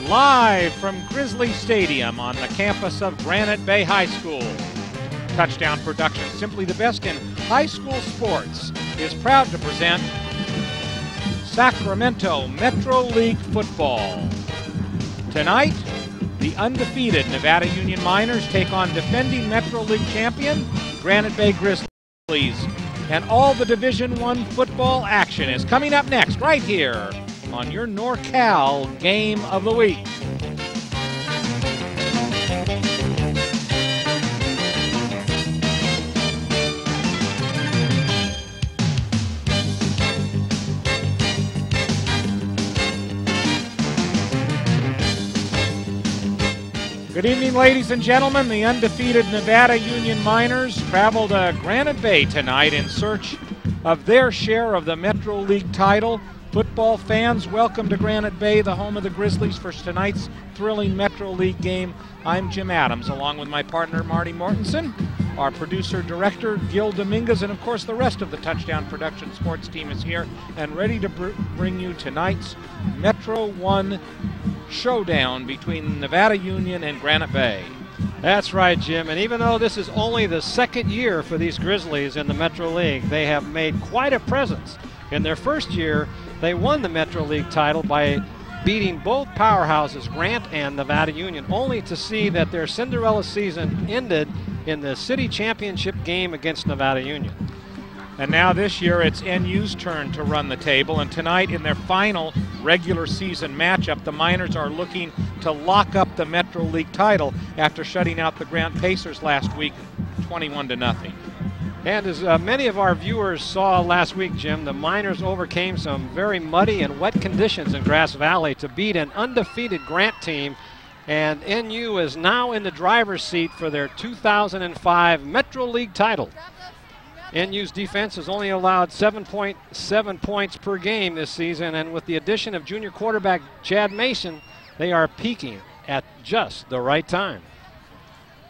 live from Grizzly Stadium on the campus of Granite Bay High School. Touchdown Productions, simply the best in high school sports, is proud to present Sacramento Metro League football. Tonight, the undefeated Nevada Union Miners take on defending Metro League champion Granite Bay Grizzlies. And all the Division I football action is coming up next right here on your NorCal Game of the Week. Good evening, ladies and gentlemen. The undefeated Nevada Union Miners travel to Granite Bay tonight in search of their share of the Metro League title. Football fans, welcome to Granite Bay, the home of the Grizzlies, for tonight's thrilling Metro League game. I'm Jim Adams, along with my partner Marty Mortensen, our producer-director Gil Dominguez, and of course the rest of the Touchdown Production sports team is here and ready to bring you tonight's Metro I showdown between Nevada Union and Granite Bay. That's right, Jim, and even though this is only the second year for these Grizzlies in the Metro League, they have made quite a presence. In their first year, they won the Metro League title by beating both powerhouses, Grant and Nevada Union, only to see that their Cinderella season ended in the city championship game against Nevada Union. And now this year it's NU's turn to run the table, and tonight in their final regular season matchup, the Miners are looking to lock up the Metro League title after shutting out the Grant Pacers last week 21-0. And as many of our viewers saw last week, Jim, the Miners overcame some very muddy and wet conditions in Grass Valley to beat an undefeated Grant team, and NU is now in the driver's seat for their 2005 Metro League title. NU's defense has only allowed 7.7 points per game this season, and with the addition of junior quarterback Chad Mason, they are peaking at just the right time.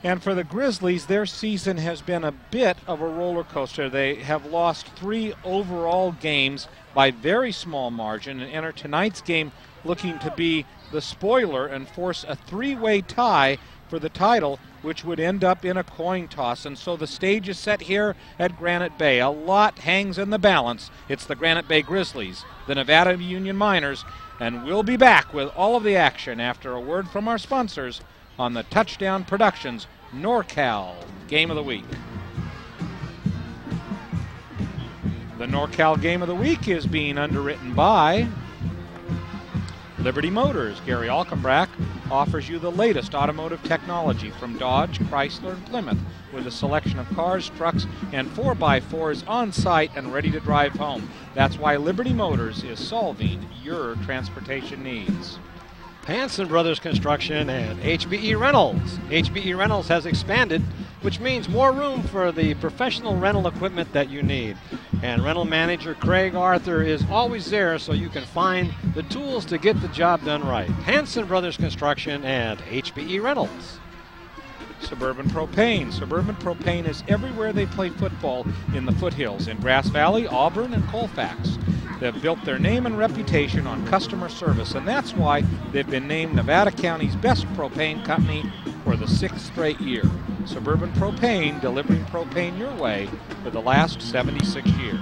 And for the Grizzlies, their season has been a bit of a roller coaster. They have lost 3 overall games by very small margin and enter tonight's game looking to be the spoiler and force a 3-way tie for the title, which would end up in a coin toss. And so the stage is set here at Granite Bay. A lot hangs in the balance. It's the Granite Bay Grizzlies, the Nevada Union Miners, and we'll be back with all of the action after a word from our sponsors on the Touchdown Productions NorCal Game of the Week. The NorCal Game of the Week is being underwritten by Liberty Motors. Gary Alkenbrack offers you the latest automotive technology from Dodge, Chrysler, and Plymouth, with a selection of cars, trucks, and 4x4s on site and ready to drive home. That's why Liberty Motors is solving your transportation needs. Hanson Brothers Construction and HBE Rentals. HBE Rentals has expanded, which means more room for the professional rental equipment that you need. And rental manager Craig Arthur is always there so you can find the tools to get the job done right. Hanson Brothers Construction and HBE Rentals. Suburban Propane. Suburban Propane is everywhere they play football in the foothills in Grass Valley, Auburn, and Colfax. They've built their name and reputation on customer service, and that's why they've been named Nevada County's best propane company for the 6th straight year. Suburban Propane, delivering propane your way for the last 76 years.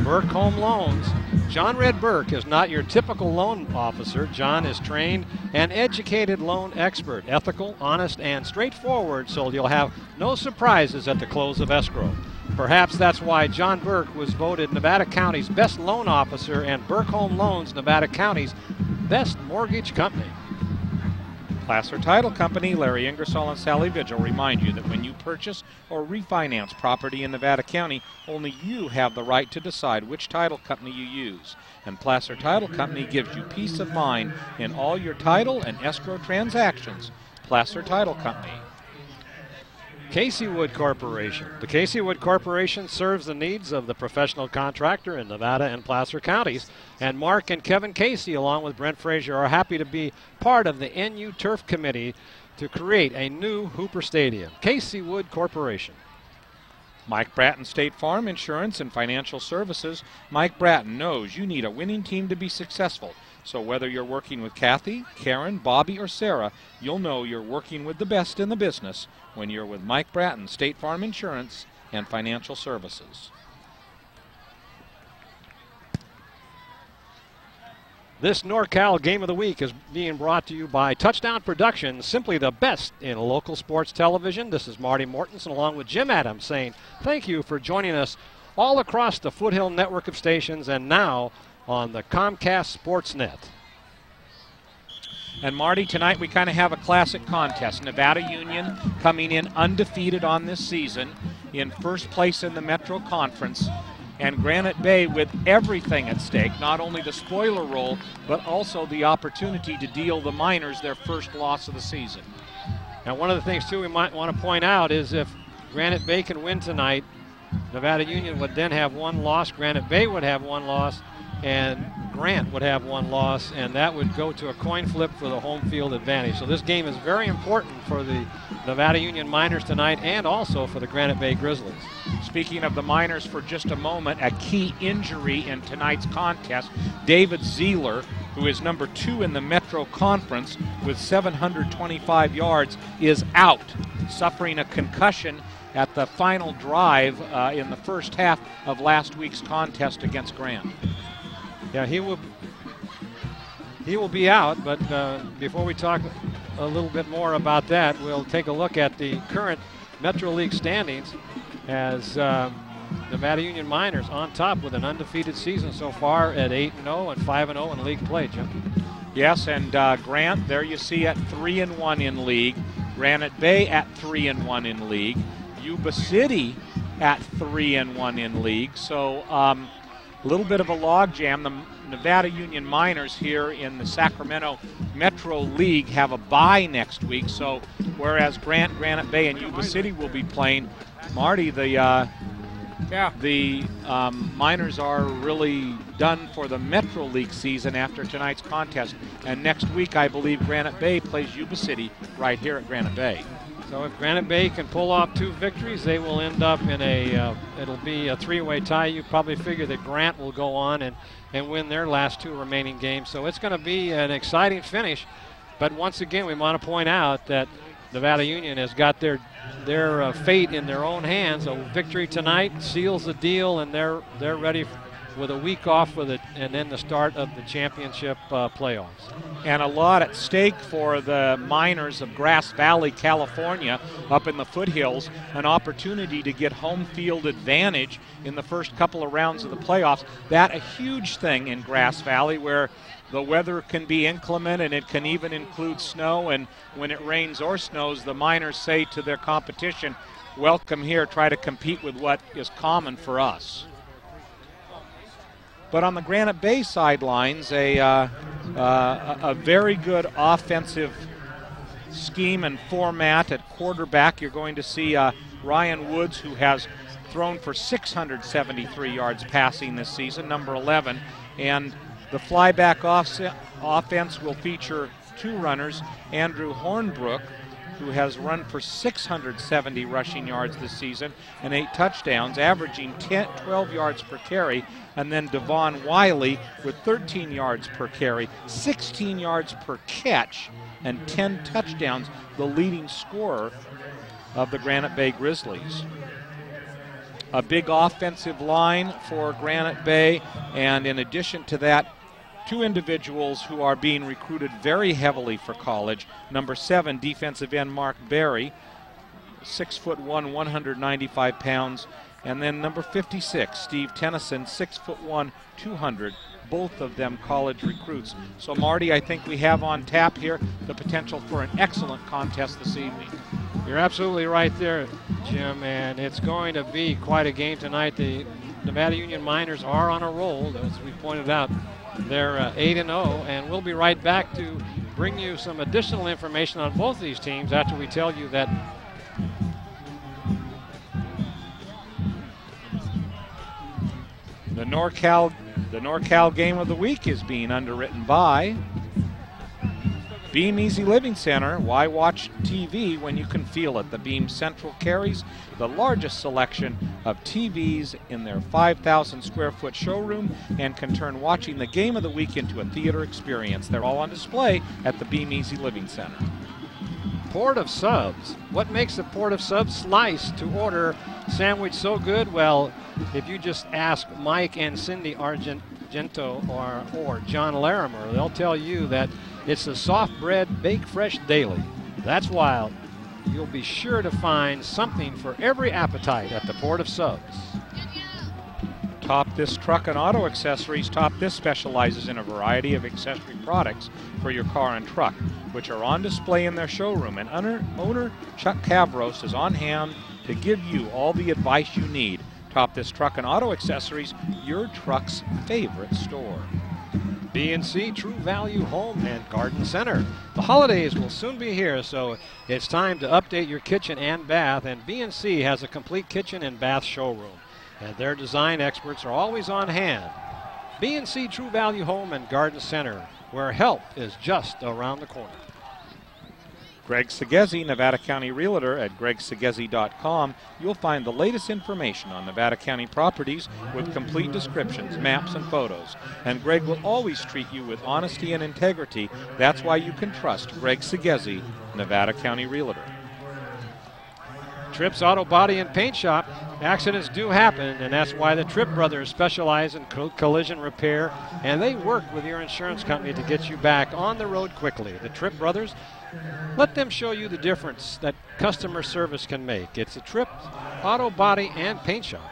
Burke Home Loans. John Red Burke is not your typical loan officer. John is trained and educated loan expert, ethical, honest, and straightforward, so you'll have no surprises at the close of escrow. Perhaps that's why John Burke was voted Nevada County's best loan officer and Burke Home Loans Nevada County's best mortgage company. Placer Title Company, Larry Ingersoll and Sally Vigil remind you that when you purchase or refinance property in Nevada County, only you have the right to decide which title company you use. And Placer Title Company gives you peace of mind in all your title and escrow transactions. Placer Title Company. Casey Wood Corporation. The Casey Wood Corporation serves the needs of the professional contractor in Nevada and Placer counties. And Mark and Kevin Casey, along with Brent Frazier, are happy to be part of the NU Turf Committee to create a new Hooper Stadium. Casey Wood Corporation. Mike Bratton, State Farm Insurance and Financial Services. Mike Bratton knows you need a winning team to be successful. So whether you're working with Kathy, Karen, Bobby, or Sarah, you'll know you're working with the best in the business when you're with Mike Bratton, State Farm Insurance and Financial Services. This NorCal Game of the Week is being brought to you by Touchdown Productions, simply the best in local sports television. This is Marty Mortensen along with Jim Adams saying thank you for joining us all across the Foothill network of stations and now on the Comcast Sportsnet. And Marty, tonight we kind of have a classic contest. Nevada Union coming in undefeated on this season, in first place in the Metro Conference, and Granite Bay with everything at stake, not only the spoiler role, but also the opportunity to deal the Miners their first loss of the season. Now, one of the things, too, we might want to point out is if Granite Bay can win tonight, Nevada Union would then have one loss, Granite Bay would have one loss, and Grant would have one loss, and that would go to a coin flip for the home field advantage. So this game is very important for the Nevada Union Miners tonight and also for the Granite Bay Grizzlies. Speaking of the Miners for just a moment, a key injury in tonight's contest, David Zeeler, who is number 2 in the Metro Conference with 725 yards, is out, suffering a concussion at the final drive in the first half of last week's contest against Grant. Yeah, he will be out, but before we talk a little bit more about that, we'll take a look at the current Metro League standings as Nevada Union Miners on top with an undefeated season so far at 8-0 and 5-0 in league play, Jim. Yes, and Grant, there you see at 3-1 in league. Granite Bay at 3-1 in league. Yuba City at 3-1 in league. So a little bit of a logjam. The Nevada Union Miners here in the Sacramento Metro League have a bye next week. So whereas Grant, Granite Bay, and Yuba City will be playing, Marty, the Miners are really done for the Metro League season after tonight's contest. And next week, I believe Granite Bay plays Yuba City right here at Granite Bay. So if Granite Bay can pull off 2 victories, they will end up in it'll be a 3-way tie. You probably figure that Grant will go on and win their last 2 remaining games. So it's going to be an exciting finish. But once again, we want to point out that Nevada Union has got their fate in their own hands. A victory tonight seals the deal, and they're ready with a week off with it, and then the start of the championship playoffs. And a lot at stake for the Miners of Grass Valley, California, up in the foothills, an opportunity to get home field advantage in the first couple of rounds of the playoffs. That a huge thing in Grass Valley, where the weather can be inclement and it can even include snow, and when it rains or snows, the Miners say to their competition, welcome here, try to compete with what is common for us. But on the Granite Bay sidelines, a very good offensive scheme and format at quarterback. You're going to see Ryan Woods, who has thrown for 673 yards passing this season, number 11. And the flyback offense will feature 2 runners, Andrew Hornbrook, who has run for 670 rushing yards this season and 8 touchdowns, averaging 12 yards per carry, and then Devon Wiley with 13 yards per carry, 16 yards per catch, and 10 touchdowns, the leading scorer of the Granite Bay Grizzlies. A big offensive line for Granite Bay, and in addition to that, 2 individuals who are being recruited very heavily for college. Number 7, defensive end Mark Berry, 6'1", 195 pounds. And then number 56, Steve Tennyson, 6'1", 200. Both of them college recruits. So Marty, I think we have on tap here the potential for an excellent contest this evening. You're absolutely right there, Jim, and it's going to be quite a game tonight. The Nevada Union Miners are on a roll, as we pointed out. They're 8-0, and we'll be right back to bring you some additional information on both these teams after we tell you that the NorCal Game of the Week is being underwritten by Beam Easy Living Center, why watch TV when you can feel it? The Beam Central carries the largest selection of TVs in their 5,000 square foot showroom and can turn watching the game of the week into a theater experience. They're all on display at the Beam Easy Living Center. Port of Subs. What makes the Port of Subs slice to order sandwich so good? Well, if you just ask Mike and Cindy Argento or John Larimer, they'll tell you that it's a soft bread baked fresh daily. That's why you'll be sure to find something for every appetite at the Port of Subs. Top This Truck and Auto Accessories. Top This specializes in a variety of accessory products for your car and truck, which are on display in their showroom. And owner Chuck Cavros is on hand to give you all the advice you need. Top This Truck and Auto Accessories, your truck's favorite store. B&C True Value Home and Garden Center. The holidays will soon be here, so it's time to update your kitchen and bath, and B&C has a complete kitchen and bath showroom, and their design experts are always on hand. B&C True Value Home and Garden Center, where help is just around the corner. Greg Segezi, Nevada County Realtor at gregsegezi.com. You'll find the latest information on Nevada County properties with complete descriptions, maps, and photos. And Greg will always treat you with honesty and integrity. That's why you can trust Greg Segezi, Nevada County Realtor. Tripp's Auto Body and Paint Shop. Accidents do happen, and that's why the Tripp brothers specialize in collision repair, and they work with your insurance company to get you back on the road quickly. The Tripp brothers, let them show you the difference that customer service can make. It's a Tripp Auto Body and Paint Shop.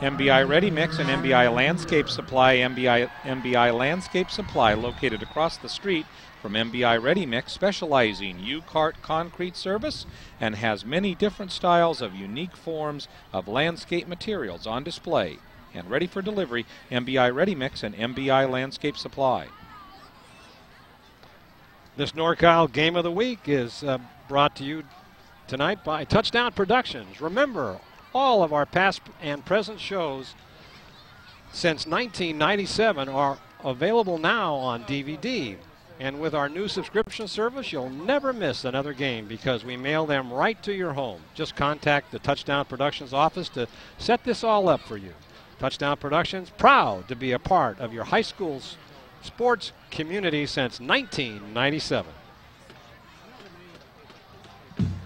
MBI Ready Mix and MBI Landscape Supply. MBI Landscape Supply, located across the street from MBI Ready Mix, specializing U-Cart concrete service, and has many different styles of unique forms of landscape materials on display and ready for delivery. MBI Ready Mix and MBI Landscape Supply. This NorCal Game of the Week is brought to you tonight by Touchdown Productions. Remember, all of our past and present shows since 1997 are available now on DVD. And with our new subscription service, you'll never miss another game because we mail them right to your home. Just contact the Touchdown Productions office to set this all up for you. Touchdown Productions, proud to be a part of your high school's sports community since 1997.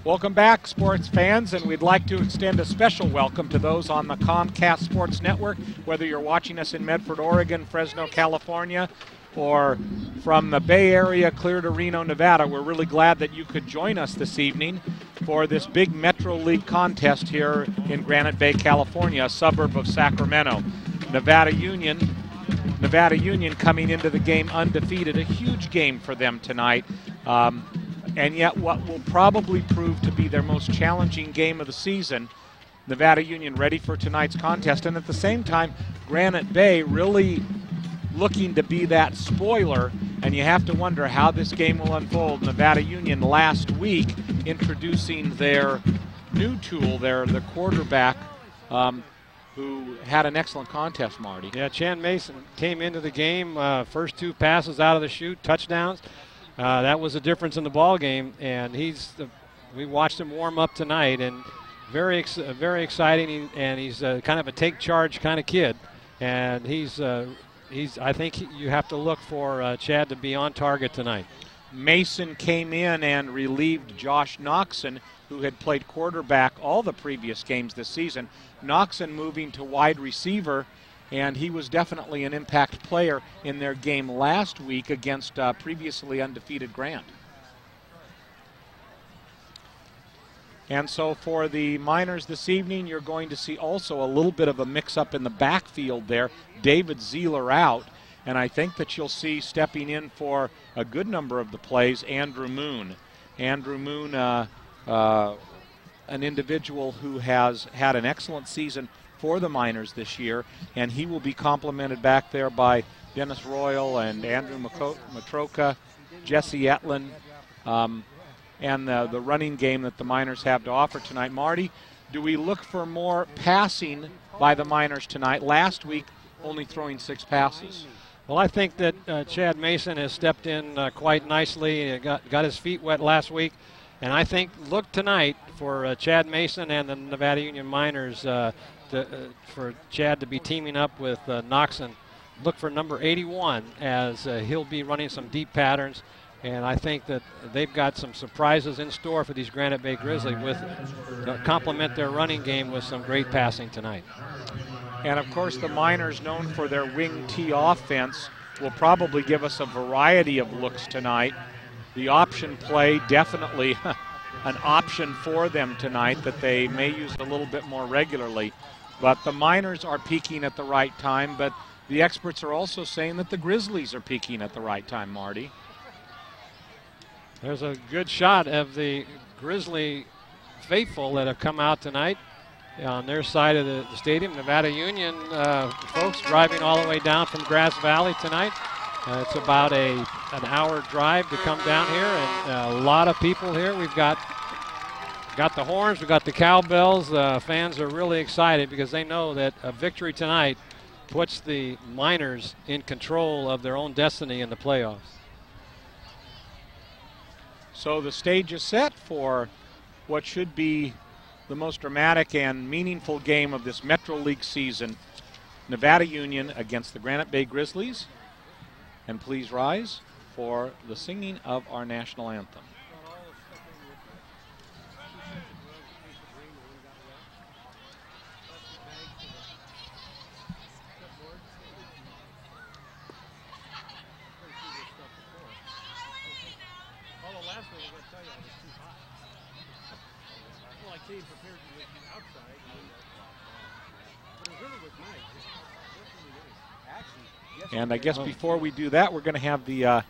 Welcome back, sports fans, and we'd like to extend a special welcome to those on the Comcast Sports Network, whether you're watching us in Medford, Oregon, Fresno, California, or from the Bay Area clear to Reno, Nevada. We're really glad that you could join us this evening for this big Metro League contest here in Granite Bay, California, a suburb of Sacramento. Nevada Union coming into the game undefeated, a huge game for them tonight. And yet what will probably prove to be their most challenging game of the season. Nevada Union ready for tonight's contest, and at the same time, Granite Bay really looking to be that spoiler, and you have to wonder how this game will unfold. Nevada Union last week introducing their new tool, the quarterback, who had an excellent contest, Marty. Yeah, Chan Mason came into the game, first two passes out of the chute, touchdowns. That was the difference in the ball game, and we watched him warm up tonight, and very exciting, and he's kind of a take charge kind of kid, and I think you have to look for Chad to be on target tonight. Mason came in and relieved Josh Noxon, who had played quarterback all the previous games this season. Noxon moving to wide receiver, and he was definitely an impact player in their game last week against previously undefeated Grant. And so for the Miners this evening, you're going to see also a little bit of a mix-up in the backfield there. David Zeeler out, and I think that you'll see stepping in for a good number of the plays, Andrew Moon. Andrew Moon, an individual who has had an excellent season for the Miners this year, and he will be complemented back there by Dennis Royal and Andrew Matroka, Jesse Etlin, and the running game that the Miners have to offer tonight. Marty, do we look for more passing by the Miners tonight? Last week, only throwing 6 passes. Well, I think that Chad Mason has stepped in quite nicely. Got his feet wet last week. And I think look tonight for Chad Mason and the Nevada Union Miners for Chad to be teaming up with Noxon. Look for number 81 as he'll be running some deep patterns. And I think that they've got some surprises in store for these Granite Bay Grizzlies to complement their running game with some great passing tonight. And of course the Miners, known for their wing T offense, will probably give us a variety of looks tonight. The option play, definitely an option for them tonight that they may use a little bit more regularly. But the Miners are peaking at the right time, but the experts are also saying that the Grizzlies are peaking at the right time, Marty. There's a good shot of the Grizzly faithful that have come out tonight on their side of the stadium. Nevada Union folks driving all the way down from Grass Valley tonight. It's about an hour drive to come down here, and a lot of people here. We've got the horns, we've got the cowbells. Fans are really excited because they know that a victory tonight puts the Miners in control of their own destiny in the playoffs. So the stage is set for what should be the most dramatic and meaningful game of this Metro League season. Nevada Union against the Granite Bay Grizzlies. And please rise for the singing of our national anthem. And I guess before we do that, we're going to have the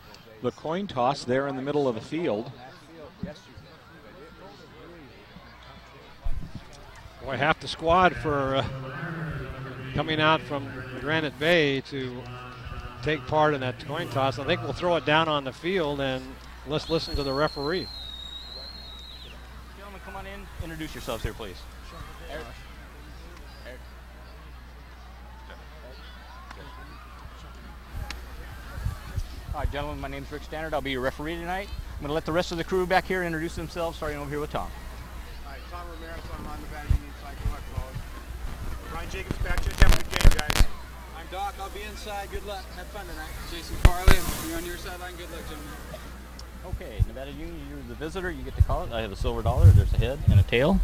coin toss there in the middle of the field. Boy, half the squad for coming out from Granite Bay to take part in that coin toss. I think we'll throw it down on the field, and let's listen to the referee. Gentlemen, come on in. Introduce yourselves here, please. Eric. All right, gentlemen, my name's Rick Stannard. I'll be your referee tonight. I'm going to let the rest of the crew back here introduce themselves, starting over here with Tom. All right, Tom Romero, I'm on the Nevada Union side, Ryan Jacobs back. Just have a good game, guys. I'm Doc. I'll be inside. Good luck. Have fun tonight. Jason Farley, you're on your sideline. Good luck, gentlemen. Okay, Nevada Union, you're the visitor. You get to call it. I have a silver dollar. There's a head and a tail.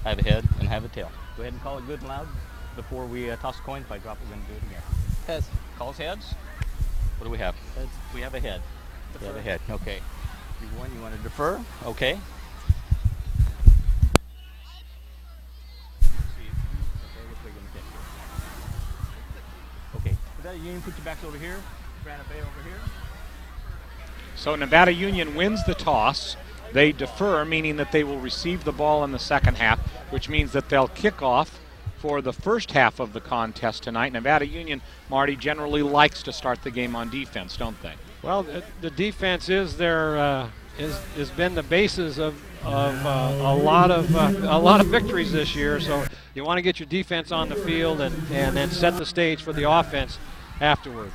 I have a head and I have a tail. Go ahead and call it good and loud before we toss a coin. If I drop it, we're going to do it again. Heads. Calls heads. What do we have? Heads. We have a head. Defer. We have a head. Okay. You won. You want to defer? Okay. Okay. Nevada Union, put your backs over here. Granite Bay over here. So Nevada Union wins the toss. They defer, meaning that they will receive the ball in the second half, which means that they'll kick off for the first half of the contest tonight. Nevada Union, Marty, generally likes to start the game on defense, don't they? Well, the defense is their has been the basis of a lot of victories this year. So you want to get your defense on the field and then set the stage for the offense afterwards.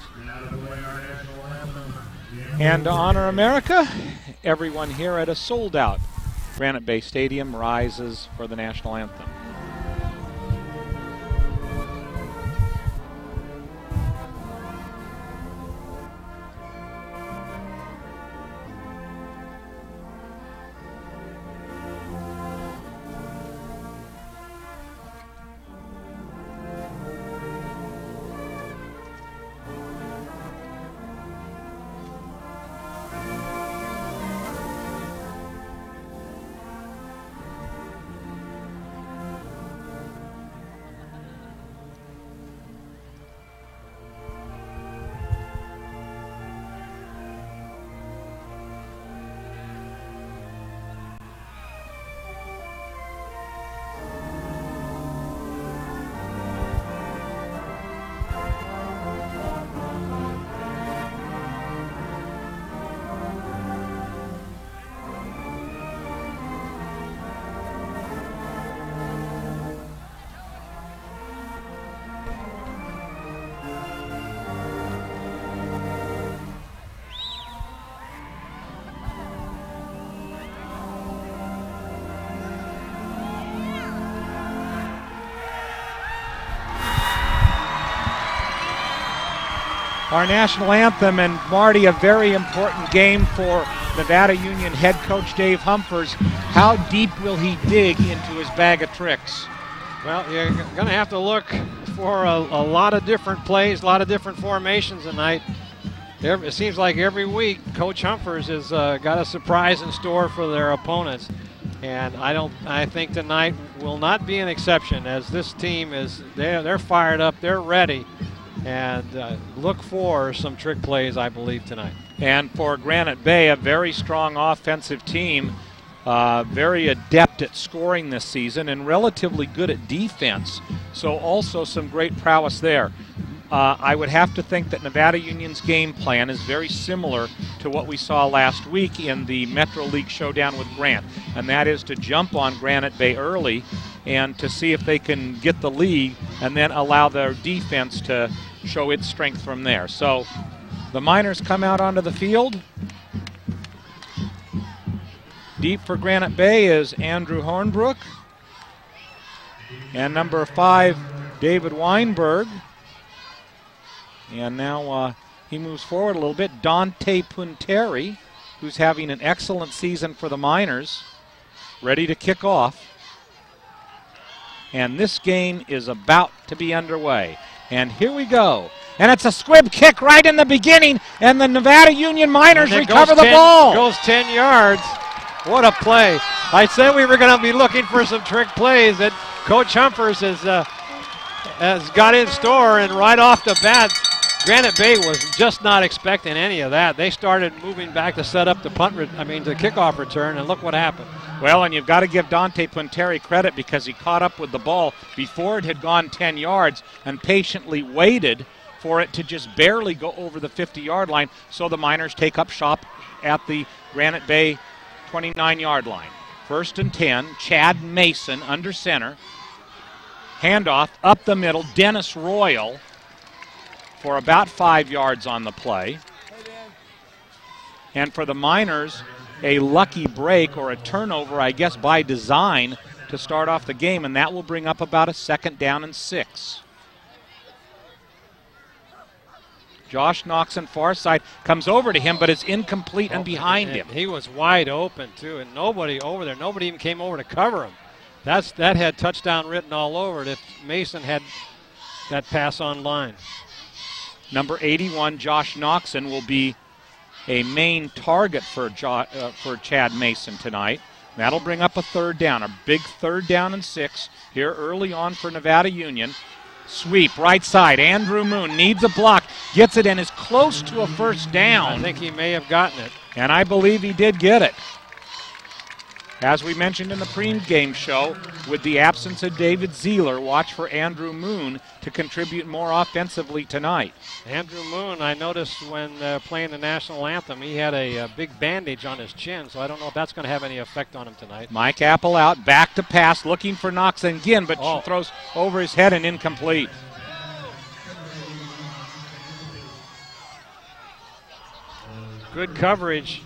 And to honor America, everyone here at a sold-out Granite Bay Stadium rises for the national anthem. our national anthem, and Marty, a very important game for Nevada Union head coach Dave Humphers. How deep will he dig into his bag of tricks? Well, you're going to have to look for a lot of different plays, a lot of different formations tonight. It seems like every week Coach Humphers has got a surprise in store for their opponents, and I think tonight will not be an exception, as this team is they're fired up, they're ready, and look for some trick plays, I believe, tonight. And for Granite Bay, a very strong offensive team, very adept at scoring this season and relatively good at defense, so also some great prowess there. I would have to think that Nevada Union's game plan is very similar to what we saw last week in the Metro League showdown with Grant, and that is to jump on Granite Bay early and to see if they can get the lead and then allow their defense to show its strength from there. So the Miners come out onto the field. Deep for Granite Bay is Andrew Hornbrook, and number 5, David Weinberg. And now he moves forward a little bit. Dante Punteri, who's having an excellent season for the Miners, ready to kick off. And this game is about to be underway. And here we go. And it's a squib kick right in the beginning, and the Nevada Union Miners recover the ball. Goes 10 yards. What a play. I said we were going to be looking for some trick plays that Coach Humphers has got in store, and right off the bat, Granite Bay was just not expecting any of that. They started moving back to set up the kickoff return, and look what happened. Well, and you've got to give Dante Punteri credit because he caught up with the ball before it had gone 10 yards and patiently waited for it to just barely go over the 50-yard line, so the Miners take up shop at the Granite Bay 29-yard line. 1st and 10, Chad Mason under center. Handoff up the middle, Dennis Royal for about 5 yards on the play. And for the Miners, a lucky break or a turnover, I guess by design, to start off the game, and that will bring up about a 2nd down and 6. Josh Noxon, far side, comes over to him, but is incomplete and behind him. He was wide open, too, and nobody over there. Nobody even came over to cover him. That had touchdown written all over it if Mason had that pass on line. Number 81, Josh Noxon, will be a main target for Chad Mason tonight. That'll bring up a 3rd down, a big 3rd down and 6 here early on for Nevada Union. Sweep, right side. Andrew Moon needs a block, gets it, and is close to a 1st down. I think he may have gotten it. And I believe he did get it. As we mentioned in the pre-game show, with the absence of David Zeeler, watch for Andrew Moon to contribute more offensively tonight. Andrew Moon, I noticed when playing the national anthem, he had a big bandage on his chin, so I don't know if that's going to have any effect on him tonight. Mike Apple out, back to pass, looking for Noxon again, but she throws over his head and incomplete. Good coverage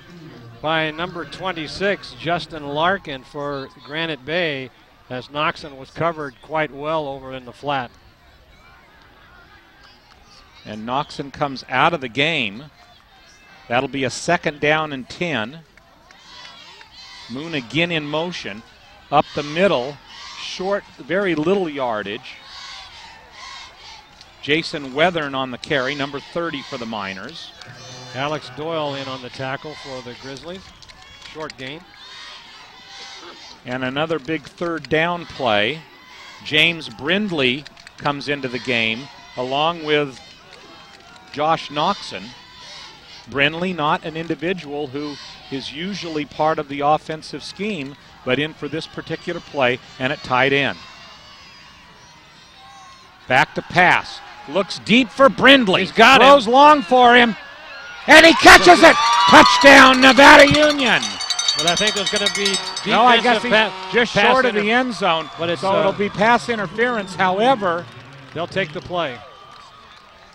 by number 26, Justin Larkin, for Granite Bay, as Noxon was covered quite well over in the flat. And Noxon comes out of the game. That'll be a 2nd down and 10. Moon again in motion. Up the middle, short, very little yardage. Jason Weathern on the carry, number 30 for the Miners. Alex Doyle in on the tackle for the Grizzlies. Short gain. And another big 3rd down play. James Brindley comes into the game along with Josh Noxon. Brindley, not an individual who is usually part of the offensive scheme, but in for this particular play, and at tight end. Back to pass. Looks deep for Brindley. He's got Throws him. long for him. And he catches it! Touchdown, Nevada Union! But I think there's going to be defensive No, I guess he's just short of the end zone, but so it'll be pass interference. However, they'll take the play.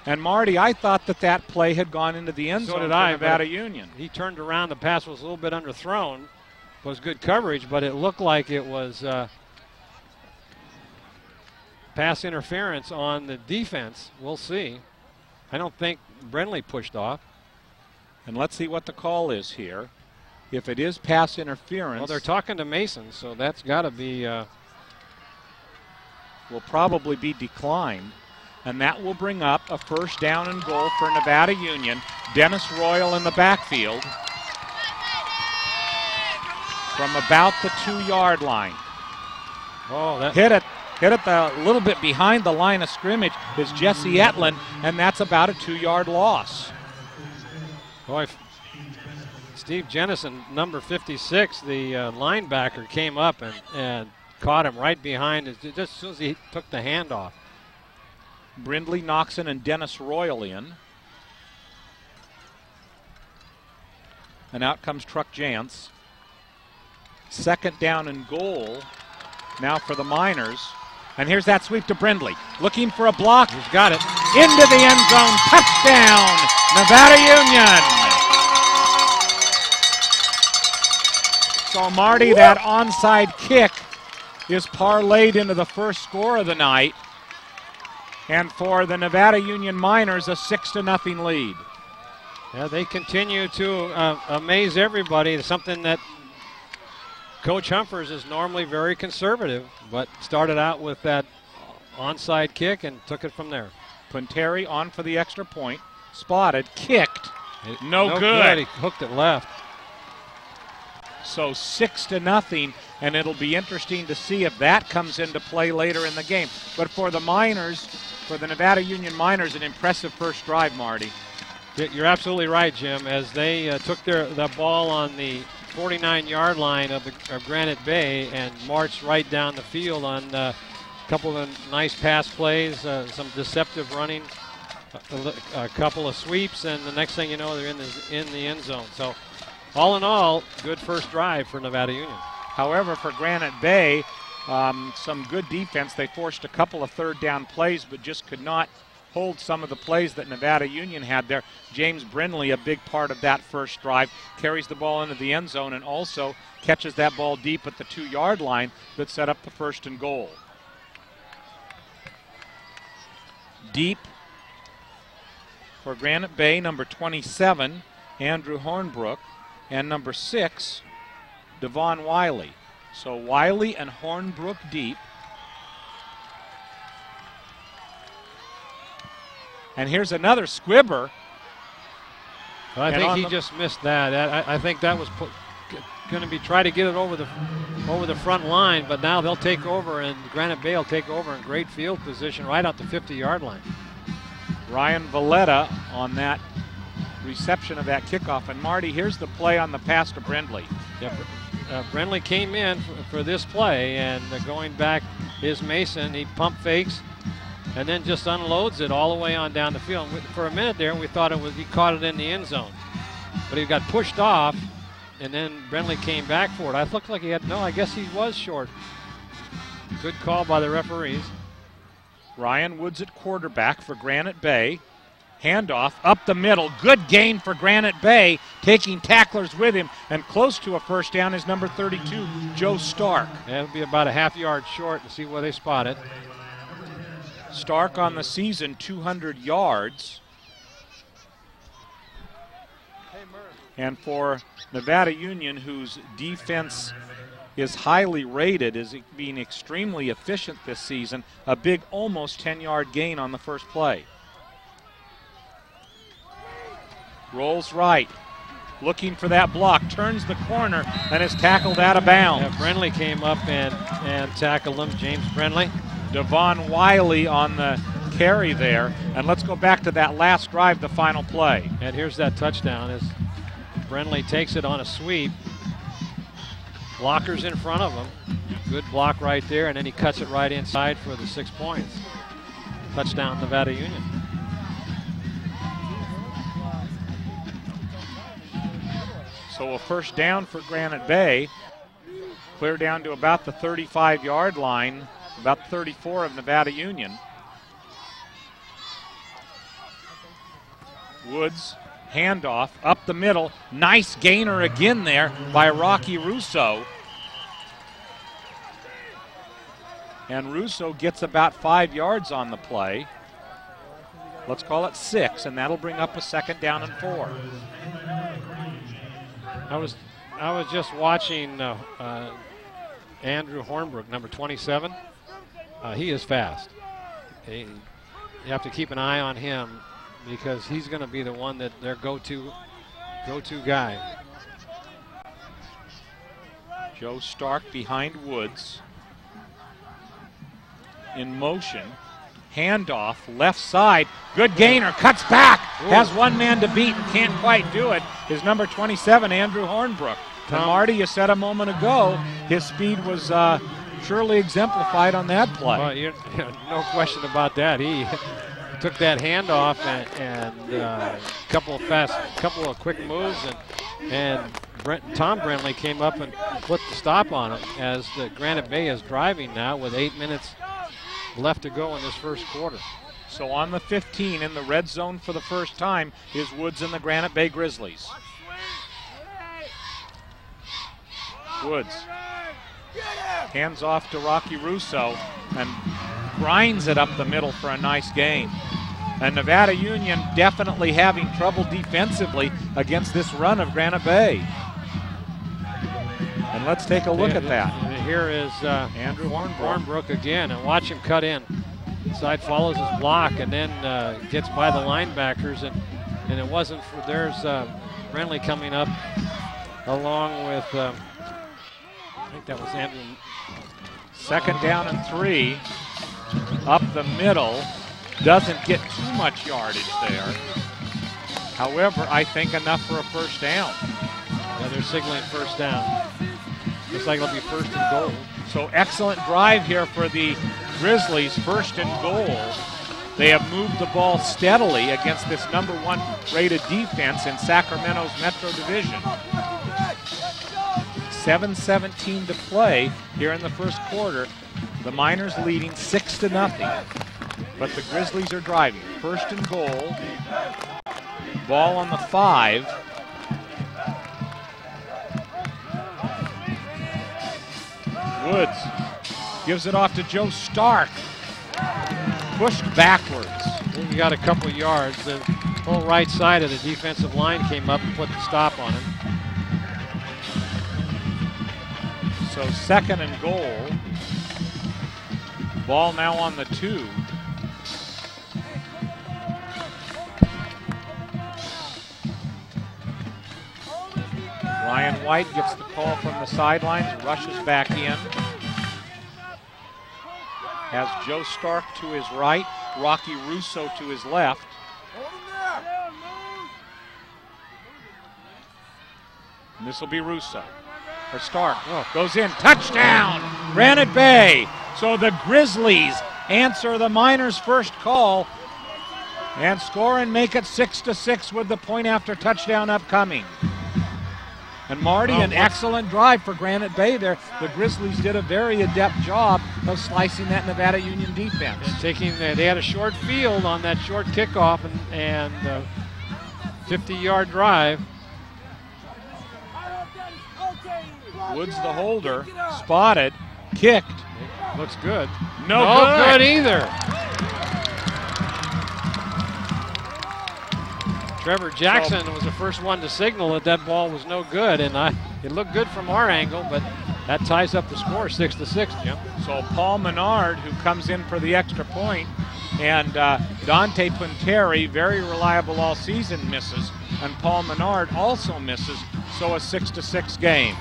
And Marty, I thought that play had gone into the end zone for Nevada Union. He turned around, the pass was a little bit underthrown. It was good coverage, but it looked like it was pass interference on the defense. We'll see. I don't think Brindley pushed off. And let's see what the call is here. If it is pass interference. Well, they're talking to Mason, so that's got to be. Will probably be declined. And that will bring up a first down and goal for Nevada Union. Dennis Royal in the backfield from about the 2-yard line. Oh, that hit it a little bit behind the line of scrimmage is Jesse Etlin, and that's about a 2-yard loss. Boy, Steve Jennison, number 56, the linebacker, came up and caught him right behind it just as soon as he took the handoff. Brindley, Noxon, and Dennis Royal in. And out comes Truck Jantz. Second down and goal now for the Miners. And here's that sweep to Brindley. Looking for a block. He's got it. Into the end zone. Touchdown, Nevada Union. So Marty, that onside kick is parlayed into the first score of the night. And for the Nevada Union Miners, a 6-0 lead. Yeah, they continue to amaze everybody. It's something that Coach Humphers is normally very conservative, but started out with that onside kick and took it from there. Quinteri on for the extra point. Spotted, kicked. No good. He hooked it left. So 6-0, and it'll be interesting to see if that comes into play later in the game. But for the Miners, for the Nevada Union Miners, an impressive first drive, Marty. You're absolutely right, Jim. As they took the ball on the 49-yard line of Granite Bay and marched right down the field on a couple of nice pass plays, some deceptive running, a couple of sweeps, and the next thing you know, they're in the end zone. So, all in all, good first drive for Nevada Union. However, for Granite Bay, some good defense. They forced a couple of third down plays, but just could not hold some of the plays that Nevada Union had there. James Brindley, a big part of that first drive, carries the ball into the end zone and also catches that ball deep at the 2-yard line that set up the first and goal. Deep for Granite Bay, number 27, Andrew Hornbrook, and number 6, Devon Wiley. So Wiley and Hornbrook deep. And here's another squibber. Well, I think he just missed that. I think that was going to be try to get it over the front line, but now they'll take over, and Granite Bay will take over in great field position right out the 50-yard line. Ryan Valletta on that reception of that kickoff. And Marty, here's the play on the pass to Brindley. Yep. Brindley came in for this play, and going back is Mason. He pump fakes and then just unloads it all the way on down the field. For a minute there, we thought he caught it in the end zone, but he got pushed off, and then Brindley came back for it. I looked like he had I guess he was short. Good call by the referees. Ryan Woods at quarterback for Granite Bay. Handoff up the middle. Good gain for Granite Bay, taking tacklers with him, and close to a first down is number 32, Joe Stark. That'll be about a half-yard short to see where they spot it. Stark on the season, 200 yards. And for Nevada Union, whose defense is highly rated, is being extremely efficient this season, a big almost 10-yard gain on the first play. Rolls right, looking for that block, turns the corner, and is tackled out of bounds. Yeah, Brindley came up and tackled him, James Brindley. Devon Wiley on the carry there. And let's go back to that last drive, the final play. And here's that touchdown as Brindley takes it on a sweep. Blockers in front of him. Good block right there, and then he cuts it right inside for the 6 points. Touchdown, Nevada Union. So a first down for Granite Bay. Clear down to about the 35-yard line, about 34 of Nevada Union. Woods, handoff, up the middle. Nice gainer again there by Rocky Russo. And Russo gets about 5 yards on the play. Let's call it 6, and that'll bring up a 2nd down and 4. I was just watching Andrew Hornbrook, number 27. He is fast. You have to keep an eye on him because he's going to be the one that their go-to guy. Joe Stark behind Woods. In motion. Handoff, left side. Good gainer, cuts back. Ooh. Has one man to beat and can't quite do it. Is number 27, Andrew Hornbrook. And Marty, you said a moment ago, his speed was surely exemplified on that play. Well, no question about that. He took that handoff and couple of quick moves, and Tom Brindley came up and put the stop on him as the Granite Bay is driving now with 8 minutes left to go in this first quarter. So on the 15 in the red zone for the first time is Woods and the Granite Bay Grizzlies. Woods hands off to Rocky Russo and grinds it up the middle for a nice gain. And Nevada Union definitely having trouble defensively against this run of Granite Bay. And let's take a look at that. Here is Andrew Hornbrook again, and watch him cut in. Side follows his block and then gets by the linebackers, and it wasn't for, there's Brindley coming up along with, I think that was Andrew. 2nd down and 3, up the middle. Doesn't get too much yardage there. However, I think enough for a 1st down. Yeah, they're signaling 1st down. Looks like it'll be 1st and goal. So excellent drive here for the Grizzlies, 1st and goal. They have moved the ball steadily against this number 1 rated defense in Sacramento's Metro Division. 7:17 to play here in the first quarter. The Miners leading 6-0. But the Grizzlies are driving. 1st and goal. Ball on the 5. Woods gives it off to Joe Stark. Pushed backwards. He got a couple yards. The whole right side of the defensive line came up and put the stop on him. So 2nd and goal. Ball now on the 2. Ryan White gets the call from the sidelines, rushes back in. Has Joe Stark to his right, Rocky Russo to his left. And this will be Russo. For Stark. Goes in. Touchdown! Granite Bay. So the Grizzlies answer the Miners' first call and score and make it 6-6 with the point after touchdown upcoming. And Marty, an excellent drive for Granite Bay there. The Grizzlies did a very adept job of slicing that Nevada Union defense. They had a short field on that short kickoff and 50-yard drive. Woods the holder, spotted, kicked. Looks good. No good either. Trevor Jackson was the first one to signal that that ball was no good, and it looked good from our angle, but that ties up the score 6-6, Jim. So Paul Menard, who comes in for the extra point, and Dante Punteri, very reliable all season, misses, and Paul Menard also misses, so a 6-6 game.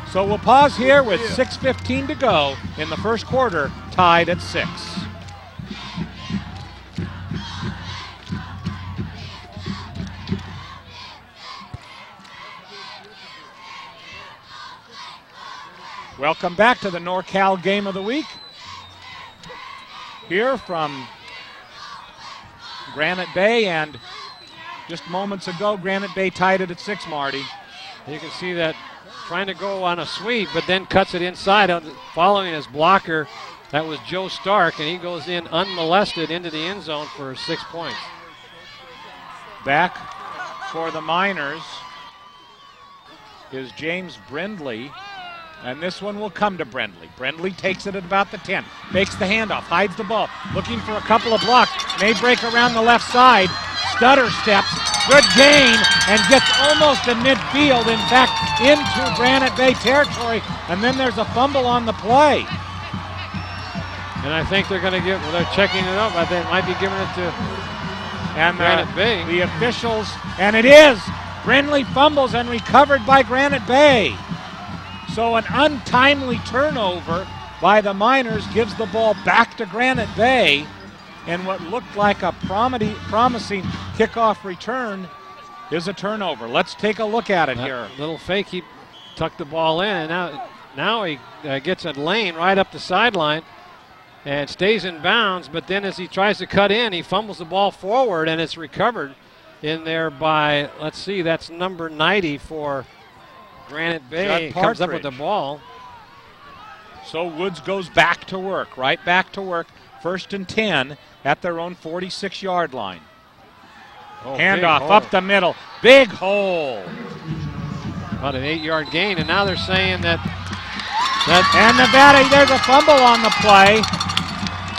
So we'll pause here with 6:15 to go in the first quarter, tied at 6. Welcome back to the NorCal Game of the Week. Here from Granite Bay, and just moments ago, Granite Bay tied it at 6, Marty. You can see that trying to go on a sweep, but then cuts it inside, following his blocker. That was Joe Stark, and he goes in unmolested into the end zone for 6 points. Back for the Miners is James Brindley, and this one will come to Brindley. Brindley takes it at about the 10, makes the handoff, hides the ball, looking for a couple of blocks. may break around the left side. Stutter steps, good gain, and gets almost to midfield, in fact, into Granite Bay territory, and then there's a fumble on the play. And I think they're going to they're checking it up. I think they might be giving it to Granite Bay. The officials, and it is. Brindley fumbles and recovered by Granite Bay. So an untimely turnover by the Miners gives the ball back to Granite Bay, and what looked like a promising kickoff return is a turnover. Let's take a look at it here. Little fake, he tucked the ball in, and now he gets a lane right up the sideline and stays in bounds, but then as he tries to cut in, he fumbles the ball forward, and it's recovered in there by, let's see, that's number 90 for Granite Bay. Comes up with the ball. So Woods goes back to work, right back to work. 1st and 10 at their own 46-yard line. Oh, handoff up the middle. Big hole. About an 8-yard gain, and now they're saying that. And Nevada, there's a fumble on the play,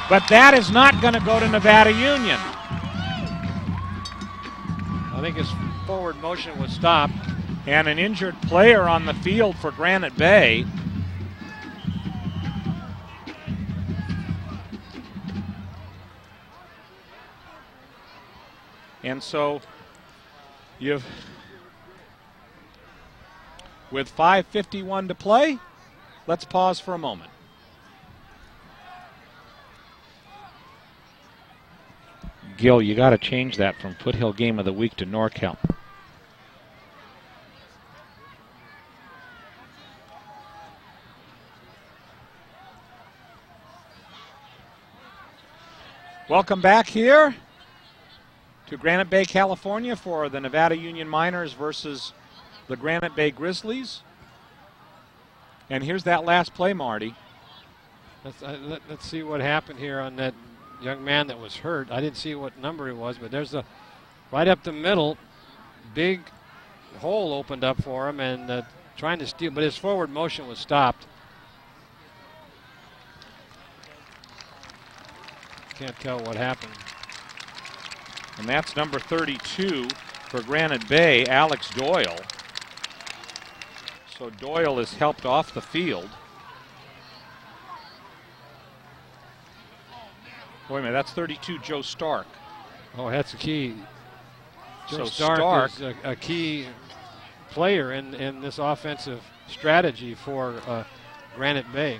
but that is not going to go to Nevada Union. I think his forward motion was stopped. And an injured player on the field for Granite Bay. And so with 5:51 to play, let's pause for a moment. Gil, you got to change that from Foothill Game of the Week to NorCal. Welcome back here to Granite Bay, California for the Nevada Union Miners versus the Granite Bay Grizzlies. And here's that last play, Marty. Let's see what happened here on that young man that was hurt. I didn't see what number it was, but there's a right up the middle, big hole opened up for him, and trying to steal, but his forward motion was stopped. Can't tell what happened. And that's number 32 for Granite Bay, Alex Doyle. So Doyle is helped off the field. Wait a minute, that's 32, Joe Stark. Oh, that's a key. Joe So Stark is a key player in this offensive strategy for Granite Bay.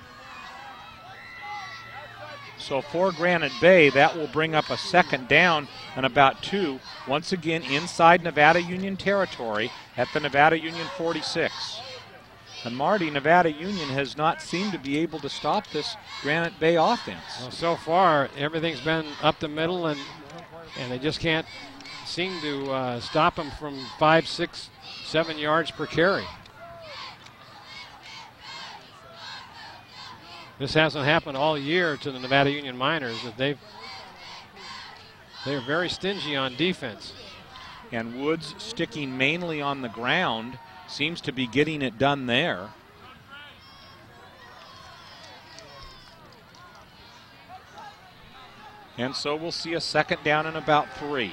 So for Granite Bay, that will bring up a 2nd down and about 2, once again inside Nevada Union territory at the Nevada Union 46. And Marty, Nevada Union has not seemed to be able to stop this Granite Bay offense. Well, so far, everything's been up the middle, and they just can't seem to stop them from 5, 6, 7 yards per carry. This hasn't happened all year to the Nevada Union Miners. That they're very stingy on defense. And Woods, sticking mainly on the ground, seems to be getting it done there. And so we'll see a 2nd down and about 3.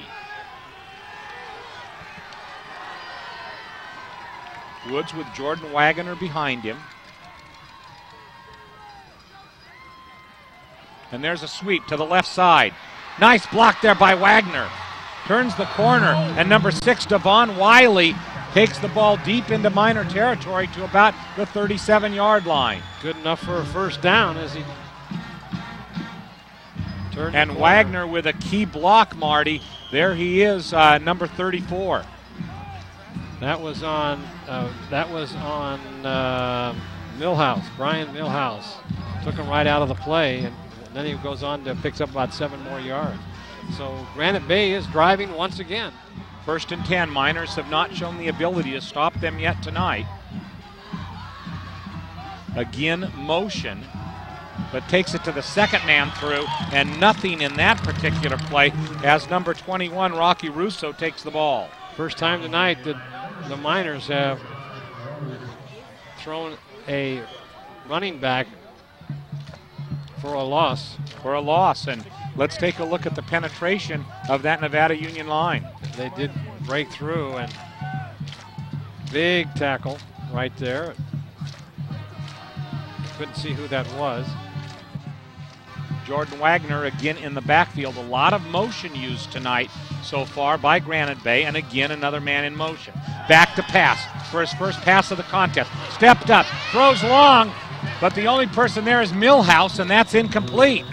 Woods with Jordan Wagoner behind him. And there's a sweep to the left side. Nice block there by Wagner. Turns the corner, and number 6, Devon Wiley, takes the ball deep into Miner territory to about the 37-yard line. Good enough for a 1st down as he turned. And Wagner with a key block, Marty. There he is, number 34. That was on Millhouse, Brian Millhouse. Took him right out of the play, and then he goes on to picks up about 7 more yards. So Granite Bay is driving once again. 1st and 10. Miners have not shown the ability to stop them yet tonight. Again, motion, but takes it to the 2nd man through, and nothing in that particular play as number 21, Rocky Russo, takes the ball. First time tonight that the Miners have thrown a running back for a loss. And let's take a look at the penetration of that Nevada Union line. They did break through, and big tackle right there. Couldn't see who that was. Jordan Wagner again in the backfield. A lot of motion used tonight so far by Granite Bay, and again another man in motion. Back to pass for his first pass of the contest. Stepped up, throws long, but the only person there is Millhouse, and that's incomplete.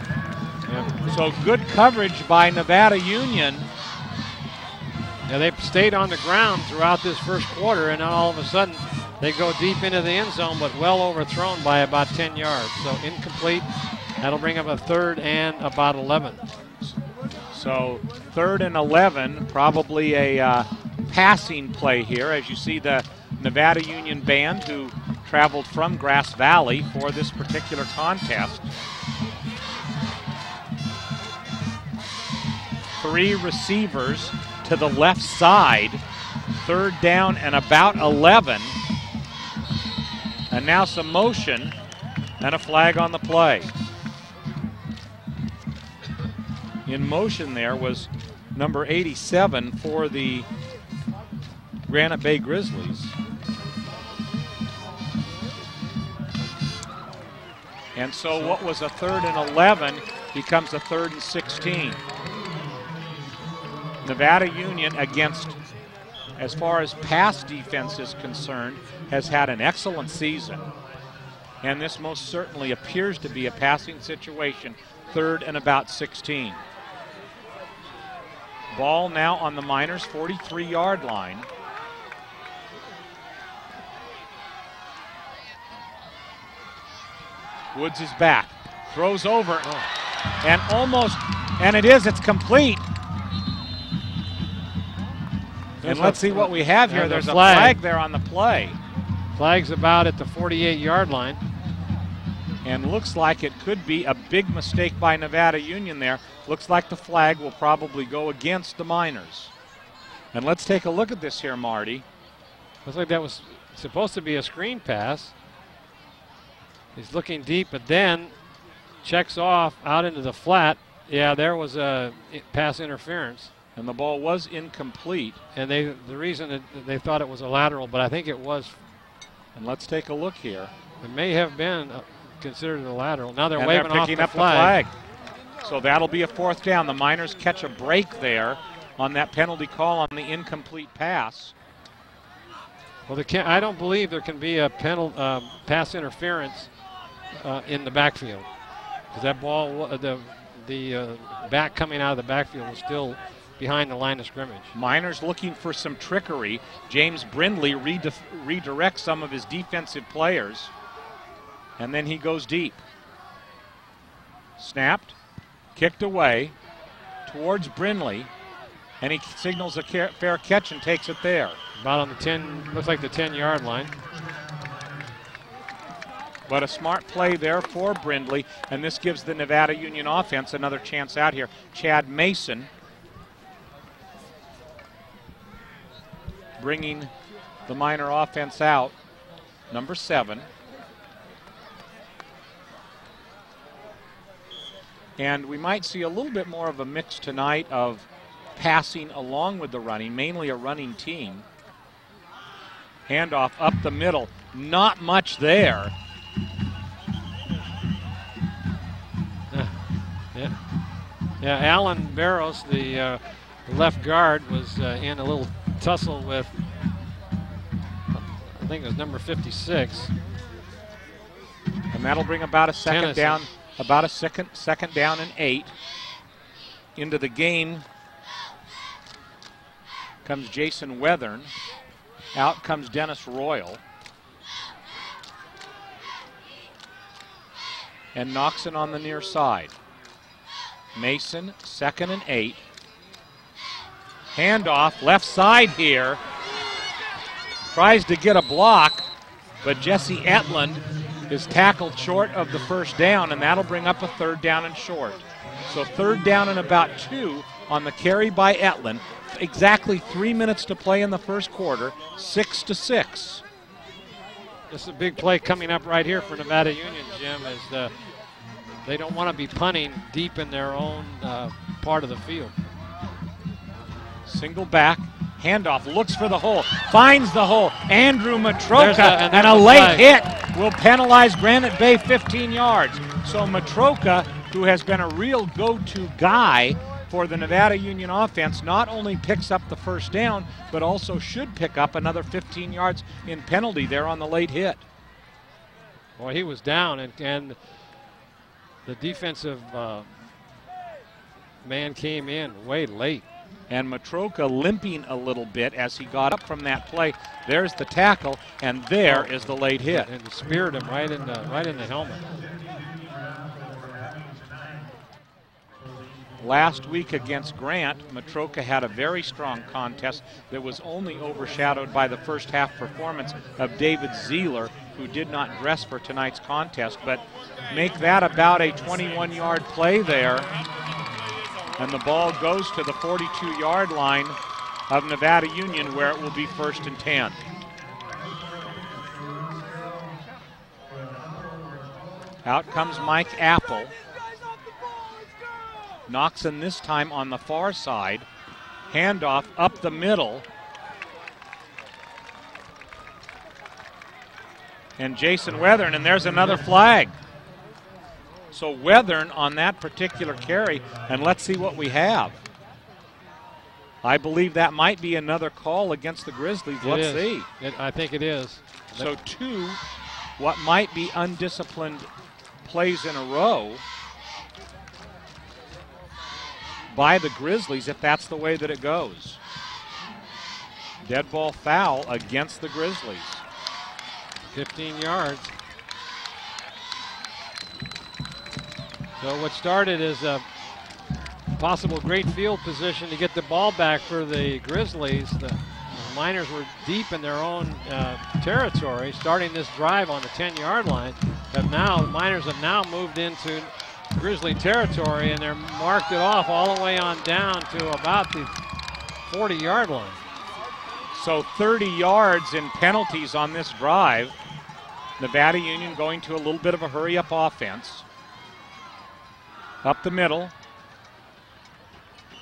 Yep. So good coverage by Nevada Union. Yeah, they stayed on the ground throughout this first quarter, and then all of a sudden they go deep into the end zone, but well overthrown by about 10 yards. So incomplete. That'll bring up a 3rd and about 11. So 3rd and 11, probably a passing play here, as you see the Nevada Union band who traveled from Grass Valley for this particular contest. 3 receivers to the left side. 3rd down and about 11. And now some motion and a flag on the play. In motion there was number 87 for the Granite Bay Grizzlies. And so what was a 3rd and 11 becomes a 3rd and 16. Nevada Union, against, as far as pass defense is concerned, has had an excellent season. And this most certainly appears to be a passing situation. 3rd and about 16. Ball now on the Miners' 43-yard line. Woods is back, throws over, and almost, and it's complete. And let's see what we have here. There's a flag there on the play. Flag's about at the 48-yard line. And looks like it could be a big mistake by Nevada Union there. Looks like the flag will probably go against the Miners. And let's take a look at this here, Marty. Looks like that was supposed to be a screen pass. He's looking deep, but then checks off out into the flat. Yeah, there was a pass interference. And the ball was incomplete. And the reason that they thought it was a lateral, but I think it was. And let's take a look here. It may have been considered a lateral. Now they're and waving they're off picking the up flag. the flag. So that'll be a 4th down. The Miners catch a break there on that penalty call on the incomplete pass. Well, I don't believe there can be a pass interference in the backfield, because that ball, the back coming out of the backfield was still behind the line of scrimmage. Miners looking for some trickery. James Brindley redirects some of his defensive players, and then he goes deep. Snapped, kicked away towards Brindley, and he signals a fair catch and takes it there. About on the 10, looks like the 10-yard line. But a smart play there for Brindley, and this gives the Nevada Union offense another chance out here. Chad Mason bringing the Miner offense out, number 7. And we might see a little bit more of a mix tonight of passing along with the running, mainly a running team. Handoff up the middle, not much there. Yeah, Alan Barros, the left guard, was in a little tussle with, I think it was number 56. And that'll bring about a second down, about a second down and 8. Into the game comes Jason Weathern. Out comes Dennis Royal. And Noxon on the near side. Mason, 2nd and 8. Handoff, left side here. Tries to get a block, but Jesse Etland is tackled short of the first down, and that'll bring up a 3rd down and short. So 3rd down and about 2 on the carry by Etland. Exactly 3 minutes to play in the first quarter, 6-6. This is a big play coming up right here for Nevada Union, Jim, as they don't want to be punting deep in their own part of the field. Single back, handoff, looks for the hole, finds the hole. Andrew Matroka, and a the late flag. hit will penalize Granite Bay 15 yards. So Matroka, who has been a real go-to guy for the Nevada Union offense, not only picks up the first down, but also should pick up another 15 yards in penalty there on the late hit. Well, he was down, and the defensive man came in way late. And Matroka limping a little bit as he got up from that play. There's the tackle, and there is the late hit. And speared him right in the helmet. Last week against Grant, Matroka had a very strong contest that was only overshadowed by the first half performance of David Zeeler, who did not dress for tonight's contest. But make that about a 21-yard play there. And the ball goes to the 42-yard line of Nevada Union, where it will be 1st and 10. Out comes Mike Apple. Noxon this time on the far side. Handoff up the middle. And Jason Weathern, and there's another flag. So Weathern on that particular carry, and let's see what we have. I believe that might be another call against the Grizzlies. Let's see. I think it is. So 2 what might be undisciplined plays in a row by the Grizzlies, if that's the way that it goes. Dead ball foul against the Grizzlies. 15 yards. So what started as a possible great field position to get the ball back for the Grizzlies, the Miners were deep in their own territory, starting this drive on the 10-yard line. The Miners have now moved into Grizzly territory, and they're marked it off all the way on down to about the 40-yard line. So 30 yards in penalties on this drive. Nevada Union going to a little bit of a hurry-up offense. Up the middle.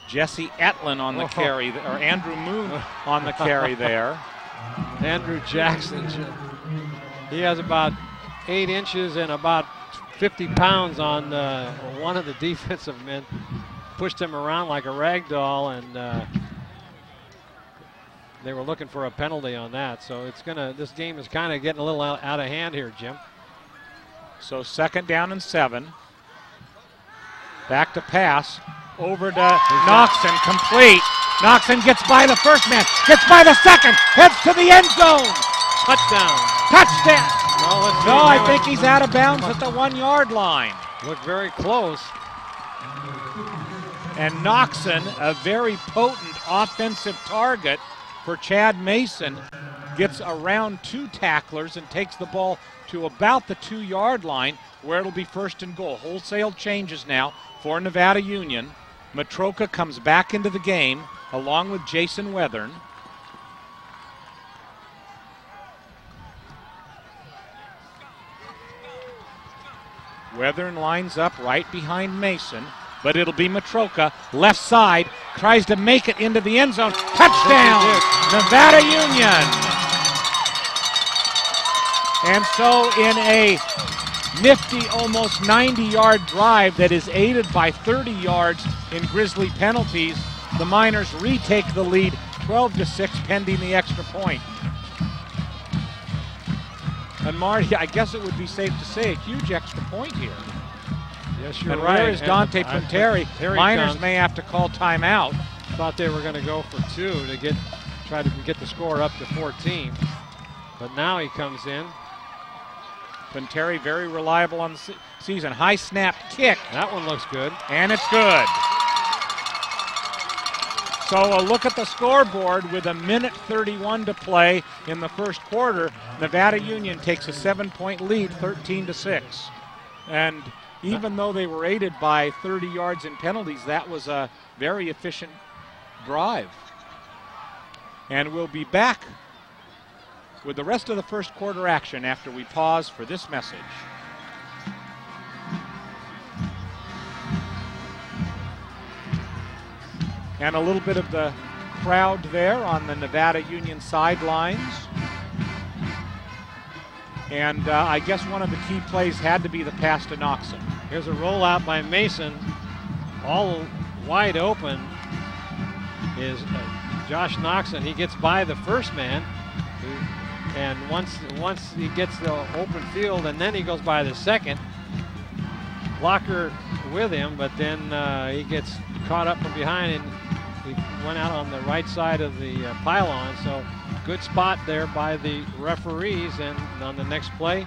Jesse Etlin on the carry, or Andrew Moon on the carry there. Andrew Jackson, he has about 8 inches and about 50 pounds on one of the defensive men. Pushed him around like a rag doll, and they were looking for a penalty on that. So this game is kind of getting a little out of hand here, Jim. So 2nd down and 7. Back to pass, over to Noxon, complete. Noxon gets by the first man, gets by the second, heads to the end zone. Touchdown. Touchdown. No, I think he's out of bounds at the 1-yard line. Looked very close. And Noxon, a very potent offensive target for Chad Mason, gets around 2 tacklers and takes the ball to about the 2-yard line, where it'll be 1st and goal. Wholesale changes now for Nevada Union. Matroka comes back into the game along with Jason Weathern. Weathern lines up right behind Mason, but it'll be Matroka, left side, tries to make it into the end zone. Touchdown, Nevada Union. And so in a nifty, almost 90-yard drive that is aided by 30 yards in Grizzly penalties, the Miners retake the lead 12-6 pending the extra point. And Marty, I guess it would be safe to say a huge extra point here. Yes, you're and right. Where is Dante Quinteri? Miners may have to call timeout. Thought they were going to go for 2 to try to get the score up to 14. But now he comes in. Quinteri very reliable on the season. High snap kick. That one looks good. And it's good. So a look at the scoreboard with 1:31 to play in the first quarter. Nevada Union takes a 7-point lead, 13-6. And even though they were aided by 30 yards in penalties, that was a very efficient drive. And we'll be back with the rest of the first quarter action after we pause for this message. And a little bit of the crowd there on the Nevada Union sidelines. And I guess one of the key plays had to be the pass to Noxon. Here's a rollout by Mason. All wide open is Josh Noxon. He gets by the first man. And once he gets the open field, and then he goes by the second. Blocker with him, but then he gets caught up from behind, and he went out on the right side of the pylon. So good spot there by the referees. And on the next play,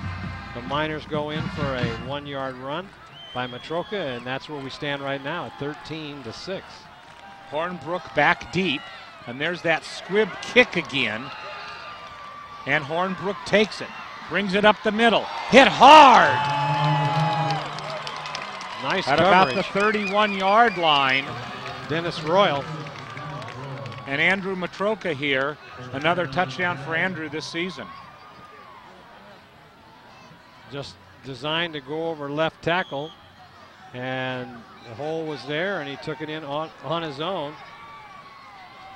the Miners go in for a 1-yard run by Matroka, and that's where we stand right now at 13-6. Hornbrook back deep, and there's that squib kick again. And Hornbrook takes it, brings it up the middle, hit hard. Nice at coverage. About the 31-yard line. Dennis Royal. And Andrew Matroka here, another touchdown for Andrew this season. Just designed to go over left tackle, and the hole was there, and he took it in on his own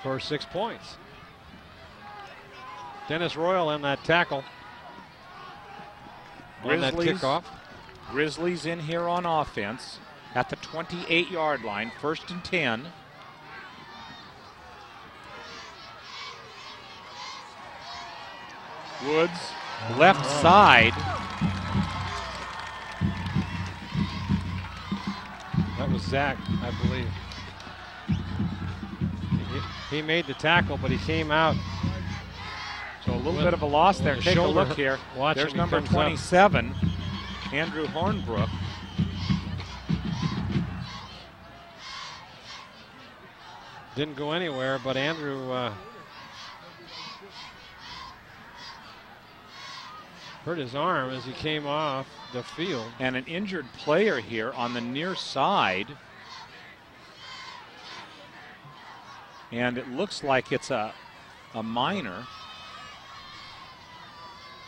for 6 points. Dennis Royal on that tackle. On that kickoff. Grizzlies in here on offense at the 28-yard line, 1st and 10. Woods, left side. That was Zach, I believe. He made the tackle, but he came out. So a little bit of a loss there. Take a look here. There's number 27, Andrew Hornbrook. Didn't go anywhere, but Andrew hurt his arm as he came off the field. And an injured player here on the near side. And it looks like it's a Miner.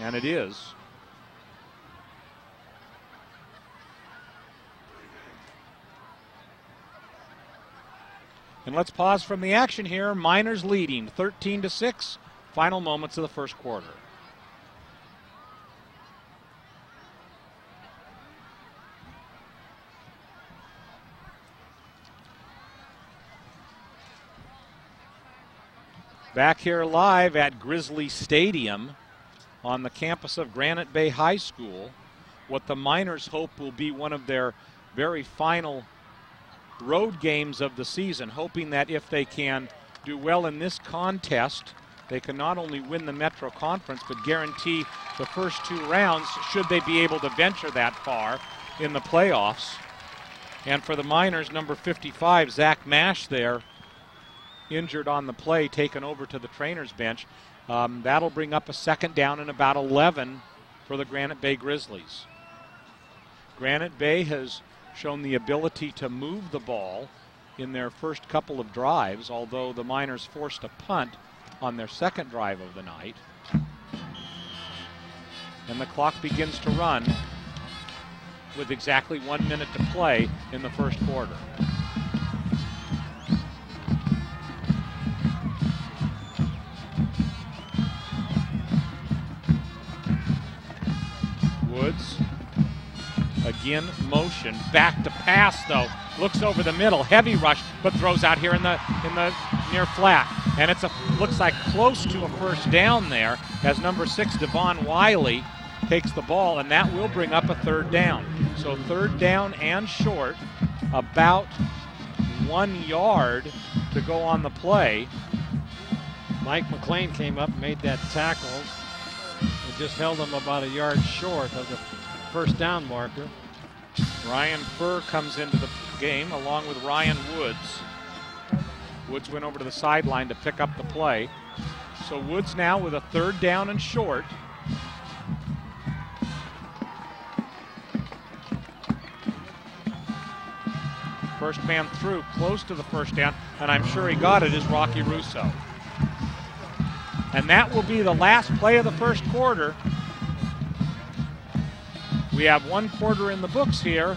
And it is. And let's pause from the action here. Miners leading 13-6. Final moments of the first quarter. Back here live at Grizzly Stadium on the campus of Granite Bay High School. What the Miners hope will be one of their very final road games of the season, hoping that if they can do well in this contest, they can not only win the Metro Conference, but guarantee the first 2 rounds should they be able to venture that far in the playoffs. And for the Miners, number 55, Zach Mash there, injured on the play, taken over to the trainer's bench. That'll bring up a 2nd down and about 11 for the Granite Bay Grizzlies. Granite Bay has shown the ability to move the ball in their first couple of drives, although the Miners forced a punt on their 2nd drive of the night. And the clock begins to run with exactly 1 minute to play in the first quarter. Woods, again motion, back to pass though, looks over the middle, heavy rush, but throws out here in the near flat. And it's looks like close to a 1st down there as number 6, Devon Wiley, takes the ball, and that will bring up a 3rd down. So 3rd down and short, about 1 yard to go on the play. Mike McLean came up and made that tackle. It just held him about a yard short of the 1st down marker. Ryan Furr comes into the game along with Ryan Woods. Woods went over to the sideline to pick up the play. So Woods now with a 3rd down and short. First man through, close to the 1st down, and I'm sure he got it, is Rocky Russo. And that will be the last play of the first quarter. We have 1 quarter in the books here,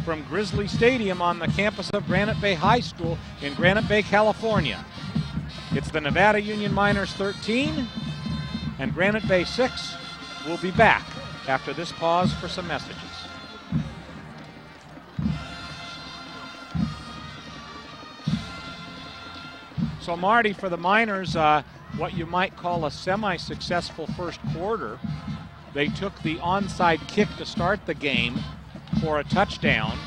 from Grizzly Stadium on the campus of Granite Bay High School in Granite Bay, California. It's the Nevada Union Miners 13 and Granite Bay 6. We'll be back after this pause for some messages. So Marty, for the Miners, what you might call a semi-successful first quarter. They took the onside kick to start the game for a touchdown.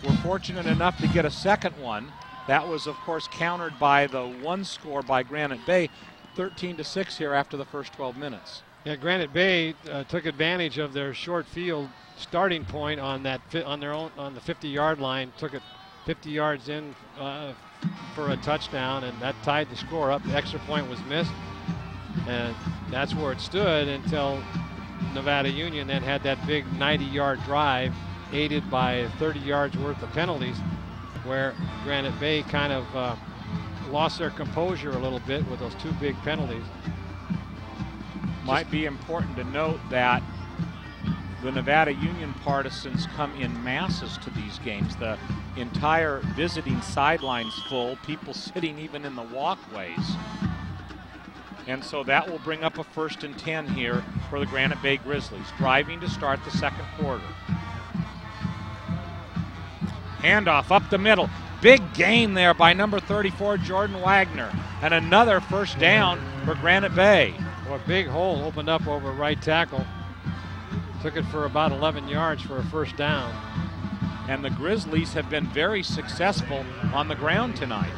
Were fortunate enough to get a second one. That was, of course, countered by the one score by Granite Bay, 13-6 here after the first 12 minutes. Yeah, Granite Bay took advantage of their short field starting point on that on the 50-yard line. Took it 50 yards in for a touchdown, and that tied the score up. The extra point was missed, and that's where it stood until Nevada Union then had that big 90-yard drive, aided by 30 yards worth of penalties, where Granite Bay kind of lost their composure a little bit with those two big penalties. Might be important to note that the Nevada Union partisans come in masses to these games. The entire visiting sideline's full, people sitting even in the walkways. And so that will bring up a 1st and 10 here for the Granite Bay Grizzlies, driving to start the second quarter. Handoff up the middle. Big gain there by number 34, Jordan Wagner. And another first down for Granite Bay. Well, a big hole opened up over right tackle. Took it for about 11 yards for a first down. And the Grizzlies have been very successful on the ground tonight.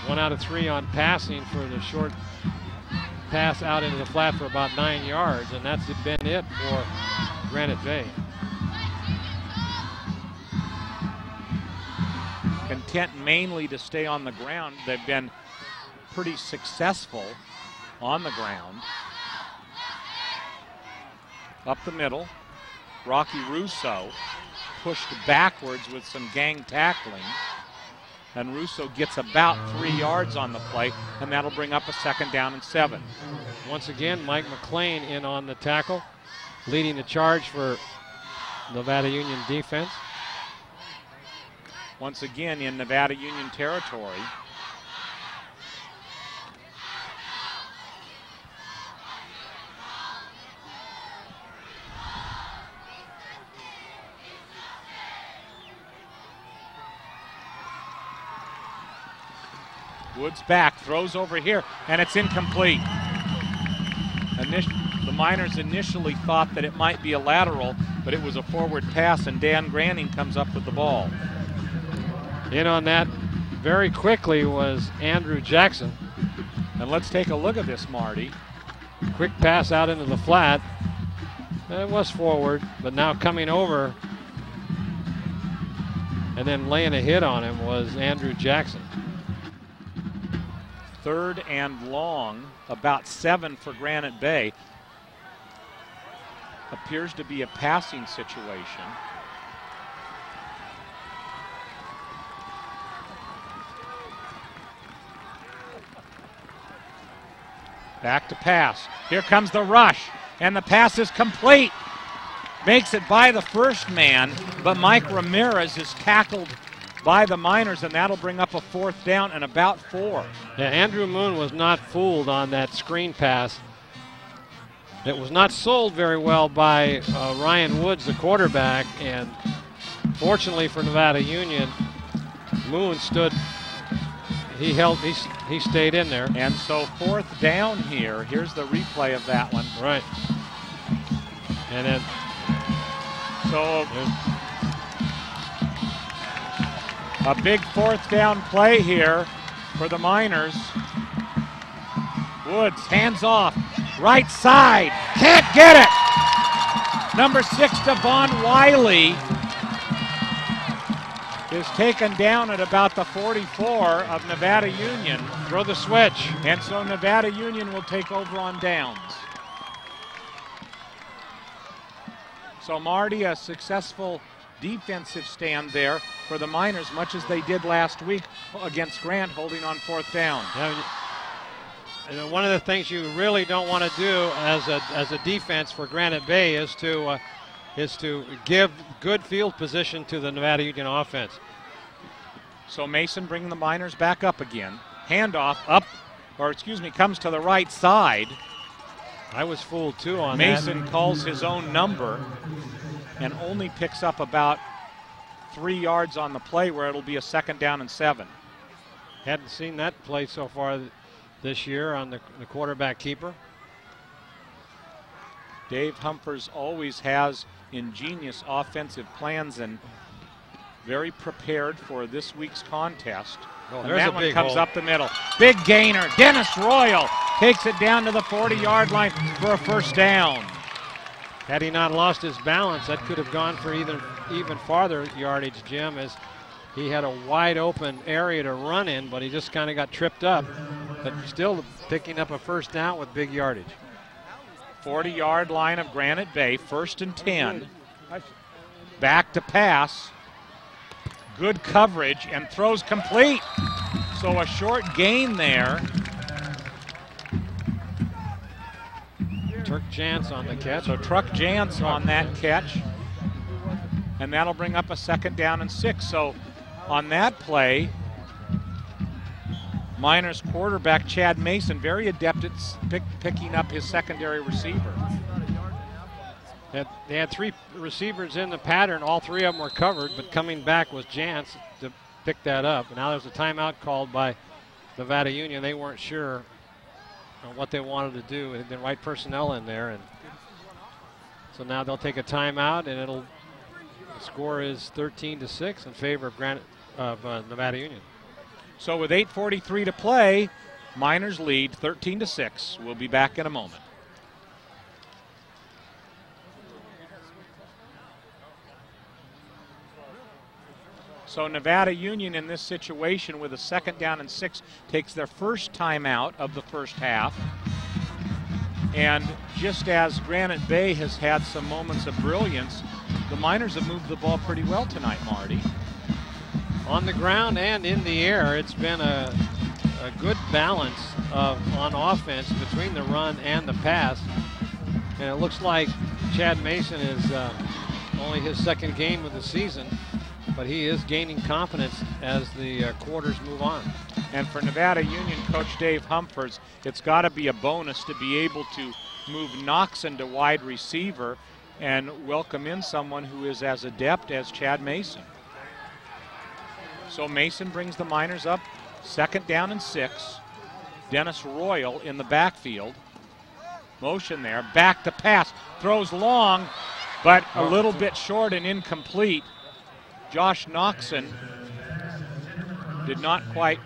1 out of 3 on passing for the short pass out into the flat for about 9 yards, and that's been it for Granite Bay. Content mainly to stay on the ground. They've been pretty successful on the ground. Up the middle, Rocky Russo pushed backwards with some gang tackling, and Russo gets about 3 yards on the play, and that'll bring up a 2nd down and 7. Once again, Mike McLean in on the tackle, leading the charge for Nevada Union defense. Once again in Nevada Union territory. Woods back, throws over here, and it's incomplete. The Miners initially thought that it might be a lateral, but it was a forward pass, and Dan Granning comes up with the ball. In on that very quickly was Andrew Jackson. And let's take a look at this, Marty. Quick pass out into the flat. It was forward, but now coming over and then laying a hit on him was Andrew Jackson. 3rd and long, about 7 for Granite Bay. Appears to be a passing situation. Back to pass. Here comes the rush, and the pass is complete. Makes it by the first man, but Mike Ramirez is tackled by the Miners, and that'll bring up a 4th down and about 4. Yeah, Andrew Moon was not fooled on that screen pass. It was not sold very well by Ryan Woods, the quarterback, and fortunately for Nevada Union, Moon stood. He stayed in there. And so 4th down here. Here's the replay of that one. Right. And then so a big 4th down play here for the Miners. Woods, hands off, right side, can't get it. Number 6, Devon Wiley, is taken down at about the 44 of Nevada Union. Throw the switch. And so Nevada Union will take over on downs. So Marty, a successful defensive stand there for the Miners, much as they did last week against Grant, holding on 4th down. And one of the things you really don't want to do as a defense for Granite Bay is to is to give good field position to the Nevada Union offense. So Mason bringing the Miners back up again. Handoff up, or excuse me, comes to the right side. I was fooled too on Mason that. calls his own number and only picks up about 3 yards on the play, where it'll be a 2nd down and 7. Hadn't seen that play so far this year on the quarterback keeper. Dave Humphers always has ingenious offensive plans and very prepared for this week's contest. Oh, and there's that a one big comes hole. up the middle. Big gainer. Dennis Royal takes it down to the 40-yard line for a 1st down. Had he not lost his balance, that could have gone for even farther yardage, Jim, as he had a wide open area to run in, but he just kind of got tripped up. But still picking up a 1st down with big yardage. 40-yard line of Granite Bay, 1st and 10. Back to pass. Good coverage and throws complete. So a short gain there. Turk Jantz on the catch. So Truck Jantz on that catch. And that'll bring up a 2nd down and 6. So on that play, Miners quarterback Chad Mason, very adept at picking up his secondary receiver. They had 3 receivers in the pattern. All 3 of them were covered, but coming back was Jantz to pick that up. And now there's a timeout called by Nevada Union. They weren't sure on what they wanted to do. They had the right personnel in there, and so now they'll take a timeout, and the score is 13-6 in favor of Nevada Union. So with 8:43 to play, Miners lead 13-6. We'll be back in a moment. So Nevada Union in this situation with a 2nd down and 6 takes their first timeout of the first half. And just as Granite Bay has had some moments of brilliance, the Miners have moved the ball pretty well tonight, Marty. On the ground and in the air, it's been a good balance on offense between the run and the pass. And it looks like Chad Mason is only his 2nd game of the season, but he is gaining confidence as the quarters move on. And for Nevada Union coach Dave Humphers, it's got to be a bonus to be able to move Noxon to wide receiver and welcome in someone who is as adept as Chad Mason. So Mason brings the Miners up, 2nd down and 6. Dennis Royal in the backfield. Motion there, back to pass, throws long, but a little bit short and incomplete. Josh Noxon did not quite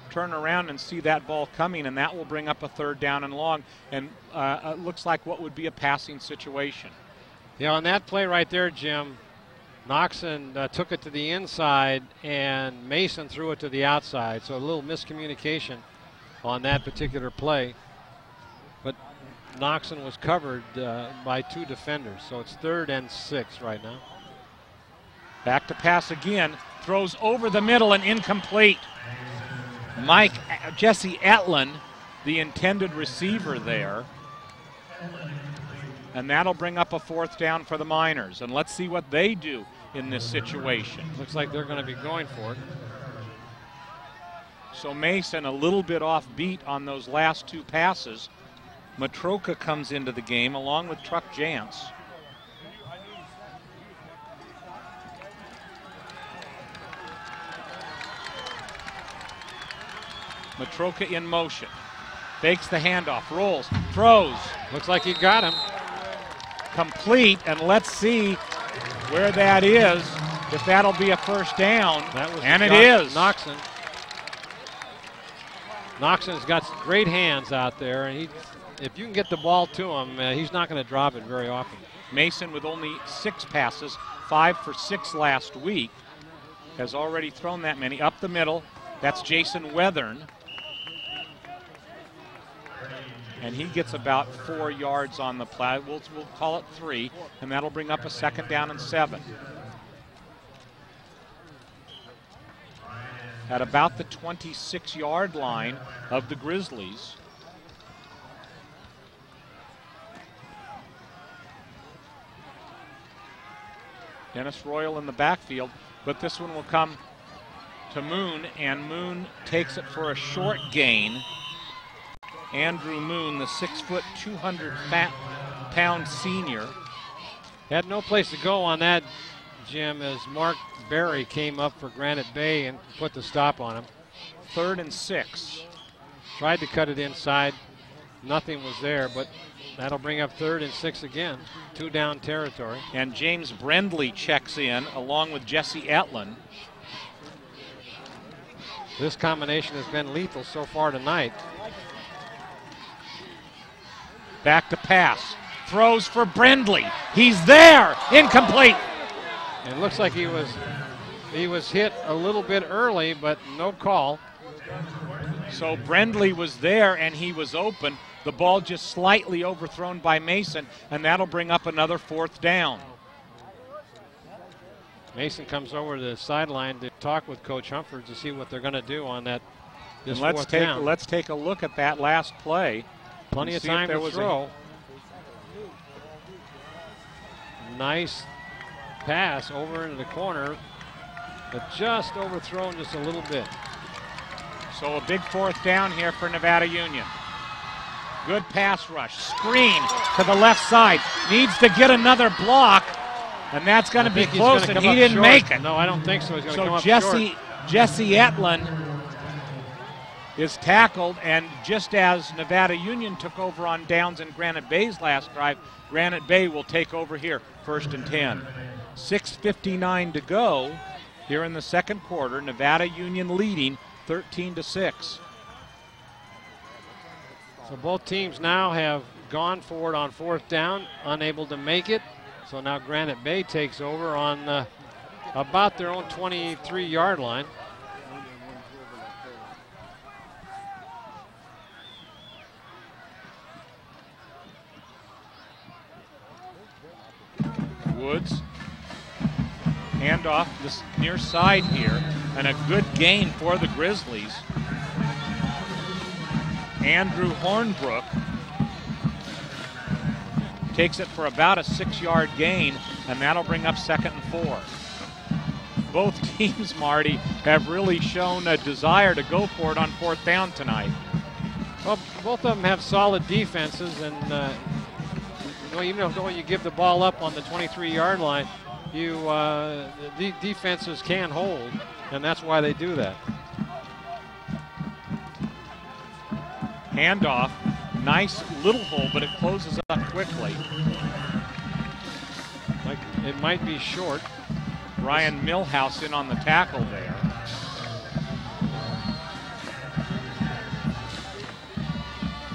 turn around and see that ball coming, and that will bring up a 3rd down and long, and it looks like what would be a passing situation. Yeah, on that play right there, Jim, Noxon took it to the inside, and Mason threw it to the outside, so a little miscommunication on that particular play. But Noxon was covered by 2 defenders, so it's 3rd and 6 right now. Back to pass again, throws over the middle and incomplete. Jesse Etlin, the intended receiver there. And that'll bring up a 4th down for the Miners. And let's see what they do in this situation. Looks like they're going to be going for it. So Mason a little bit off beat on those last 2 passes. Matroka comes into the game along with Truck Jantz. Matroka in motion. Fakes the handoff, rolls, throws. Looks like he got him. Complete, and let's see where that is, if that'll be a 1st down. And it is. Noxon. Noxon's got great hands out there, and if you can get the ball to him, he's not going to drop it very often. Mason with only 6 passes, 5 for 6 last week, has already thrown that many. Up the middle, that's Jason Weathern. And he gets about 4 yards on the play. We'll call it 3, and that'll bring up a 2nd down and 7. At about the 26-yard line of the Grizzlies. Dennis Royal in the backfield, but this one will come to Moon, and Moon takes it for a short gain. Andrew Moon, the 6 foot, 200-pound senior. Had no place to go on that, Jim, as Mark Berry came up for Granite Bay and put the stop on him. 3rd and 6. Tried to cut it inside. Nothing was there, but that'll bring up 3rd and 6 again. 2 down territory. And James Brindley checks in along with Jesse Etlin. This combination has been lethal so far tonight. Back to pass. Throws for Brindley. He's there. Incomplete. It looks like he was hit a little bit early, but no call. So Brindley was there and he was open. The ball just slightly overthrown by Mason, and that'll bring up another 4th down. Mason comes over to the sideline to talk with Coach Humphers to see what they're going to do on that. This let's take a look at that last play. Plenty of time to throw. Nice pass over into the corner, but just overthrown just a little bit. So a big 4th down here for Nevada Union. Good pass rush. Screen to the left side. Needs to get another block, and that's going to be close, and he didn't make it. No, I don't think so. He's going to come up Jesse short. Jesse Etlin is tackled, and just as Nevada Union took over on downs in Granite Bay's last drive, Granite Bay will take over here, 1st and 10. 6:59 to go here in the second quarter. Nevada Union leading 13-6. So both teams now have gone for it on 4th down, unable to make it. So now Granite Bay takes over on about their own 23-yard line. Woods, handoff this near side here, and a good gain for the Grizzlies. Andrew Hornbrook takes it for about a 6-yard gain, and that'll bring up 2nd and 4. Both teams, Marty, have really shown a desire to go for it on 4th down tonight. Well, both of them have solid defenses, and even though you give the ball up on the 23-yard line, the defenses can hold, and that's why they do that. Handoff, nice little hole, but it closes up quickly. It might be short. Ryan Millhouse in on the tackle there.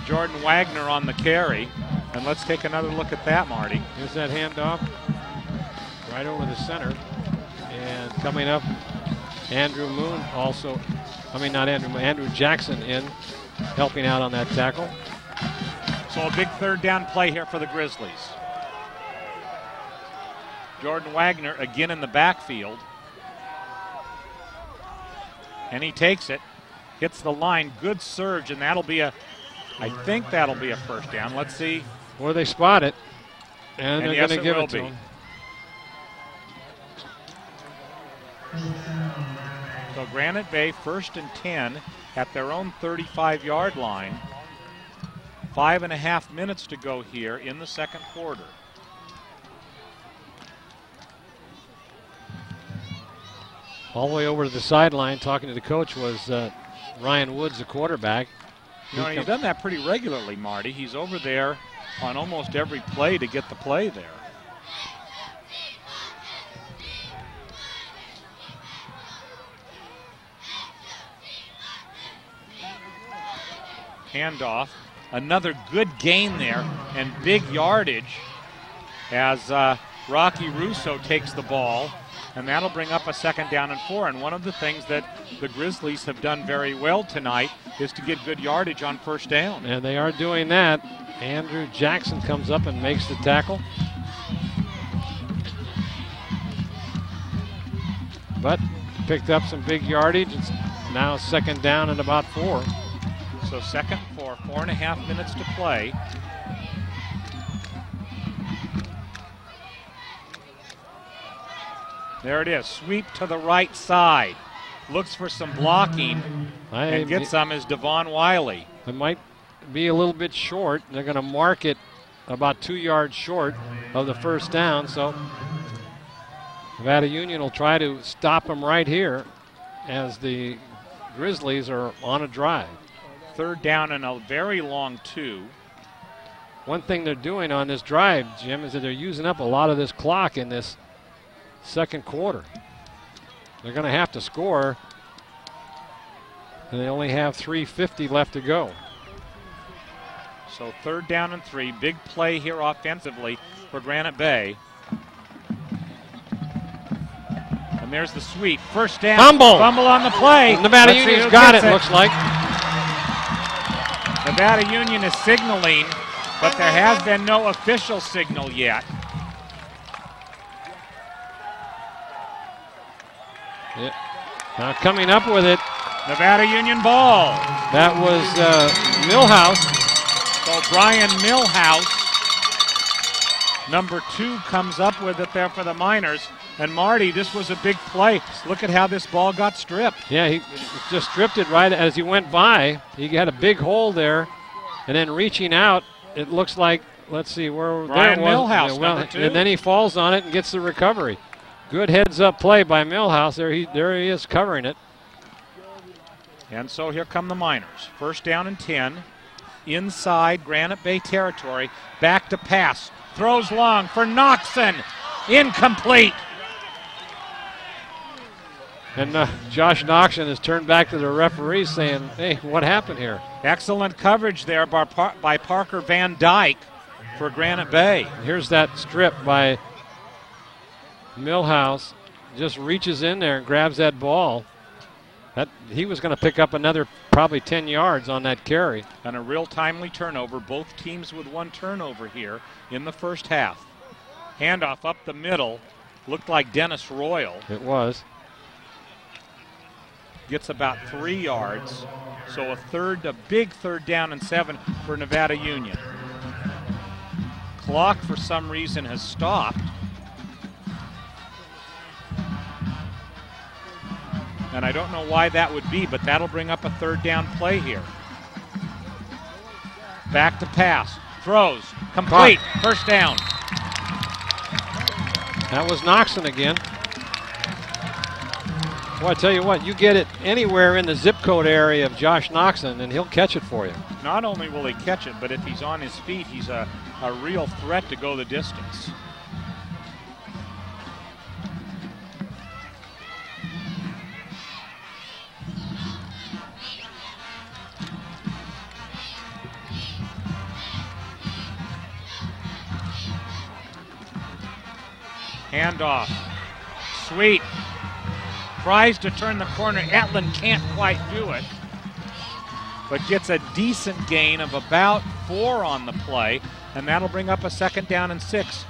Jordan Wagner on the carry. And let's take another look at that, Marty. Here's that handoff right over the center. And coming up, Andrew Moon also, Andrew Jackson in, helping out on that tackle. So a big 3rd down play here for the Grizzlies. Jordan Wagner again in the backfield. And he takes it, hits the line, good surge, and I think that'll be a 1st down. Let's see. Where they spot it, and they're yes, going to give it to be. him. So Granite Bay 1st and 10 at their own 35-yard line. 5.5 minutes to go here in the second quarter. All the way over to the sideline talking to the coach was Ryan Woods, the quarterback. He's done that pretty regularly, Marty. He's over there on almost every play to get the play there. Handoff, another good gain there, and big yardage as Rocky Russo takes the ball, and that'll bring up a 2nd down and 4. And one of the things that the Grizzlies have done very well tonight is to get good yardage on 1st down. And they are doing that. Andrew Jackson comes up and makes the tackle. But picked up some big yardage. It's now 2nd down and about 4. So 2nd and 4, 4.5 minutes to play. There it is. Sweep to the right side. Looks for some blocking and gets some is Devon Wiley. It might be a little bit short. They're going to mark it about 2 yards short of the first down. So Nevada Union will try to stop them right here as the Grizzlies are on a drive. 3rd down and a very long 2. One thing they're doing on this drive, Jim, is that they're using up a lot of this clock in this second quarter. They're going to have to score, and they only have 3:50 left to go. So 3rd down and 3. Big play here offensively for Granite Bay. And there's the sweep. 1st down. Fumble on the play. Nevada Union's got it, looks like. Nevada Union is signaling, but there has been no official signal yet. Yeah. Now coming up with it. Nevada Union ball. That was Millhouse. So Brian Millhouse, number 2, comes up with it there for the Miners. And Marty, this was a big play. Look at how this ball got stripped. Yeah, he just stripped it right as he went by. He had a big hole there. And then reaching out, it looks like, let's see, where Brian Millhouse, number 2. And then he falls on it and gets the recovery. Good heads-up play by Millhouse. There he is covering it. And so here come the Miners. 1st down and 10. Inside Granite Bay territory. Back to pass. Throws long for Noxon. Incomplete. And Josh Noxon has turned back to the referee saying, hey, what happened here? Excellent coverage there by Parker Van Dyke for Granite Bay. Here's that strip by Millhouse. Just reaches in there and grabs that ball. He was going to pick up another probably 10 yards on that carry. And a real timely turnover. Both teams with 1 turnover here in the first half. Handoff up the middle. Looked like Dennis Royal. It was. Gets about 3 yards. So a big 3rd down and 7 for Nevada Union. Clock for some reason has stopped. And I don't know why that would be, but that'll bring up a 3rd down play here. Back to pass. Throws. Complete. 1st down. That was Noxon again. Well, I tell you what, you get it anywhere in the zip code area of Josh Noxon, and he'll catch it for you. Not only will he catch it, but if he's on his feet, he's a real threat to go the distance. Handoff. Sweet. Tries to turn the corner. Etlin can't quite do it, but gets a decent gain of about 4 on the play, and that'll bring up a 2nd down and 6.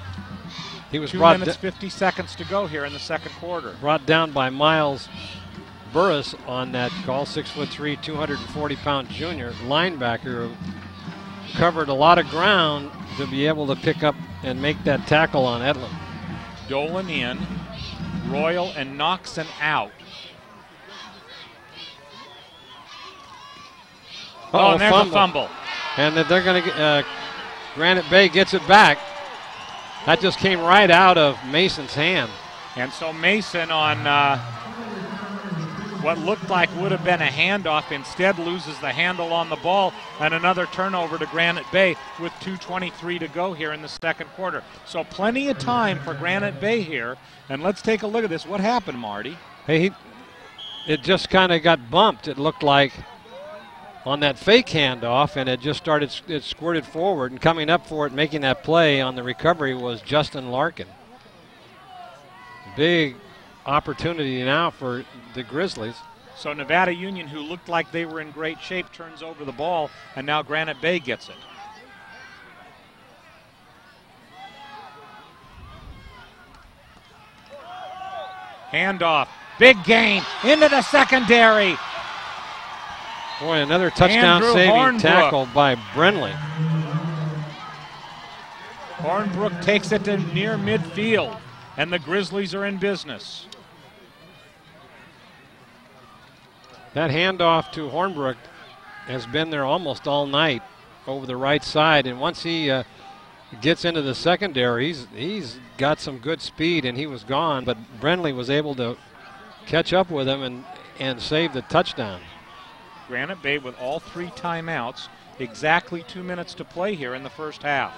He was 2 minutes, 50 seconds to go here in the second quarter. Brought down by Miles Burris on that call, 6'3", 240-pound junior linebacker who covered a lot of ground to be able to pick up and make that tackle on Etlin. Dolan in, Royal and Noxon out. Oh, and there's a fumble. And that they're going to Granite Bay gets it back. That just came right out of Mason's hand. And so Mason on what looked like would have been a handoff instead loses the handle on the ball, and another turnover to Granite Bay with 2:23 to go here in the second quarter. So plenty of time for Granite Bay here. And let's take a look at this. What happened, Marty? Hey, it just kind of got bumped, it looked like, on that fake handoff, and it just it squirted forward, and coming up for it, making that play on the recovery was Justin Larkin. Big opportunity now for the Grizzlies. So Nevada Union, who looked like they were in great shape, turns over the ball, and now Granite Bay gets it. Handoff, big gain into the secondary. Boy, another touchdown-saving tackle by Brindley. Hornbrook takes it to near midfield. and the Grizzlies are in business. That handoff to Hornbrook has been there almost all night over the right side, and once he gets into the secondary, he's got some good speed, and he was gone, but Brindley was able to catch up with him and save the touchdown. Granite Bay with all 3 timeouts, exactly 2 minutes to play here in the first half.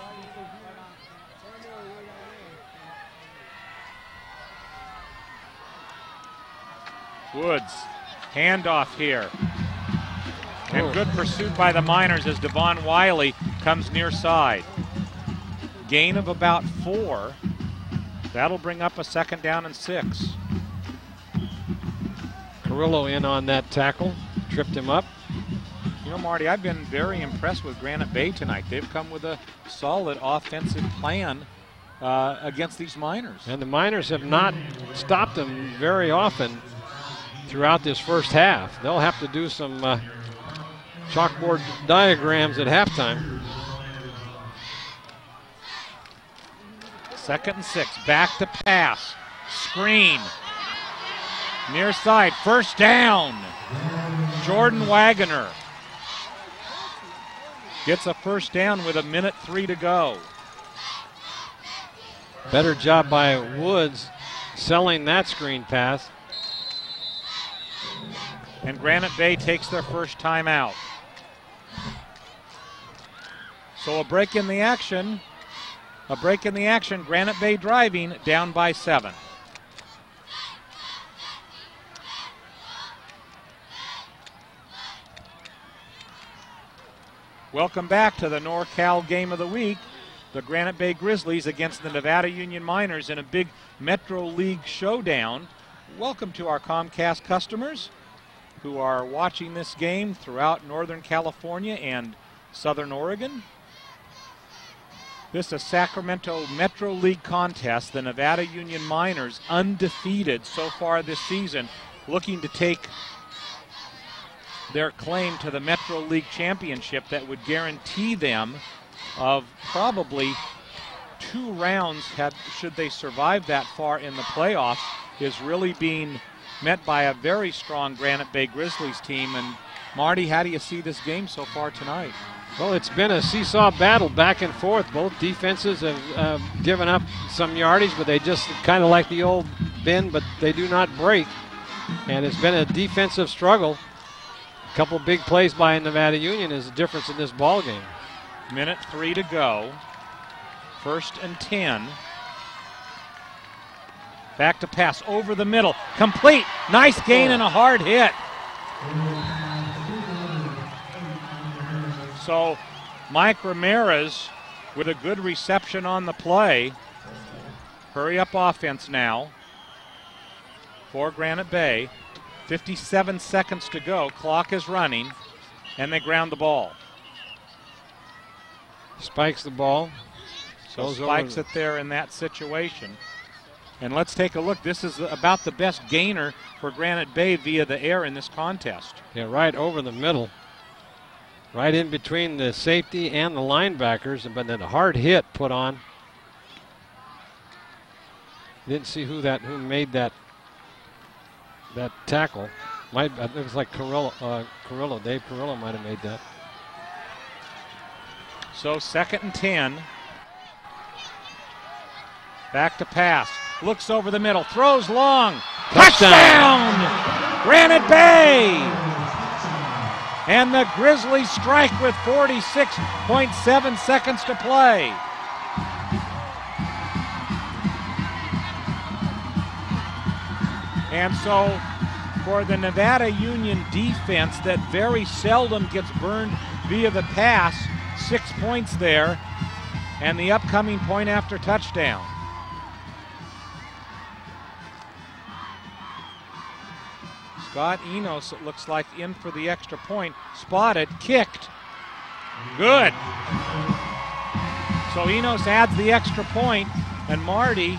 Woods, handoff here. And good pursuit by the Miners as Devon Wiley comes near side. Gain of about 4. That'll bring up a 2nd down and 6. Carrillo in on that tackle, tripped him up. You know, Marty, I've been very impressed with Granite Bay tonight. They've come with a solid offensive plan against these Miners. And the Miners have not stopped them very often throughout this first half. They'll have to do some chalkboard diagrams at halftime. 2nd and 6, back to pass, screen, near side, 1st down. Jordan Wagoner gets a 1st down with 1:03 to go. Better job by Woods selling that screen pass. And Granite Bay takes their first timeout. So a break in the action. Granite Bay driving, down by 7. Welcome back to the NorCal Game of the Week. The Granite Bay Grizzlies against the Nevada Union Miners in a big Metro League showdown. Welcome to our Comcast customers who are watching this game throughout Northern California and Southern Oregon. This is a Sacramento Metro League contest. The Nevada Union Miners, undefeated so far this season, looking to take their claim to the Metro League championship that would guarantee them of probably 2 rounds should they survive that far in the playoffs, is really being met by a very strong Granite Bay Grizzlies team. And Marty, how do you see this game so far tonight? Well, it's been a seesaw battle back and forth. Both defenses have given up some yardage, but they just kind of like the old bend, but they do not break. And it's been a defensive struggle. A couple big plays by Nevada Union is the difference in this ball game. 1:03 to go. 1st and 10. Back to pass over the middle. Complete. Nice gain and a hard hit. So Mike Ramirez with a good reception on the play. Hurry up offense now for Granite Bay. 57 seconds to go. Clock is running, and they ground the ball. Spikes the ball. So spikes it there in that situation. And let's take a look. This is about the best gainer for Granite Bay via the air in this contest. Yeah, right over the middle. Right in between the safety and the linebackers, but then a hard hit put on. Didn't see who made that tackle. It was like Carrillo. Dave Carrillo might have made that. So 2nd and 10. Back to pass. Looks over the middle. Throws long. Touchdown! Granite Bay! And the Grizzlies strike with 46.7 seconds to play. And so for the Nevada Union defense that very seldom gets burned via the pass, 6 points there, and the upcoming point after touchdown. Scott Enos, it looks like, in for the extra point. Spotted, kicked. Good. So Enos adds the extra point, and Marty,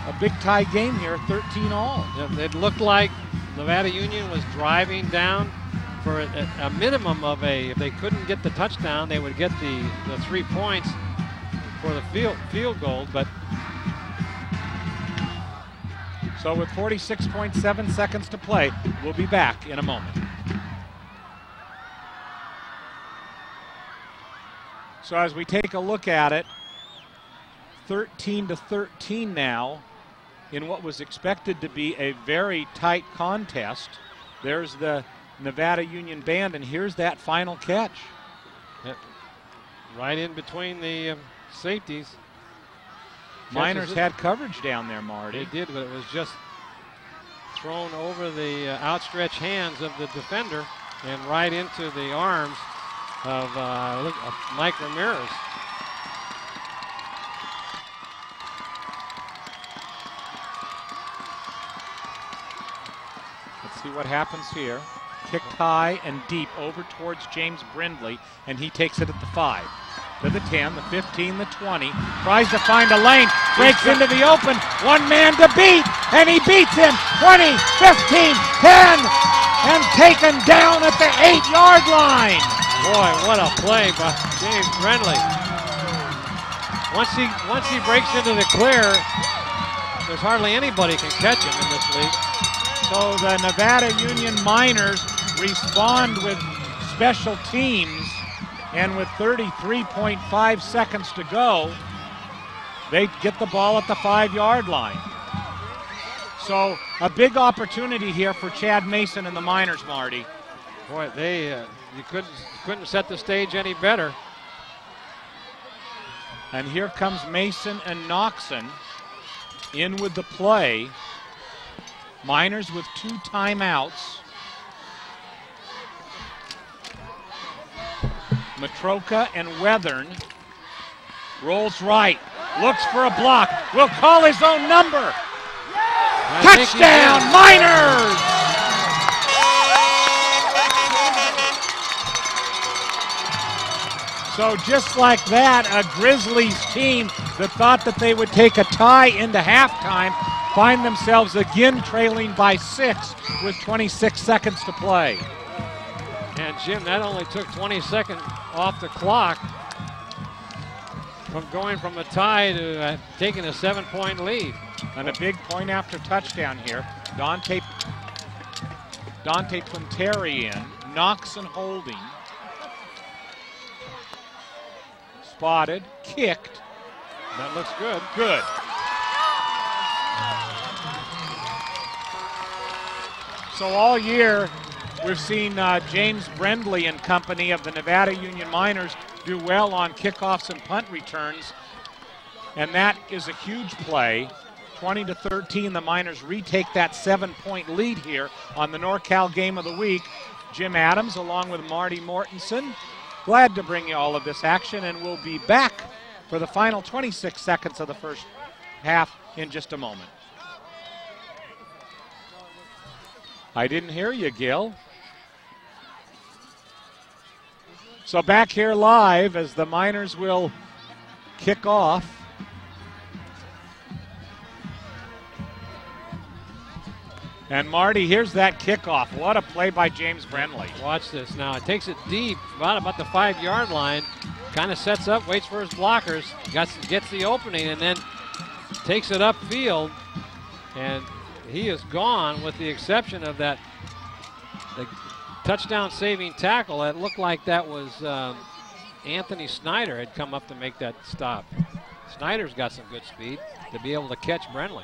a big tie game here, 13 all. Yeah, it looked like Nevada Union was driving down for a minimum of if they couldn't get the touchdown, they would get the 3 points for the field goal, but so with 46.7 seconds to play, we'll be back in a moment. So as we take a look at it, 13-13 now in what was expected to be a very tight contest. There's the Nevada Union Band, and here's that final catch. Right in between the safeties. Miners had coverage down there, Marty. They did, but it was just thrown over the outstretched hands of the defender and right into the arms of Mike Ramirez. Let's see what happens here. Kicked high and deep over towards James Brindley, and he takes it at the 5. To the 10, the 15, the 20. Tries to find a lane, breaks into the open. One man to beat, and he beats him. 20, 15, 10, and taken down at the 8-yard line. Boy, what a play by James Brindley. Once he breaks into the clear, there's hardly anybody can catch him in this league. So the Nevada Union Miners respond with special teams, and with 33.5 seconds to go, they get the ball at the 5-yard line. So a big opportunity here for Chad Mason and the Miners, Marty. Boy, you couldn't set the stage any better. And here comes Mason and Noxon in with the play. Miners with 2 timeouts. Matroka and Weathern. Rolls right. Looks for a block. Will call his own number. Touchdown, Miners! So just like that, a Grizzlies team that thought that they would take a tie into halftime find themselves again trailing by 6 with 26 seconds to play. And Jim, that only took 20 seconds off the clock from going from a tie to taking a 7-point lead. And a big point after touchdown here. Dante Quinteri in, Noxon holding. Spotted, kicked. That looks good. Good. So all year, we've seen James Brindley and company of the Nevada Union Miners do well on kickoffs and punt returns. And that is a huge play. 20-13, the Miners retake that 7-point lead here on the NorCal Game of the Week. Jim Adams along with Marty Mortensen. Glad to bring you all of this action, and we'll be back for the final 26 seconds of the first half in just a moment. I didn't hear you, Gil. So back here live as the Miners will kick off. And Marty, here's that kickoff. What a play by James Brindley. Watch this now. It takes it deep, about the 5-yard line. Kind of sets up, waits for his blockers, gets the opening, and then takes it upfield. And he is gone, with the exception of the touchdown-saving tackle. It looked like that was Anthony Snyder had come up to make that stop. Snyder's got some good speed to be able to catch Brindley.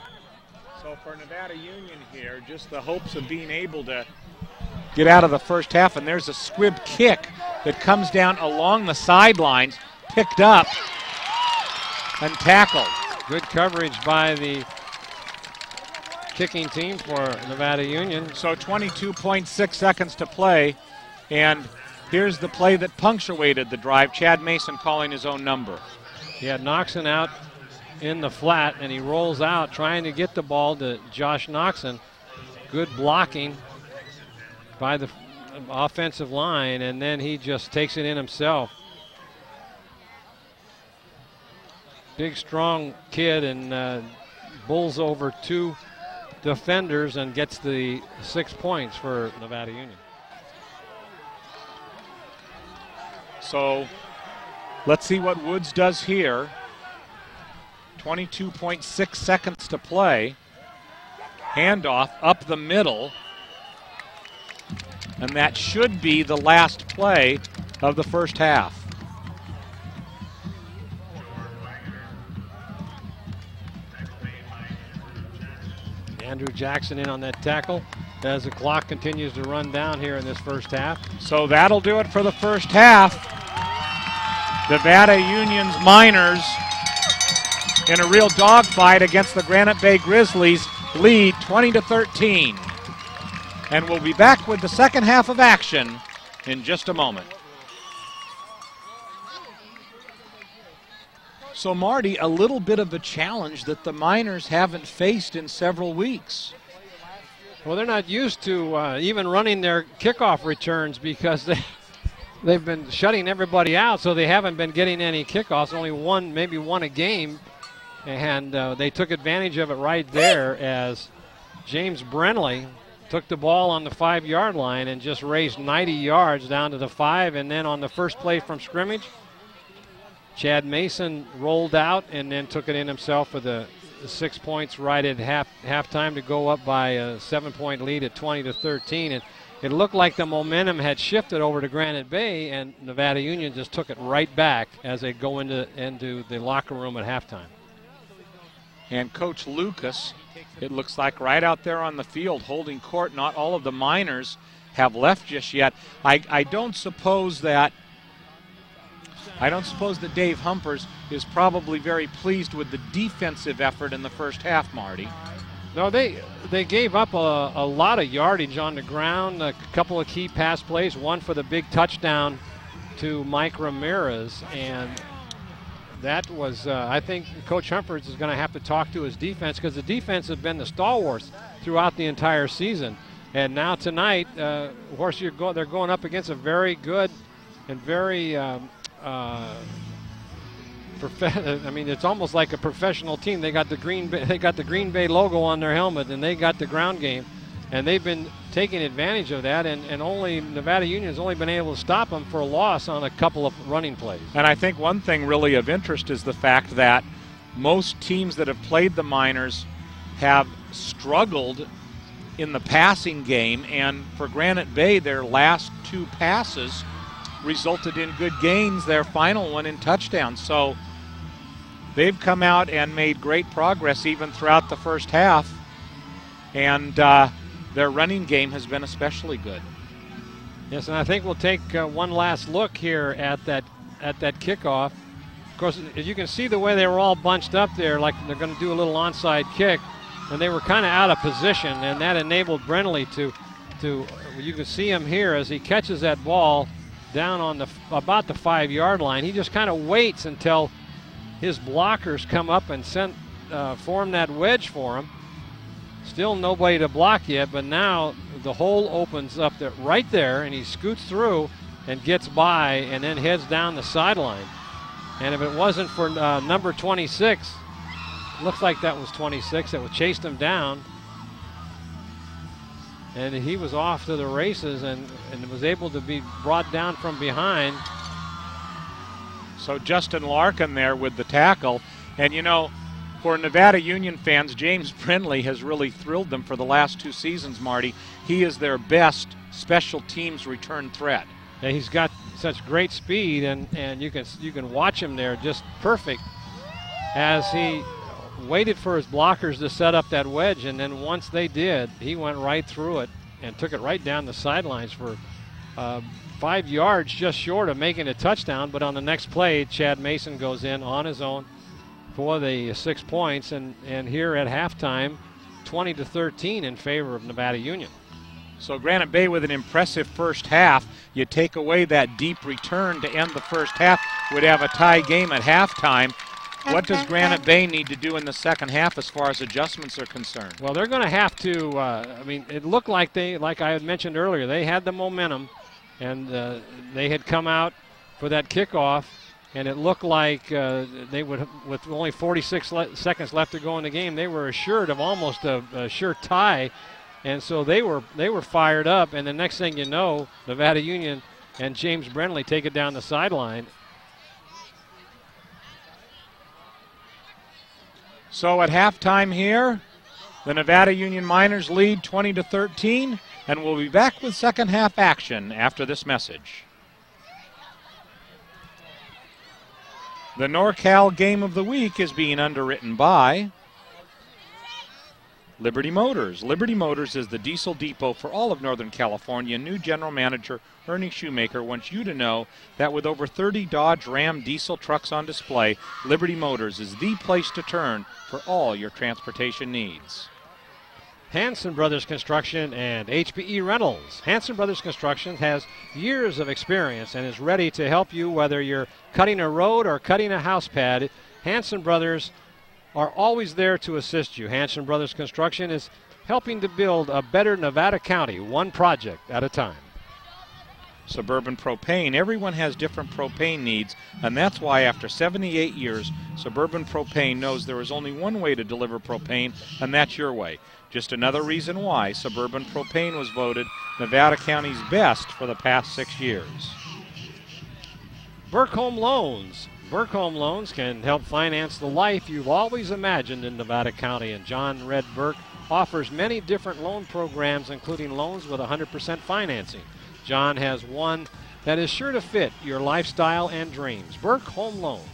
So for Nevada Union here, just the hopes of being able to get out of the first half, and there's a squib kick that comes down along the sidelines, picked up and tackled. Good coverage by the kicking team for Nevada Union. So 22.6 seconds to play, and here's the play that punctuated the drive. Chad Mason calling his own number. He had Noxon out in the flat, and he rolls out trying to get the ball to Josh Noxon. Good blocking by the offensive line, and then he just takes it in himself. Big, strong kid, and bulls over 2 defenders and gets the 6 points for Nevada Union. So let's see what Woods does here. 22.6 seconds to play. Handoff up the middle. And that should be the last play of the first half. Andrew Jackson in on that tackle as the clock continues to run down here in this first half. So that'll do it for the first half. Nevada Union's Miners, in a real dogfight against the Granite Bay Grizzlies, lead 20-13. And we'll be back with the second half of action in just a moment. So Marty, a little bit of a challenge that the Miners haven't faced in several weeks. Well, they're not used to even running their kickoff returns because they've been shutting everybody out, so they haven't been getting any kickoffs, only one, maybe one a game. And they took advantage of it right there as James Brindley took the ball on the 5-yard line and just raced 90 yards down to the 5. And then on the first play from scrimmage, Chad Mason rolled out and then took it in himself for the 6 points right at halftime to go up by a 7-point lead at 20-13. And it looked like the momentum had shifted over to Granite Bay, and Nevada Union just took it right back as they go into the locker room at halftime. And Coach Lucas, it looks like right out there on the field holding court. Not all of the Miners have left just yet. I don't suppose that Dave Humphers is probably very pleased with the defensive effort in the first half, Marty. No, they gave up a lot of yardage on the ground, a couple of key pass plays, one for the big touchdown to Mike Ramirez, and that was, I think Coach Humphers is going to have to talk to his defense, because the defense has been the stalwarts throughout the entire season. And now tonight, of course, they're going up against a very good and very I mean, it's almost like a professional team. They got the Green Bay logo on their helmet, and they got the ground game, and they've been taking advantage of that. And only Nevada Union has only been able to stop them for a loss on a couple of running plays. And I think one thing really of interest is the fact that most teams that have played the Miners have struggled in the passing game, and for Granite Bay, their last 2 passes resulted in good gains, their final one in touchdowns. So they've come out and made great progress even throughout the first half, and their running game has been especially good. Yes, and I think we'll take one last look here at that kickoff. Of course, as you can see the way they were all bunched up there, like they're going to do a little onside kick, and they were kind of out of position, and that enabled Brindley to you can see him here as he catches that ball down on about the 5-yard line. He just kind of waits until his blockers come up and form that wedge for him. Still nobody to block yet, but now the hole opens up right there, and he scoots through and gets by and then heads down the sideline. And if it wasn't for number 26, looks like that was 26 that chased him down, and he was off to the races and was able to be brought down from behind. So Justin Larkin there with the tackle. And, you know, for Nevada Union fans, James Brindley has really thrilled them for the last 2 seasons, Marty. He is their best special teams return threat. Yeah, he's got such great speed, and you can watch him there just perfect as he waited for his blockers to set up that wedge, and then once they did, he went right through it and took it right down the sidelines for 5 yards, just short of making a touchdown. But on the next play, Chad Mason goes in on his own for the 6 points, and here at halftime, 20-13 in favor of Nevada Union. So Granite Bay with an impressive first half. You take away that deep return to end the first half, would have a tie game at halftime. What does Granite Bay need to do in the second half as far as adjustments are concerned? Well, they're going to have to, I mean, it looked like like I had mentioned earlier, they had the momentum, and they had come out for that kickoff, and it looked like they would, with only 46 seconds left to go in the game, they were assured of almost a sure tie, and so they were fired up, and the next thing you know, Nevada Union and James Brindley take it down the sideline. So at halftime here, the Nevada Union Miners lead 20-13, and we'll be back with second half action after this message. The NorCal Game of the Week is being underwritten by Liberty Motors. Liberty Motors is the diesel depot for all of Northern California. New General Manager Ernie Shoemaker wants you to know that with over 30 Dodge Ram diesel trucks on display, Liberty Motors is the place to turn for all your transportation needs. Hanson Brothers Construction and HPE Rentals. Hanson Brothers Construction has years of experience and is ready to help you whether you're cutting a road or cutting a house pad. Hanson Brothers are always there to assist you. Hanson Brothers Construction is helping to build a better Nevada County, one project at a time. Suburban Propane. Everyone has different propane needs, and that's why after 78 years, Suburban Propane knows there is only one way to deliver propane, and that's your way. Just another reason why Suburban Propane was voted Nevada County's best for the past 6 years. Burke Home Loans. Burke Home Loans can help finance the life you've always imagined in Nevada County, and John Red Burke offers many different loan programs, including loans with 100% financing. John has one that is sure to fit your lifestyle and dreams. Burke Home Loans.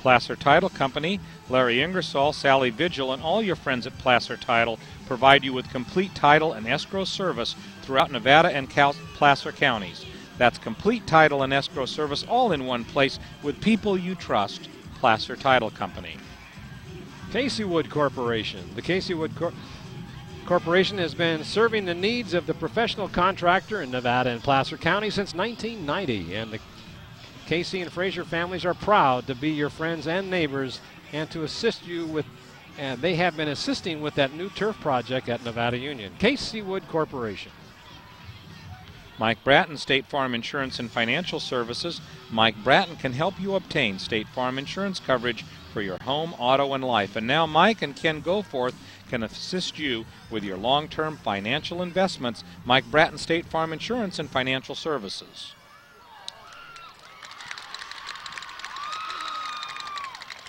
Placer Title Company. Larry Ingersoll, Sally Vigil, and all your friends at Placer Title provide you with complete title and escrow service throughout Nevada and Placer counties. That's complete title and escrow service all in one place with people you trust. Placer Title Company. Casey Wood Corporation. The Casey Wood Corporation has been serving the needs of the professional contractor in Nevada and Placer County since 1990, and the Casey and Frazier families are proud to be your friends and neighbors and to assist you with, and they have been assisting with that new turf project at Nevada Union. Casey Wood Corporation. Mike Bratton, State Farm Insurance and Financial Services. Mike Bratton can help you obtain State Farm insurance coverage for your home, auto, and life. And now Mike and Ken Goforth can assist you with your long-term financial investments. Mike Bratton, State Farm Insurance and Financial Services.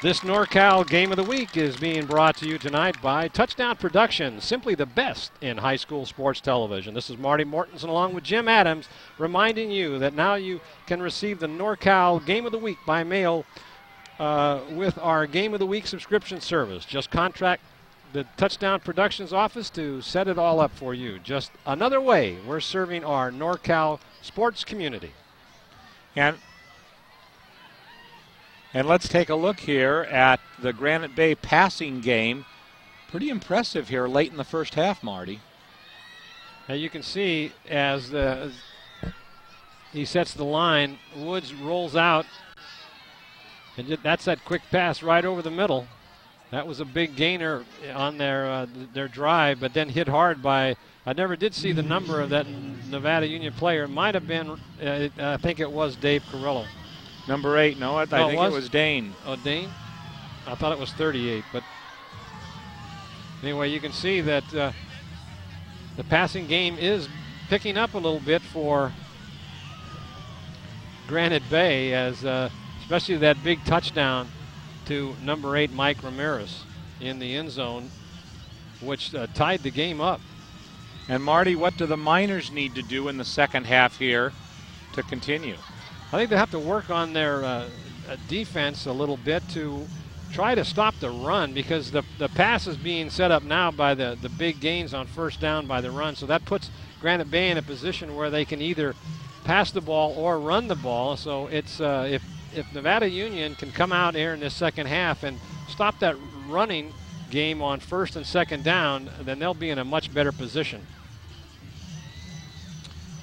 This NorCal Game of the Week is being brought to you tonight by Touchdown Productions, simply the best in high school sports television. This is Marty Mortensen along with Jim Adams, reminding you that now you can receive the NorCal Game of the Week by mail with our Game of the Week subscription service. Just contact the Touchdown Productions office to set it all up for you. Just another way we're serving our NorCal sports community. And let's take a look here at the Granite Bay passing game. Pretty impressive here late in the first half, Marty. Now you can see as he sets the line, Woods rolls out, and that's that quick pass right over the middle. That was a big gainer on their drive, but then hit hard by, I never did see the number of that Nevada Union player. It might have been, I think it was Dave Carrillo. Number 8, no, I think it was Dane. Oh, Dane? I thought it was 38, but anyway, you can see that the passing game is picking up a little bit for Granite Bay, as especially that big touchdown to number 8, Mike Ramirez, in the end zone, which tied the game up. And Marty, what do the Miners need to do in the second half here to continue? I think they have to work on their defense a little bit to try to stop the run, because the pass is being set up now by the big gains on first down by the run. So that puts Granite Bay in a position where they can either pass the ball or run the ball. So it's if Nevada Union can come out here in this second half and stop that running game on first and second down, then they'll be in a much better position.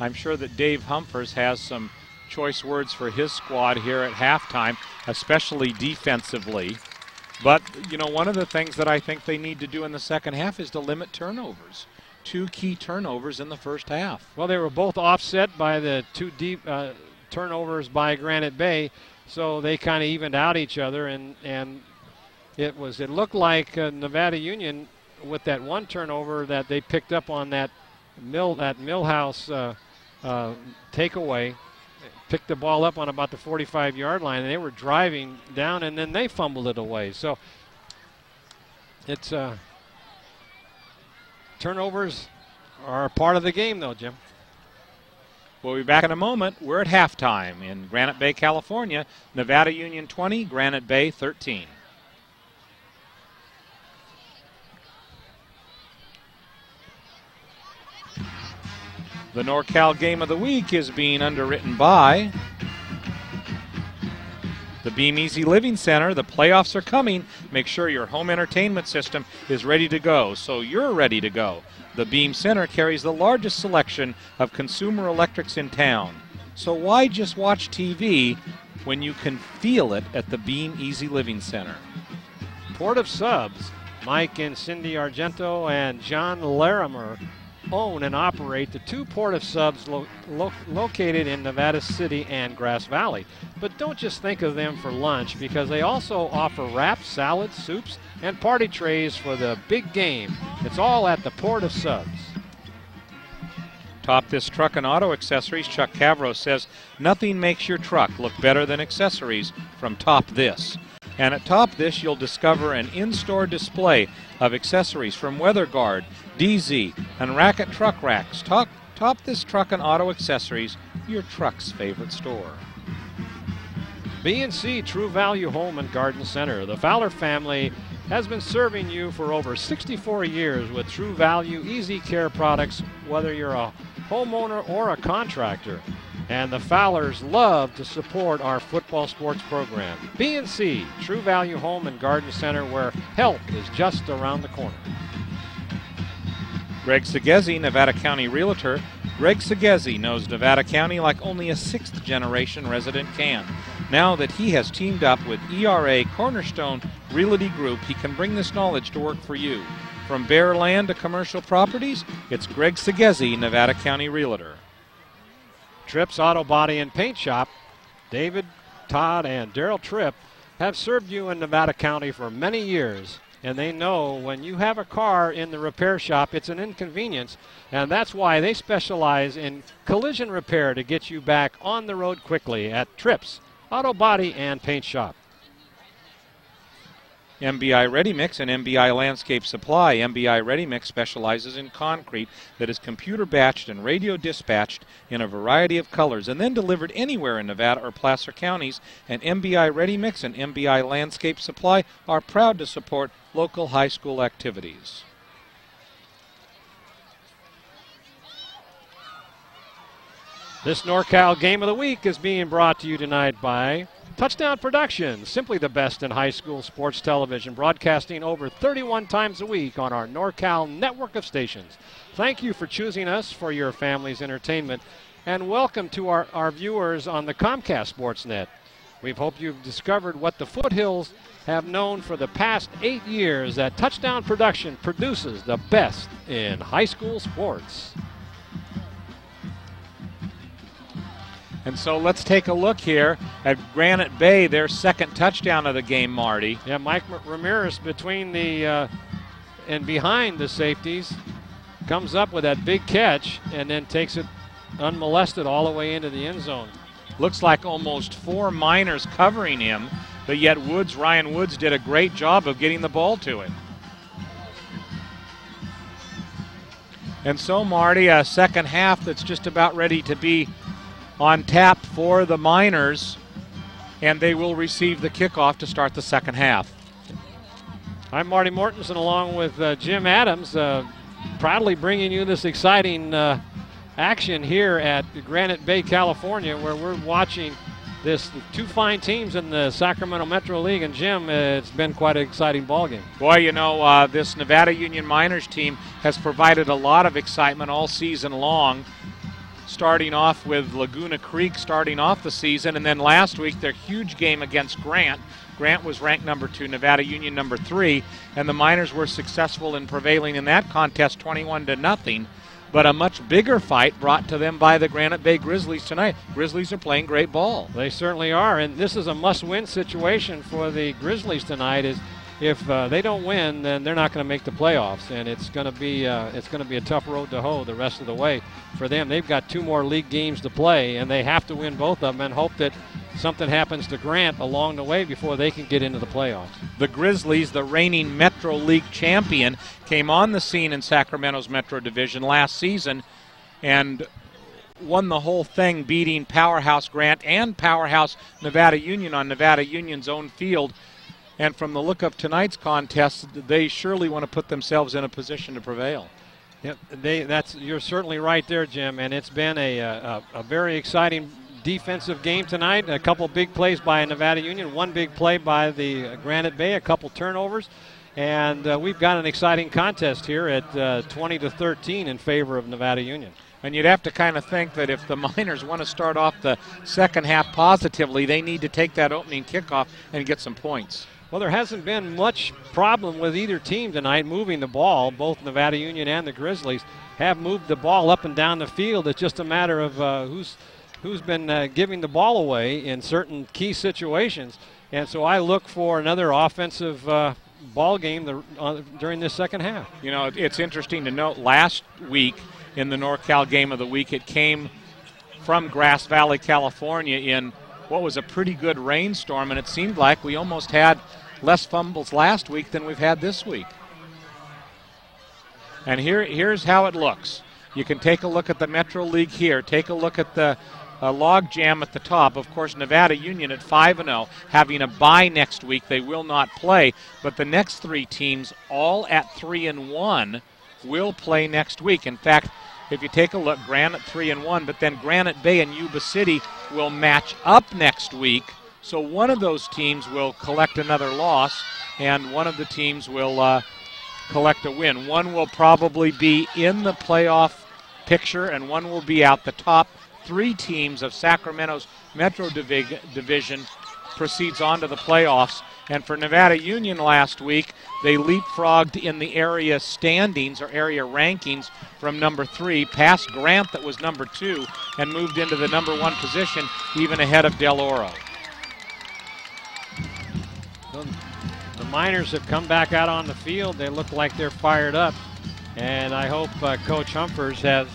I'm sure that Dave Humphers has some choice words for his squad here at halftime, especially defensively. But, you know, one of the things that I think they need to do in the second half is to limit turnovers. 2 key turnovers in the first half. Well, they were both offset by the 2 deep turnovers by Granite Bay, so they kind of evened out each other, and it looked like Nevada Union, with that 1 turnover that they picked up on that Millhouse takeaway, picked the ball up on about the 45-yard line, and they were driving down, and then they fumbled it away. So it's turnovers are a part of the game, though, Jim. We'll be back in a moment. We're at halftime in Granite Bay, California. Nevada Union 20, Granite Bay 13. The NorCal Game of the Week is being underwritten by the Beam Easy Living Center. The playoffs are coming. Make sure your home entertainment system is ready to go, so you're ready to go. The Beam Center carries the largest selection of consumer electrics in town. So why just watch TV when you can feel it at the Beam Easy Living Center? Port of Subs. Mike and Cindy Argento and John Larimer own and operate the 2 Port of Subs located in Nevada City and Grass Valley. But don't just think of them for lunch, because they also offer wraps, salads, soups, and party trays for the big game. It's all at the Port of Subs. Top This Truck and Auto Accessories, Chuck Cavro says, nothing makes your truck look better than accessories from Top This. And at Top This, you'll discover an in-store display of accessories from WeatherGuard, DZ, and Racket Truck Racks. Top This Truck and Auto Accessories, your truck's favorite store. B&C True Value Home and Garden Center. The Fowler family has been serving you for over 64 years with True Value Easy Care products, whether you're a homeowner or a contractor. And the Fowlers love to support our football sports program. B&C True Value Home and Garden Center, where help is just around the corner. Greg Segezzi, Nevada County Realtor. Greg Segezzi knows Nevada County like only a 6th-generation resident can. Now that he has teamed up with ERA Cornerstone Realty Group, he can bring this knowledge to work for you. From bare land to commercial properties, it's Greg Segezzi, Nevada County Realtor. Tripp's Auto Body and Paint Shop. David, Todd, and Daryl Tripp have served you in Nevada County for many years, and they know when you have a car in the repair shop, it's an inconvenience, and that's why they specialize in collision repair to get you back on the road quickly at Tripp's Auto Body and Paint Shop. MBI Ready Mix and MBI Landscape Supply. MBI Ready Mix specializes in concrete that is computer batched and radio dispatched in a variety of colors and then delivered anywhere in Nevada or Placer counties. And MBI Ready Mix and MBI Landscape Supply are proud to support local high school activities. This NorCal Game of the Week is being brought to you tonight by Touchdown Productions, simply the best in high school sports television, broadcasting over 31 times a week on our NorCal network of stations. Thank you for choosing us for your family's entertainment, and welcome to our viewers on the Comcast Sportsnet. We hope you've discovered what the Foothills have known for the past 8 years, that Touchdown Production produces the best in high school sports. And so let's take a look here at Granite Bay, their second touchdown of the game, Marty. Yeah, Mike Ramirez between the and behind the safeties comes up with that big catch and then takes it unmolested all the way into the end zone. Looks like almost 4 Miners covering him, but yet Ryan Woods did a great job of getting the ball to him. And so, Marty, a second half that's just about ready to be on tap for the Miners, and they will receive the kickoff to start the second half. I'm Marty Mortensen along with Jim Adams, proudly bringing you this exciting action here at Granite Bay, California, where we're watching this 2 fine teams in the Sacramento Metro League. And Jim, it's been quite an exciting ballgame. Boy, you know, this Nevada Union Miners team has provided a lot of excitement all season long, starting off with Laguna Creek starting off the season, and then last week their huge game against Grant. Grant was ranked number 2, Nevada Union number 3, and the Miners were successful in prevailing in that contest 21-0. But a much bigger fight brought to them by the Granite Bay Grizzlies tonight. Grizzlies are playing great ball. They certainly are, and this is a must-win situation for the Grizzlies tonight. Is if they don't win, then they're not going to make the playoffs, and it's going to be a tough road to hoe the rest of the way for them. They've got 2 more league games to play, and they have to win both of them and hope that something happens to Grant along the way before they can get into the playoffs. The Grizzlies, the reigning Metro League champion, came on the scene in Sacramento's Metro Division last season and won the whole thing, beating Powerhouse Grant and Powerhouse Nevada Union on Nevada Union's own field. And from the look of tonight's contest, they surely want to put themselves in a position to prevail. Yep, you're certainly right there, Jim. And it's been a very exciting defensive game tonight. A couple big plays by Nevada Union, 1 big play by the Granite Bay, a couple turnovers. And we've got an exciting contest here at 20-13 in favor of Nevada Union. And you'd have to kind of think that if the Miners want to start off the second half positively, they need to take that opening kickoff and get some points. Well, there hasn't been much problem with either team tonight moving the ball. Both Nevada Union and the Grizzlies have moved the ball up and down the field. It's just a matter of who's been giving the ball away in certain key situations. And so I look for another offensive ball game during this second half. You know, it's interesting to note last week in the NorCal Game of the Week, it came from Grass Valley, California in what was a pretty good rainstorm, and it seemed like we almost had less fumbles last week than we've had this week. And here's how it looks. You can take a look at the Metro League here. Take a look at the log jam at the top. Of course, Nevada Union at 5-0, having a bye next week. They will not play, but the next 3 teams, all at 3-1, will play next week. In fact, if you take a look, Granite 3-1, but then Granite Bay and Yuba City will match up next week. So one of those teams will collect another loss, and one of the teams will collect a win. One will probably be in the playoff picture, and one will be out. The top 3 teams of Sacramento's Metro Division proceeds on to the playoffs. And for Nevada Union last week, they leapfrogged in the area standings or area rankings from number 3 past Grant, that was number 2, and moved into the number 1 position, even ahead of Del Oro. The Miners have come back out on the field. They look like they're fired up, and I hope Coach Humphers has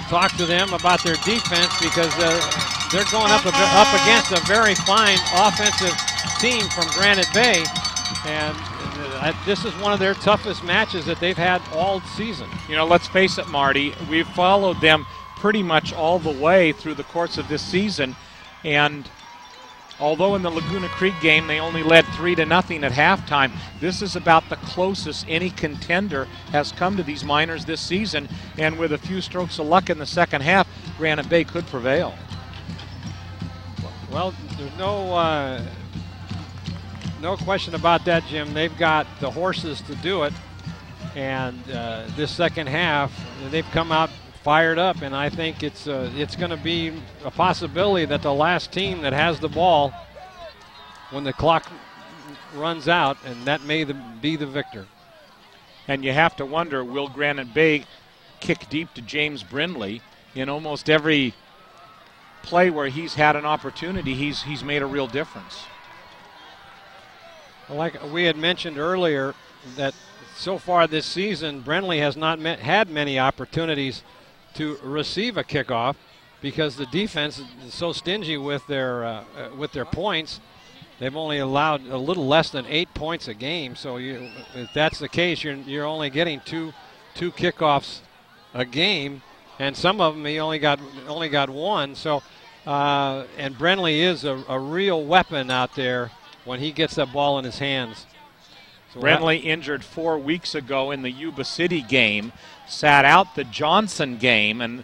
talked to them about their defense, because they're going up against a very fine offensive team from Granite Bay, and this is one of their toughest matches that they've had all season. You know, let's face it, Marty, we've followed them pretty much all the way through the course of this season, and although in the Laguna Creek game they only led 3-0 at halftime, this is about the closest any contender has come to these Miners this season, and with a few strokes of luck in the second half, Granite Bay could prevail. Well, there's no question about that, Jim. They've got the horses to do it, and this second half they've come out fired up, and I think it's going to be a possibility that the last team that has the ball when the clock runs out, and that may be the victor. And you have to wonder, will Granite Bay kick deep to James Brindley? In almost every play where he's had an opportunity, he's made a real difference. Like we had mentioned earlier, that so far this season, Brindley has not had many opportunities to receive a kickoff because the defense is so stingy with their points. They've only allowed a little less than 8 points a game. So if that's the case, you're only getting two kickoffs a game, and some of them he only got one. So and Brindley is a real weapon out there when he gets that ball in his hands. So Brindley injured 4 weeks ago in the Yuba City game, sat out the Johnson game, and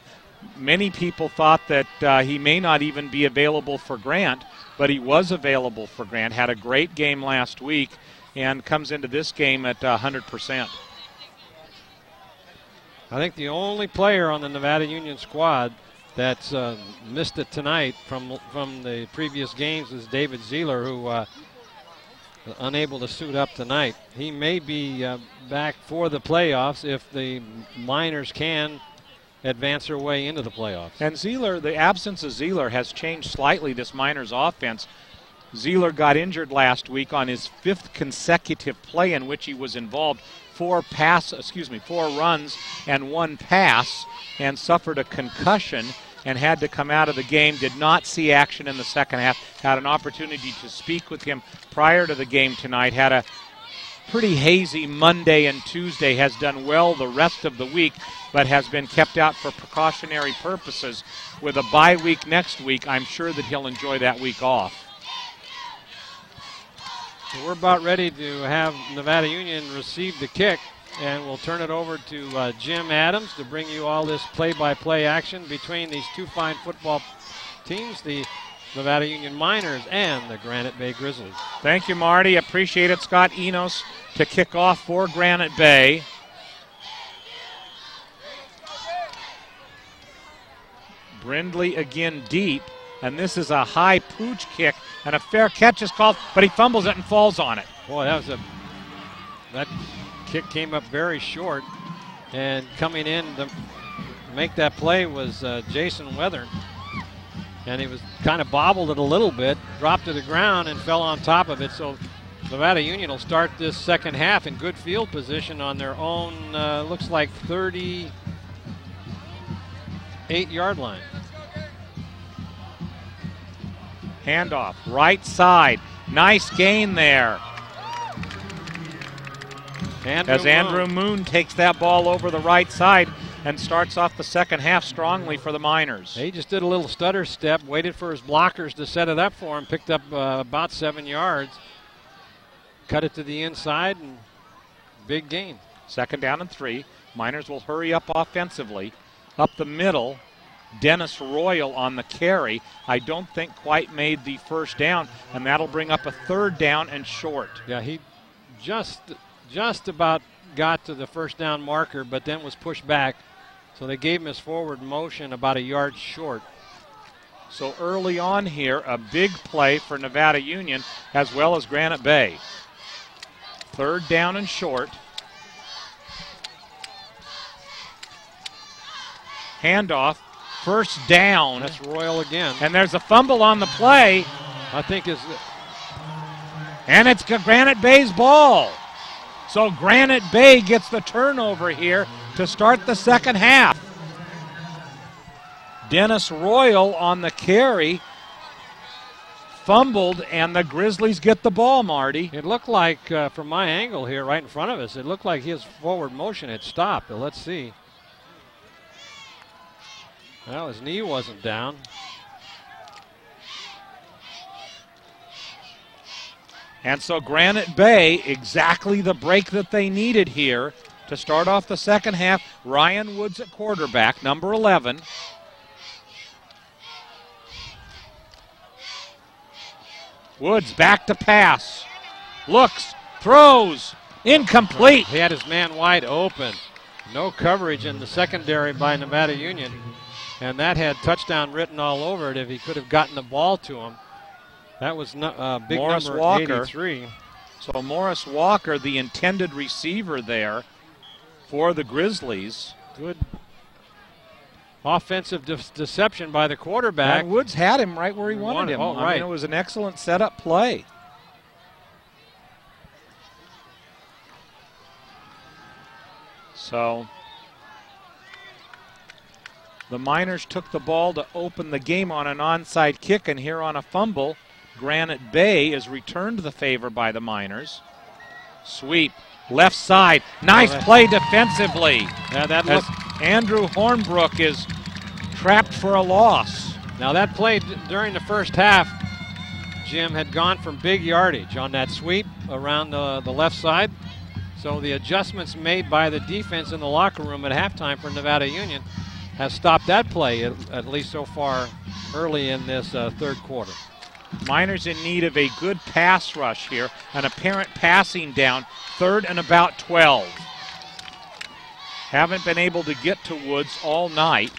many people thought that he may not even be available for Grant, but he was available for Grant, had a great game last week, and comes into this game at 100%. I think the only player on the Nevada Union squad that's missed it tonight from the previous games is David Zeeler, who unable to suit up tonight. He may be back for the playoffs if the Miners can advance their way into the playoffs. And Zeeler, the absence of Zeeler has changed slightly this Miners offense. Zeeler got injured last week on his 5th consecutive play in which he was involved. 4 runs and 1 pass, and suffered a concussion and had to come out of the game. Did not see action in the second half. Had an opportunity to speak with him prior to the game tonight. Had a pretty hazy Monday and Tuesday. Has done well the rest of the week, but has been kept out for precautionary purposes. With a bye week next week, I'm sure that he'll enjoy that week off. We're about ready to have Nevada Union receive the kick, and we'll turn it over to Jim Adams to bring you all this play-by-play action between these two fine football teams, the Nevada Union Miners and the Granite Bay Grizzlies. Thank you, Marty. Appreciate it. Scott Enos to kick off for Granite Bay. Brindley again deep, and this is a high pooch kick, and a fair catch is called, but he fumbles it and falls on it. Boy, that kick came up very short, and coming in to make that play was Jason Weather, and he was kind of bobbled it a little bit, dropped to the ground and fell on top of it. So Nevada Union will start this second half in good field position on their own, looks like 38-yard line. Handoff, right side. Nice gain there. Andrew Moon takes that ball over the right side and starts off the second half strongly for the Miners. He just did a little stutter step, waited for his blockers to set it up for him, picked up about 7 yards, cut it to the inside, and big gain. 2nd down and 3. Miners will hurry up offensively. Up the middle, Dennis Royal on the carry. I don't think quite made the first down, and that'll bring up a 3rd down and short. Yeah, he just about got to the first down marker, but then was pushed back. So they gave him his forward motion about a yard short. So early on here, a big play for Nevada Union as well as Granite Bay. 3rd down and short. Handoff. 1st down. That's Royal again. And there's a fumble on the play. I think and it's Granite Bay's ball. So Granite Bay gets the turnover here to start the second half. Dennis Royal on the carry. Fumbled, and the Grizzlies get the ball, Marty. It looked like, from my angle here right in front of us, it looked like his forward motion had stopped. But let's see. Well, his knee wasn't down. And so Granite Bay, exactly the break that they needed here to start off the second half. Ryan Woods at quarterback, number 11. Woods back to pass. Looks, throws, incomplete. He had his man wide open. No coverage in the secondary by Nevada Union. And that had touchdown written all over it if he could have gotten the ball to him. That was big Morris number Walker. 83. So Morris Walker, the intended receiver there for the Grizzlies. Good offensive deception by the quarterback. And Woods had him right where he wanted him. Oh, right. I mean, it was an excellent setup play. So the Miners took the ball to open the game on an onside kick, and here on a fumble, Granite Bay is returned the favor by the Miners. Sweep, left side, nice play defensively. Yeah, that as Andrew Hornbrook is trapped for a loss. Now that play during the first half, Jim, had gone from big yardage on that sweep around the left side. So the adjustments made by the defense in the locker room at halftime for Nevada Union has stopped that play, at least so far early in this third quarter. Miners in need of a good pass rush here. An apparent passing down, 3rd and about 12. Haven't been able to get to Woods all night.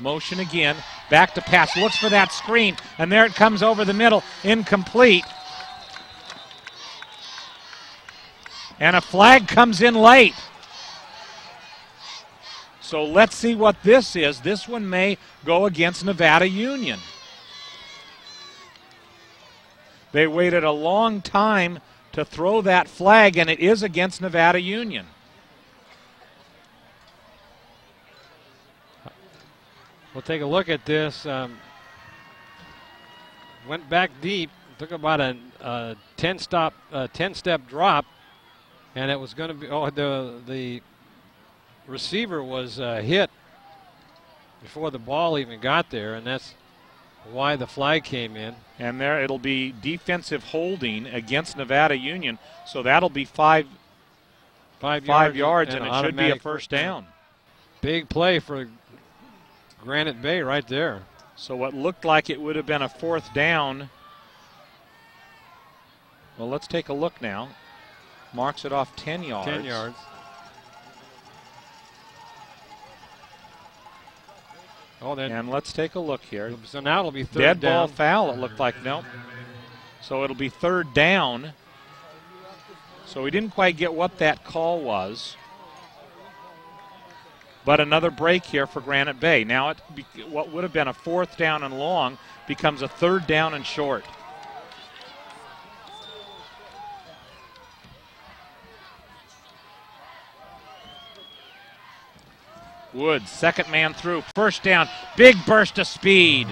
Motion again, back to pass, looks for that screen, and there it comes over the middle, incomplete. And a flag comes in late. So let's see what this is. This one may go against Nevada Union. They waited a long time to throw that flag, and it is against Nevada Union. We'll take a look at this. Went back deep, took about a 10-step drop, and it was going to be. Oh, the receiver was hit before the ball even got there, and that's why the flag came in. And there it'll be defensive holding against Nevada Union, so that'll be five yards, and it should be a first down. Big play for Granite Bay right there. So what looked like it would have been a fourth down. Well, let's take a look now. Marks it off 10 yards. 10 yards. Oh, and let's take a look here. So now it'll be third down. Dead ball down. foul, it looked like. Nope. So it'll be third down. So we didn't quite get what that call was. But another break here for Granite Bay. Now what would have been a fourth down and long becomes a third down and short. Woods, second man through, first down, big burst of speed.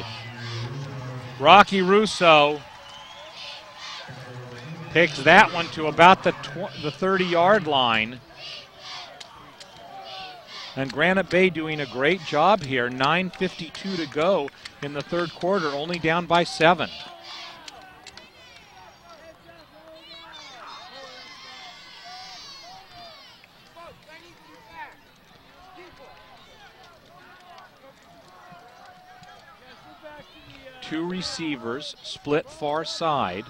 Rocky Russo takes that one to about the 30-yard line. And Granite Bay doing a great job here. 9:52 to go in the third quarter, only down by 7. Two receivers split far side,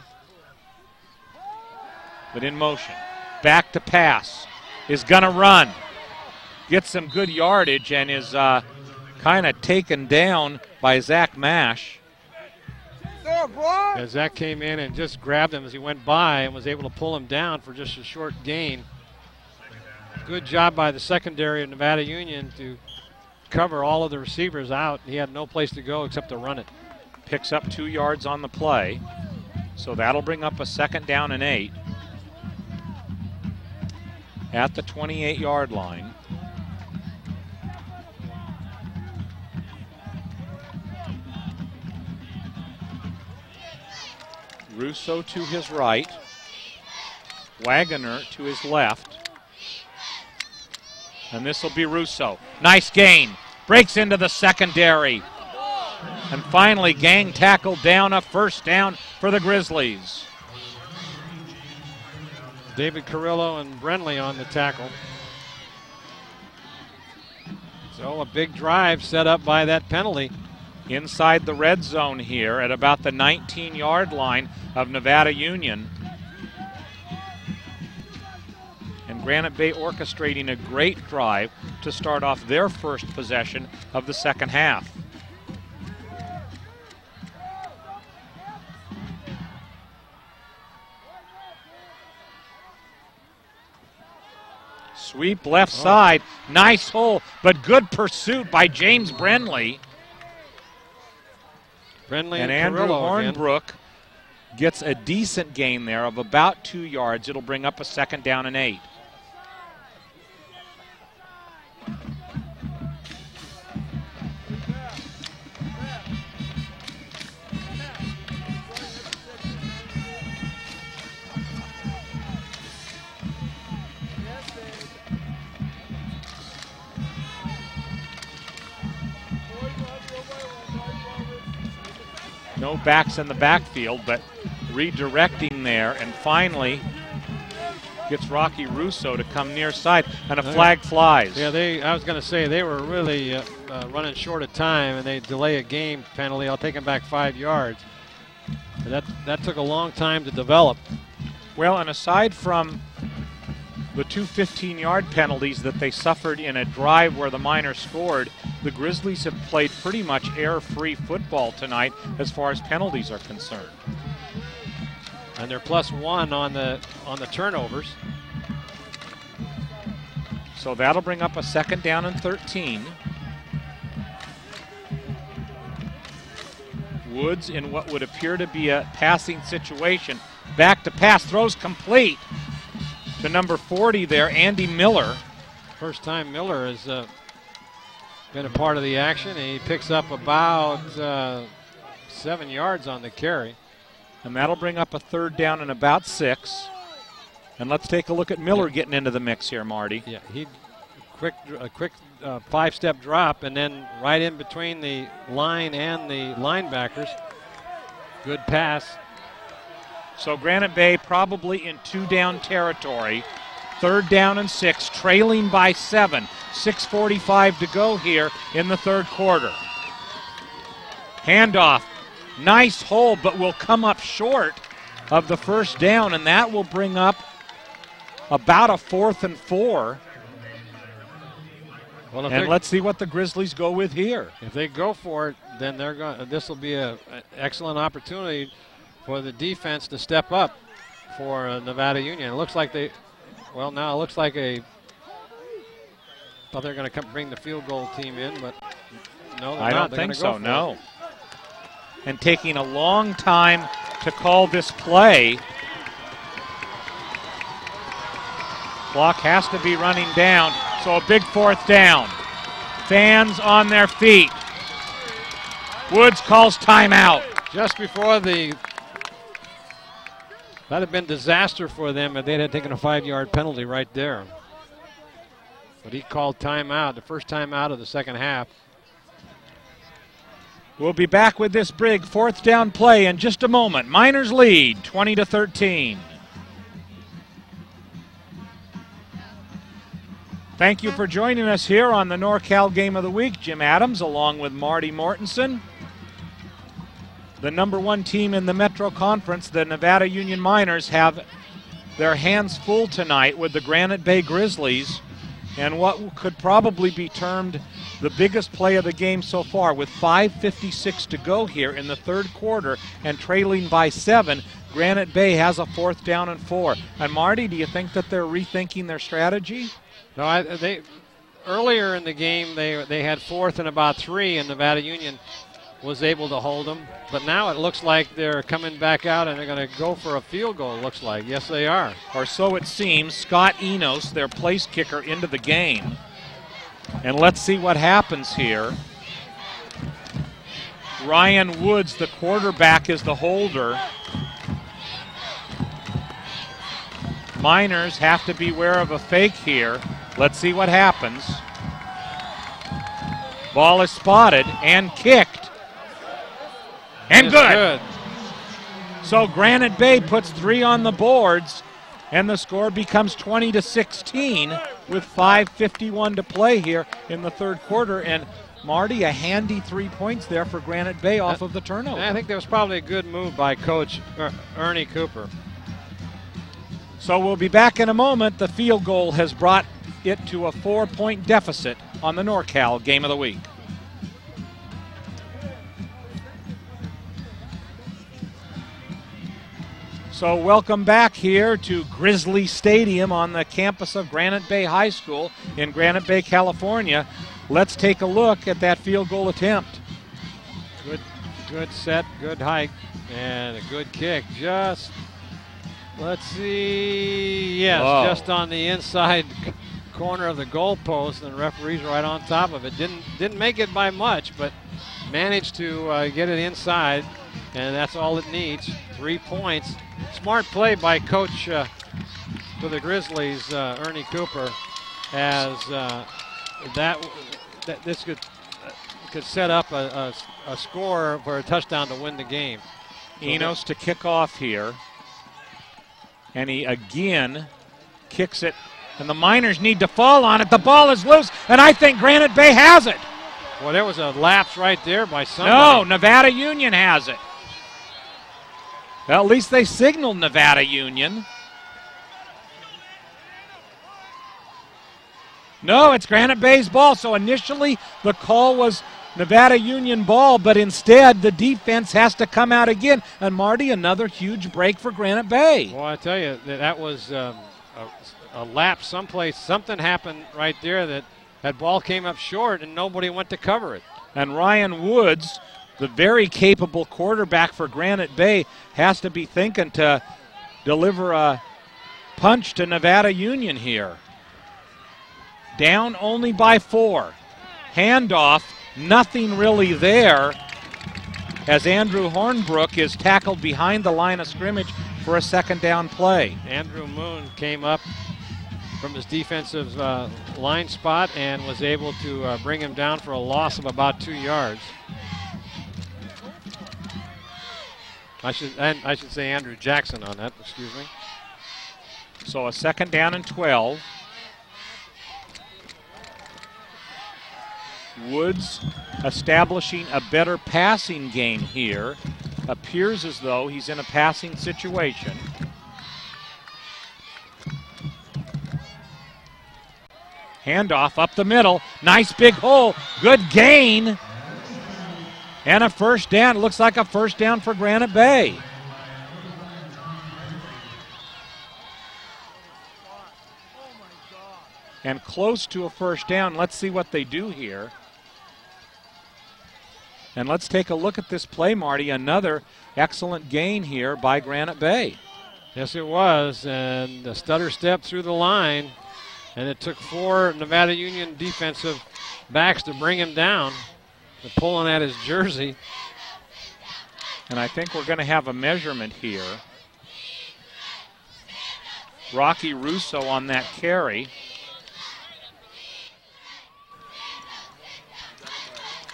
but in motion. Back to pass. Is going to run. Gets some good yardage and is kind of taken down by Zach Mash. Yeah, Zach came in and just grabbed him as he went by and was able to pull him down for just a short gain. Good job by the secondary of Nevada Union to cover all of the receivers out. He had no place to go except to run it. Picks up 2 yards on the play. So that'll bring up a second down and 8 at the 28-yard line. Russo to his right. Wagoner to his left. And this will be Russo. Nice gain. Breaks into the secondary. And finally, gang tackled down, a first down for the Grizzlies. David Carrillo and Brindley on the tackle. So a big drive set up by that penalty. Inside the red zone here at about the 19-yard line of Nevada Union. And Granite Bay orchestrating a great drive to start off their first possession of the second half. Sweep left side, nice hole, but good pursuit by James Brindley. Brindley and and Andrew Carrillo Hornbrook gets a decent gain there of about 2 yards. It'll bring up a second down and 8. No backs in the backfield, but redirecting there, and finally gets Rocky Russo to come near side, and a flag flies. Yeah, I was going to say they were really running short of time, and they delay a game penalty. I'll take them back 5 yards. But that took a long time to develop. Well, and aside from the 2 15-yard penalties that they suffered in a drive where the Miners scored, the Grizzlies have played pretty much error-free football tonight as far as penalties are concerned. And they're +1 on the turnovers. So that'll bring up a 2nd down and 13. Woods in what would appear to be a passing situation. Back to pass, throws complete to number 40 there, Andy Miller. First time Miller has been a part of the action. He picks up about 7 yards on the carry. And that'll bring up a 3rd down and about 6. And let's take a look at Miller getting into the mix here, Marty. Yeah, a quick 5-step drop, and then right in between the line and the linebackers. Good pass. So Granite Bay probably in 2-down territory. 3rd down and 6, trailing by 7. 6:45 to go here in the 3rd quarter. Handoff. Nice hold, but will come up short of the 1st down, and that will bring up about a 4th and 4. Well, and let's see what the Grizzlies go with here. If they go for it, then they're going. This will be an excellent opportunity for the defense to step up for Nevada Union. It looks like they. Well, now it looks like thought they're going to bring the field goal team in, but no, I don't think so. No. And taking a long time to call this play. Clock has to be running down, so a big 4th down. Fans on their feet. Woods calls timeout. Just before that'd have been disaster for them if they'd had taken a 5-yard penalty right there. But he called timeout, the first timeout of the 2nd half. We'll be back with this big 4th down play in just a moment. Miners lead 20-13. Thank you for joining us here on the NorCal Game of the Week. Jim Adams along with Marty Mortensen. The #1 team in the Metro Conference, the Nevada Union Miners, have their hands full tonight with the Granite Bay Grizzlies and what could probably be termed the biggest play of the game so far. With 5:56 to go here in the 3rd quarter and trailing by 7, Granite Bay has a 4th down and 4. And Marty, do you think that they're rethinking their strategy? No, they earlier in the game they had 4th and about 3, and Nevada Union was able to hold them. But now it looks like they're coming back out and they're going to go for a field goal, it looks like. Yes, they are. Or so it seems. Scott Enos, their place kicker, into the game. And let's see what happens here. Ryan Woods, the quarterback, is the holder. Miners have to beware of a fake here. Let's see what happens. Ball is spotted and kicked. And good. So Granite Bay puts 3 on the boards, and the score becomes 20-16 with 5:51 to play here in the 3rd quarter. And Marty, a handy 3 points there for Granite Bay off of the turnover. I think that was probably a good move by Coach Ernie Cooper. So we'll be back in a moment. The field goal has brought it to a 4-point deficit on the NorCal Game of the Week. So welcome back here to Grizzly Stadium on the campus of Granite Bay High School in Granite Bay, California. Let's take a look at that field goal attempt. Good set, good hike, and a good kick. Just, let's see, yes, just on the inside corner of the goalpost, and the referee's right on top of it. Didn't make it by much, but managed to get it inside, and that's all it needs. 3 points. Smart play by Coach for the Grizzlies, Ernie Cooper, as this could set up a score for a touchdown to win the game. Enos to kick off here, and he again kicks it, and the Miners need to fall on it. The ball is loose, and I think Granite Bay has it. Well, there was a lapse right there by somebody. No, Nevada Union has it. Well, at least they signaled Nevada Union. No, it's Granite Bay's ball. So initially the call was Nevada Union ball, but instead the defense has to come out again. And Marty, another huge break for Granite Bay. Well, I tell you, that was a lapse someplace. Something happened right there that ball came up short and nobody went to cover it. And Ryan Woods, the very capable quarterback for Granite Bay, has to be thinking to deliver a punch to Nevada Union here. Down only by 4. Handoff, nothing really there, as Andrew Hornbrook is tackled behind the line of scrimmage for a second down play. Andrew Moon came up from his defensive line spot and was able to bring him down for a loss of about 2 yards. I should say Andrew Jackson on that, excuse me. So a second down and 12. Woods establishing a better passing game here. Appears as though he's in a passing situation. Handoff up the middle. Nice big hole. Good gain. And a first down. It looks like a first down for Granite Bay. And close to a first down. Let's see what they do here. And let's take a look at this play, Marty. Another excellent gain here by Granite Bay. Yes, it was. And the stutter step through the line. And it took 4 Nevada Union defensive backs to bring him down. They're pulling at his jersey. And I think we're going to have a measurement here. Rocky Russo on that carry.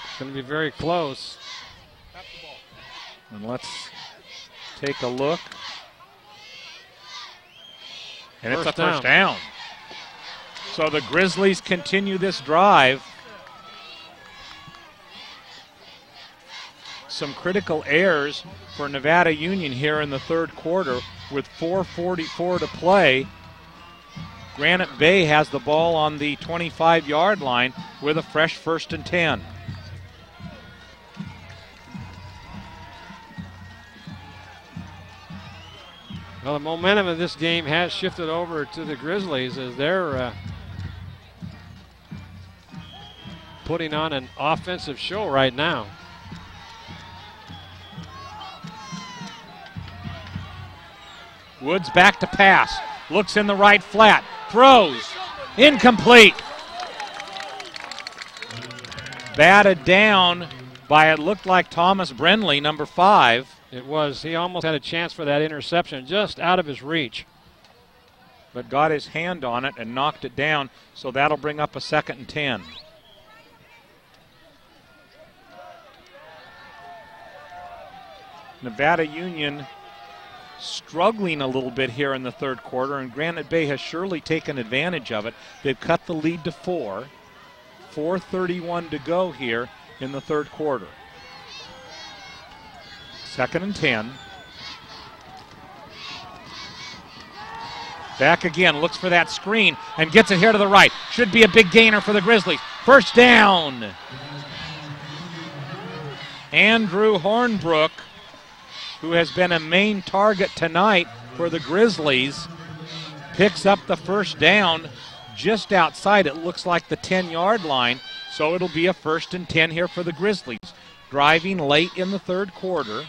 It's going to be very close. And let's take a look. And it's a first down. So the Grizzlies continue this drive. Some critical errors for Nevada Union here in the third quarter with 4:44 to play. Granite Bay has the ball on the 25-yard line with a fresh 1st and 10. Well, the momentum of this game has shifted over to the Grizzlies as they're putting on an offensive show right now. Woods back to pass. Looks in the right flat. Throws. Incomplete. Batted down by, it looked like, Thomas Brindley, number 5. It was. He almost had a chance for that interception, just out of his reach. But got his hand on it and knocked it down, so that'll bring up a 2nd and 10. Nevada Union struggling a little bit here in the third quarter, and Granite Bay has surely taken advantage of it. They've cut the lead to 4. 4:31 to go here in the third quarter. 2nd and 10. Back again, looks for that screen and gets it here to the right. Should be a big gainer for the Grizzlies. First down. Andrew Hornbrook, who has been a main target tonight for the Grizzlies, picks up the first down just outside, it looks like, the 10-yard line. So it'll be a 1st and 10 here for the Grizzlies. Driving late in the third quarter.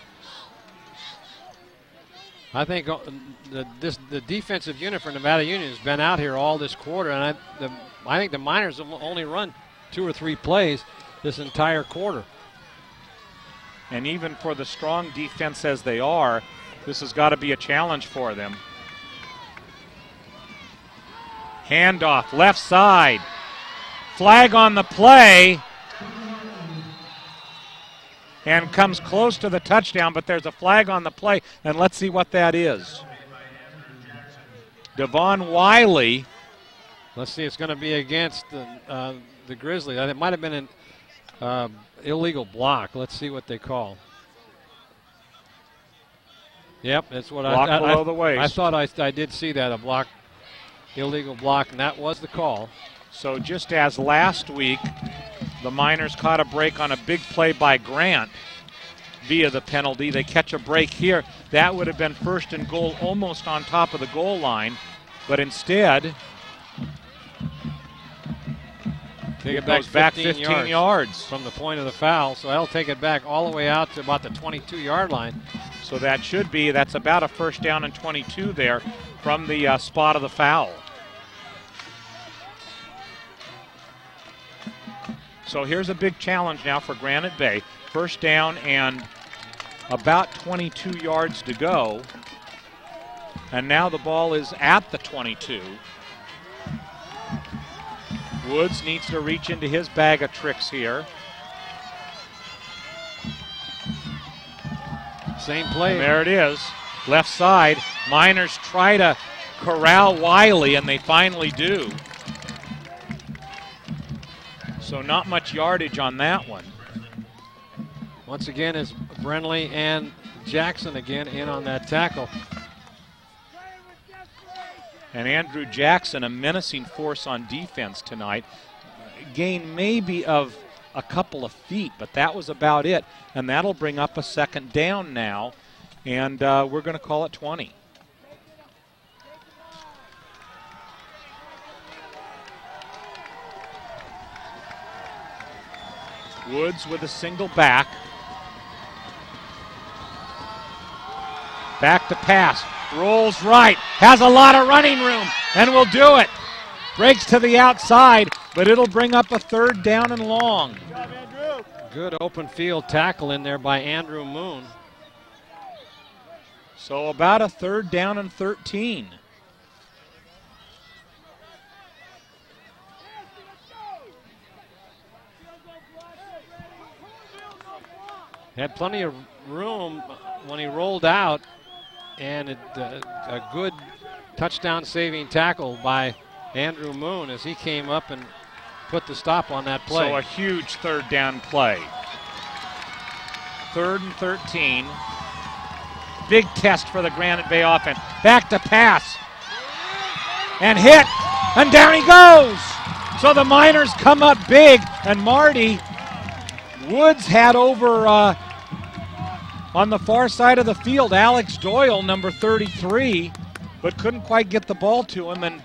I think the defensive unit for Nevada Union has been out here all this quarter, and I think the Miners have only run 2 or 3 plays this entire quarter. And even for the strong defense as they are, this has got to be a challenge for them. Handoff, left side. Flag on the play. And comes close to the touchdown, but there's a flag on the play, and let's see what that is. Devon Wiley. Let's see, it's going to be against the Grizzlies. It might have been an illegal block. Let's see what they call. Yep, that's what block below the waist. I thought I did see that, a block, illegal block, and that was the call. So just as last week, the Miners caught a break on a big play by Grant via the penalty. They catch a break here. That would have been 1st and goal almost on top of the goal line. but instead Take it goes back 15 yards from the point of the foul, so that'll take it back all the way out to about the 22-yard line. So that's about a first down and 22 there from the spot of the foul. So here's a big challenge now for Granite Bay. First down and about 22 yards to go. And now the ball is at the 22. Woods needs to reach into his bag of tricks here. Same play. And there it is. Left side. Miners try to corral Wiley, and they finally do. So not much yardage on that one. Once again, is Brindley and Jackson again in on that tackle. And Andrew Jackson, a menacing force on defense tonight. Gain maybe of a couple of feet, but that was about it. And that'll bring up a second down now. And we're going to call it 20. Woods with a single back. Back to pass. Rolls right. Has a lot of running room and will do it. Breaks to the outside, but it'll bring up a third down and long. Good job, Andrew. Good open field tackle in there by Andrew Moon. So about a third down and 13. Had plenty of room when he rolled out, and a good touchdown-saving tackle by Andrew Moon as he came up and put the stop on that play. So a huge third down play. 3rd and 13. Big test for the Granite Bay offense. Back to pass. And hit. And down he goes. So the Miners come up big. And Marty, Woods had over on the far side of the field Alex Doyle, number 33, but couldn't quite get the ball to him. And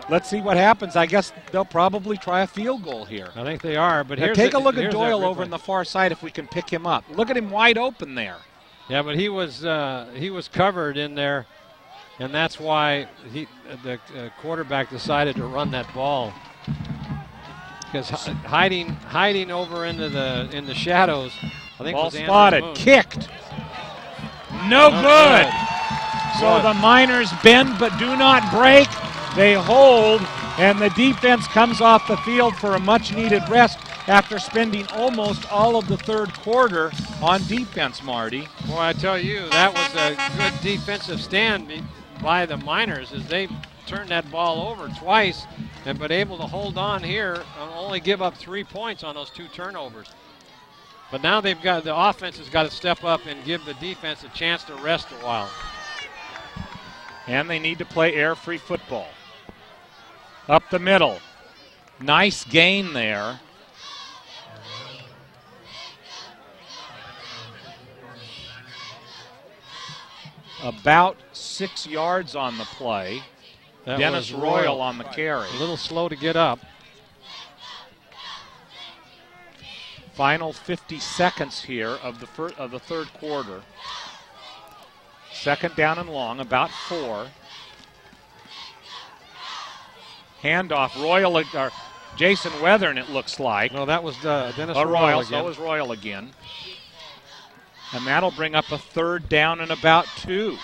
let's see what happens. I guess they'll probably try a field goal here. I think they are, but take a look at Doyle over on the far side if we can pick him up. Look at him wide open there. Yeah, but he was covered in there, and that's why the quarterback decided to run that ball. Because hiding over in the shadows, I think ball was spotted, Moon. Kicked. No good. So the Miners bend but do not break. They hold, and the defense comes off the field for a much-needed rest after spending almost all of the third quarter on defense, Marty. Boy, I tell you, that was a good defensive stand by the Miners as they turned that ball over twice, but able to hold on here and only give up 3 points on those 2 turnovers. But now the offense has got to step up and give the defense a chance to rest a while. And they need to play air-free football. Up the middle. Nice gain there. About 6 yards on the play. That Dennis was Royal on the carry. A little slow to get up. Final 50 seconds here of the third quarter. Second down and long, about 4. Handoff, Royal, or Jason Weathern, it looks like. No, that was Dennis Royal again. So was Royal again. And that'll bring up a third down and about 2.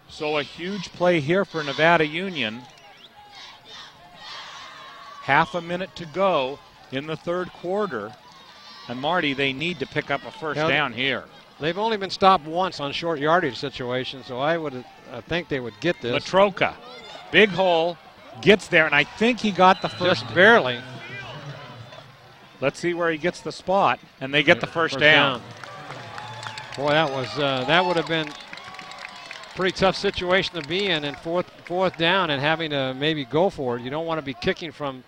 So a huge play here for Nevada Union. Half a minute to go in the third quarter. And Marty, they need to pick up a first down here. They've only been stopped once on short yardage situations, so I think they would get this. Latroca, big hole, gets there, and I think he got the first. Just barely. Let's see where he gets the spot, and they get the first down. Boy, that would have been a pretty tough situation to be in fourth down and having to maybe go for it. You don't want to be kicking from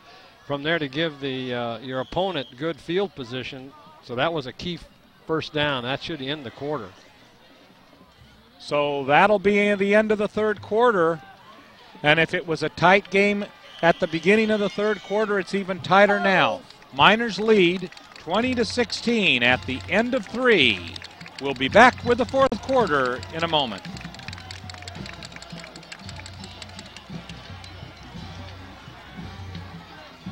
there to give your opponent good field position. So that was a key first down. That should end the quarter. So that'll be the end of the third quarter. And if it was a tight game at the beginning of the third quarter, it's even tighter now. Miners lead 20-16 at the end of 3. We'll be back with the fourth quarter in a moment.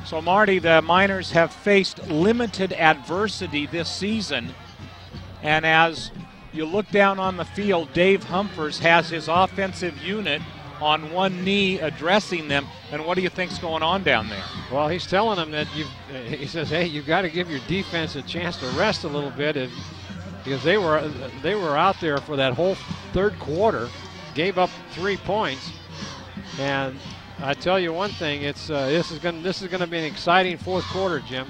So, Marty, the Miners have faced limited adversity this season. And as you look down on the field, Dave Humphers has his offensive unit on one knee addressing them. And what do you think's going on down there? Well, he's telling them that he says, hey, you've got to give your defense a chance to rest a little bit, because they were out there for that whole third quarter, gave up 3 points, and I tell you one thing, this is going to be an exciting fourth quarter, Jim.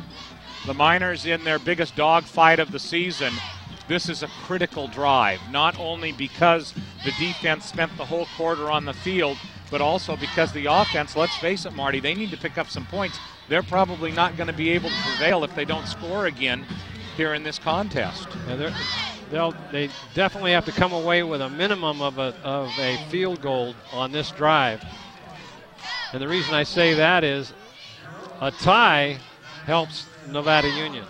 The Miners in their biggest dogfight of the season. This is a critical drive, not only because the defense spent the whole quarter on the field, but also because the offense, let's face it, Marty, they need to pick up some points. They're probably not going to be able to prevail if they don't score again here in this contest. Yeah, they definitely have to come away with a minimum of a field goal on this drive. And the reason I say that is a tie helps Nevada Union.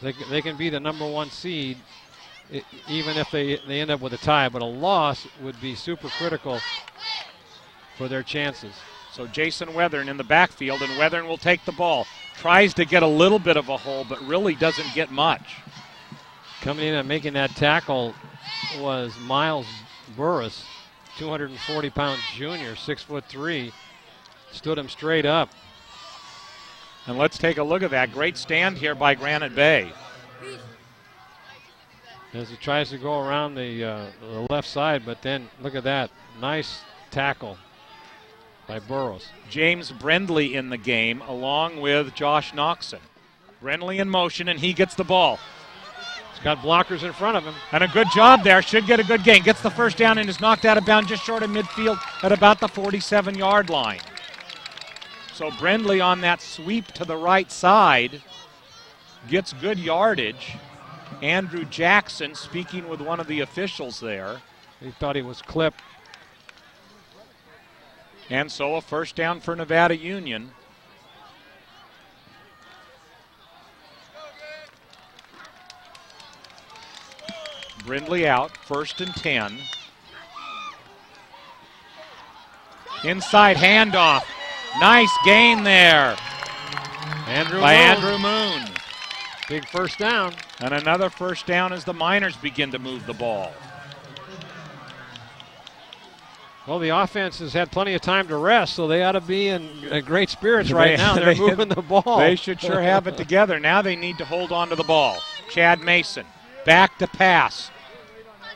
They can be the #1 seed even if they end up with a tie, but a loss would be super critical for their chances. So Jason Weathern in the backfield, and Weathern will take the ball. Tries to get a little bit of a hole, but really doesn't get much. Coming in and making that tackle was Miles Burris, 240-pound junior, 6'3", stood him straight up. And let's take a look at that. Great stand here by Granite Bay. As he tries to go around the left side, but then look at that. Nice tackle by Burrows. James Brindley in the game along with Josh Noxon. Brindley in motion, and he gets the ball. He's got blockers in front of him. And a good job there. Should get a good gain. Gets the first down and is knocked out of bounds just short of midfield at about the 47-yard line. So Brindley on that sweep to the right side gets good yardage. Andrew Jackson speaking with one of the officials there. He thought he was clipped. And so a first down for Nevada Union. Brindley out, 1st and 10. Inside handoff. Nice gain there by Andrew Moon. Big first down. And another first down as the Miners begin to move the ball. Well, the offense has had plenty of time to rest, so they ought to be in great spirits right now. They're moving the ball. They should sure have it together. Now they need to hold on to the ball. Chad Mason, back to pass.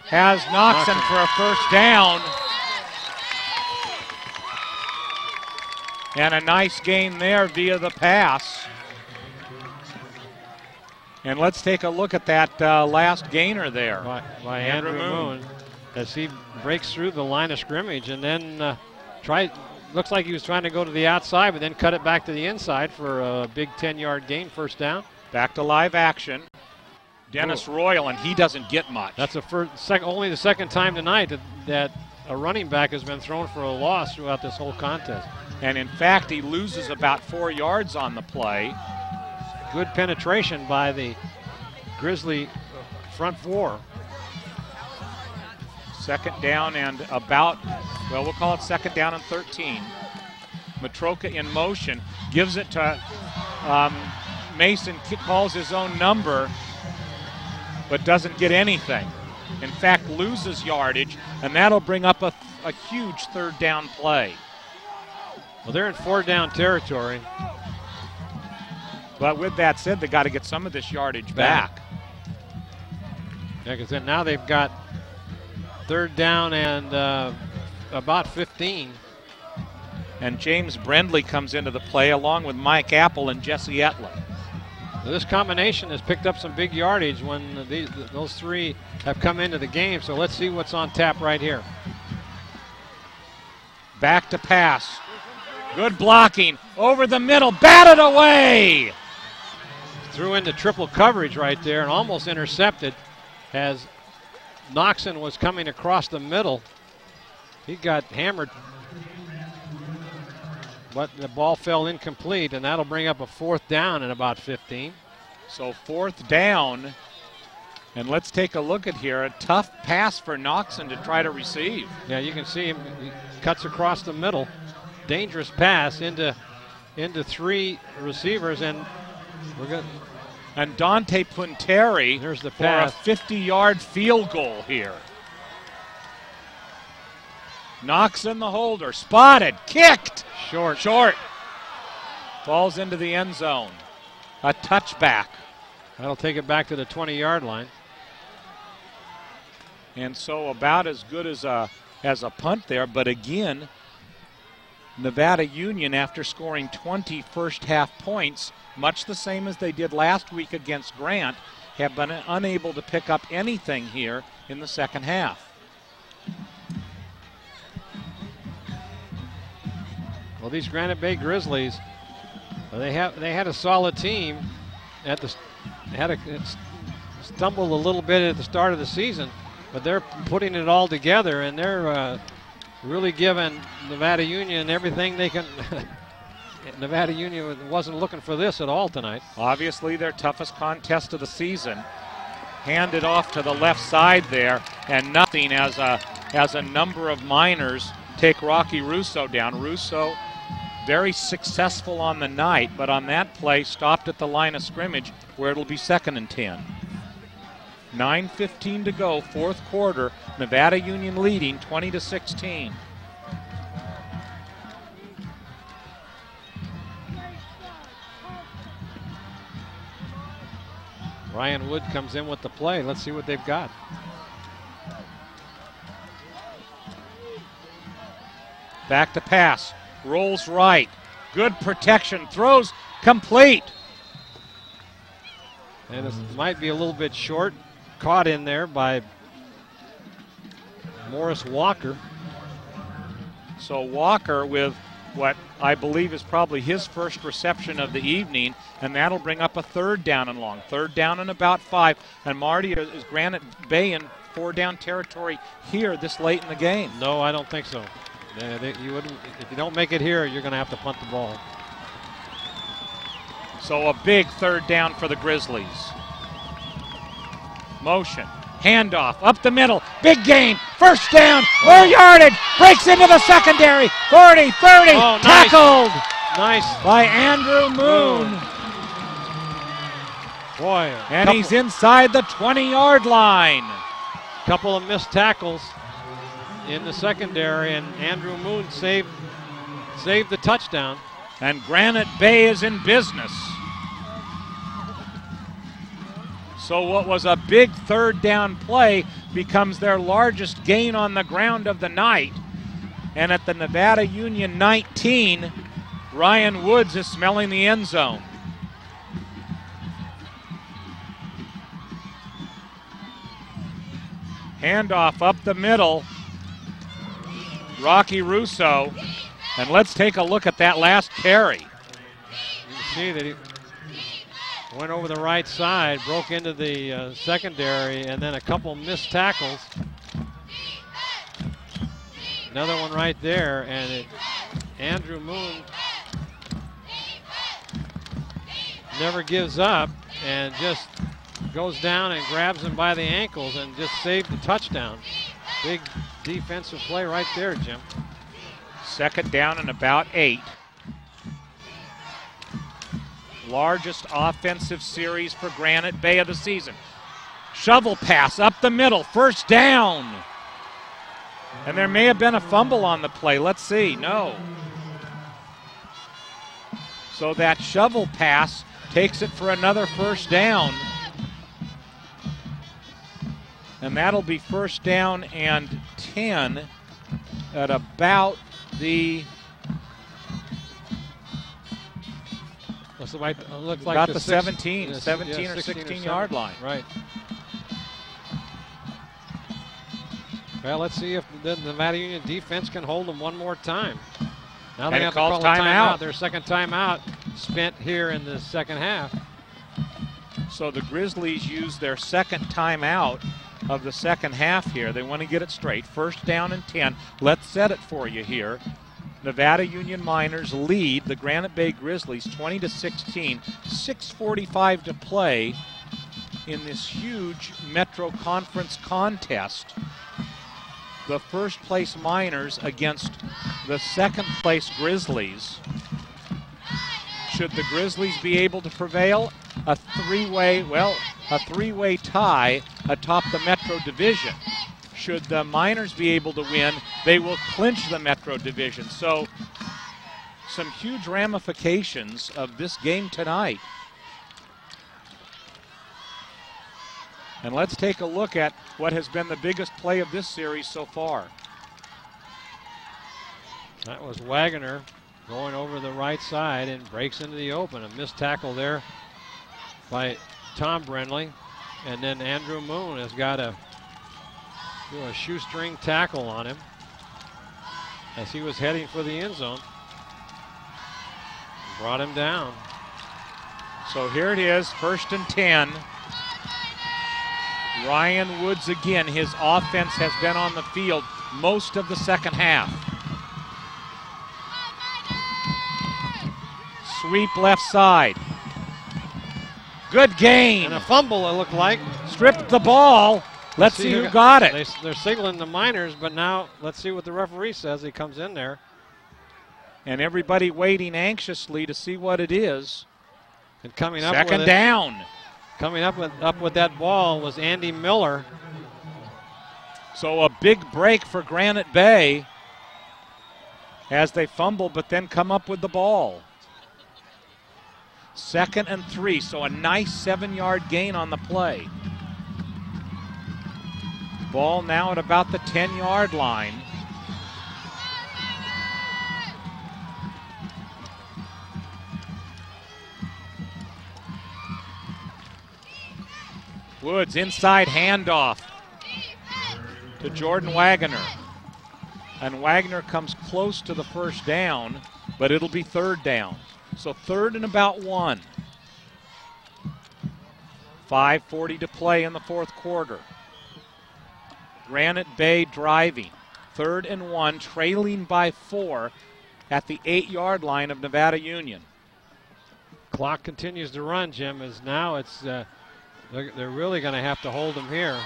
Has Noxon for a first down. And a nice gain there via the pass. And let's take a look at that last gainer there. By Andrew Moon. As he breaks through the line of scrimmage and then looks like he was trying to go to the outside, but then cut it back to the inside for a big 10-yard gain, first down. Back to live action. Dennis Royal, and he doesn't get much. That's only the second time tonight that a running back has been thrown for a loss throughout this whole contest. And in fact, he loses about 4 yards on the play. Good penetration by the Grizzly front four. Second down and about, well, we'll call it second down and 13. Matroka in motion, gives it to Mason, calls his own number, but doesn't get anything. In fact, loses yardage, and that'll bring up a huge third down play. Well, they're in 4 down territory. But with that said, they've got to get some of this yardage back. Yeah, because then now they've got 3rd down and about 15. And James Brindley comes into the play along with Mike Apple and Jesse Etlin. This combination has picked up some big yardage when those three have come into the game. So let's see what's on tap right here. Back to pass. Good blocking. Over the middle. Batted away. Threw into triple coverage right there and almost intercepted as Noxon was coming across the middle. He got hammered, but the ball fell incomplete, and that'll bring up a 4th down in about 15. So 4th down, and let's take a look at here. A tough pass for Noxon to try to receive. Yeah, you can see him. He cuts across the middle. Dangerous pass into 3 receivers, and we're good. And Dante Punteri, there's the for pass. a 50-yard field goal here. Noxon the holder, spotted, kicked. Short. Falls into the end zone. A touchback. That'll take it back to the 20-yard line. And so about as good as a punt there, but again, Nevada Union, after scoring 20 first-half points, much the same as they did last week against Grant, have been unable to pick up anything here in the second half. Well, these Granite Bay Grizzlies, they had a solid team. Stumbled a little bit at the start of the season, but they're putting it all together, and they're really giving Nevada Union everything they can. Nevada Union wasn't looking for this at all tonight. Obviously their toughest contest of the season. Handed off to the left side there, and nothing as a number of Miners take Rocky Russo down. Russo very successful on the night, but on that play stopped at the line of scrimmage where it'll be 2nd and 10. 9:15 to go, 4th quarter. Nevada Union leading 20-16. Ryan Wood comes in with the play. Let's see what they've got. Back to pass. Rolls right. Good protection. Throws complete. And it might be a little bit short. Caught in there by Morris Walker. So Walker with what I believe is probably his first reception of the evening, and that'll bring up a 3rd down and long. 3rd down and about 5. And Marty, is Granite Bay in 4-down territory here this late in the game? No, I don't think so. You wouldn't, if you don't make it here, you're going to have to punt the ball. So a big 3rd down for the Grizzlies. Motion, handoff, up the middle, big gain, 1st down, more yardage, breaks into the secondary, 40, 30, tackled. Nice by Andrew Moon. Boy, and he's inside the 20-yard line. Couple of missed tackles in the secondary, and Andrew Moon saved the touchdown. And Granite Bay is in business. So what was a big 3rd down play becomes their largest gain on the ground of the night. And at the Nevada Union 19, Ryan Woods is smelling the end zone. Handoff up the middle. Rocky Russo. And let's take a look at that last carry. You can see that he went over the right side, broke into the secondary, and then a couple missed tackles. Another one right there, and Andrew Moon never gives up and just goes down and grabs him by the ankles and just saved the touchdown. Big defensive play right there, Jim. 2nd down and about 8. Largest offensive series for Granite Bay of the season. Shovel pass up the middle, 1st down. And there may have been a fumble on the play. Let's see. No. So that shovel pass takes it for another 1st down. And that'll be 1st down and 10 at about the looks like about the 17 or 16-yard line. Right. Well, let's see if the Nevada Union defense can hold them one more time. Now they have to call a timeout. Their 2nd timeout spent here in the second half. So the Grizzlies use their 2nd timeout of the second half here. They want to get it straight. First down and 10. Let's set it for you here. Nevada Union Miners lead the Granite Bay Grizzlies 20-16. 6:45 to play in this huge Metro Conference contest. The first place Miners against the second place Grizzlies. Should the Grizzlies be able to prevail, a three-way tie atop the Metro Division. Should the Miners be able to win, they will clinch the Metro Division. So some huge ramifications of this game tonight. And let's take a look at what has been the biggest play of this series so far. That was Wagner going over the right side and breaks into the open. A missed tackle there by Tom Brindley. And then Andrew Moon has got to do a shoestring tackle on him as he was heading for the end zone. Brought him down. So here it is, 1st and 10. Ryan Woods again. His offense has been on the field most of the second half. Sweep left side. Good gain. And a fumble, it looked like. Stripped the ball. Let's see who got it. They're signaling the Miners, but now let's see what the referee says. He comes in there. And everybody waiting anxiously to see what it is. And coming up second down. Coming up with that ball was Andy Miller. So a big break for Granite Bay as they fumble but then come up with the ball. 2nd and 3, so a nice 7-yard gain on the play. Ball now at about the 10-yard line. Woods inside handoff to Jordan Wagner. And Wagner comes close to the first down, but it'll be 3rd down. So 3rd and about 1. 5:40 to play in the 4th quarter. Granite Bay driving. 3rd and 1, trailing by 4 at the 8-yard line of Nevada Union. Clock continues to run, Jim, as now it's they're really going to have to hold them here.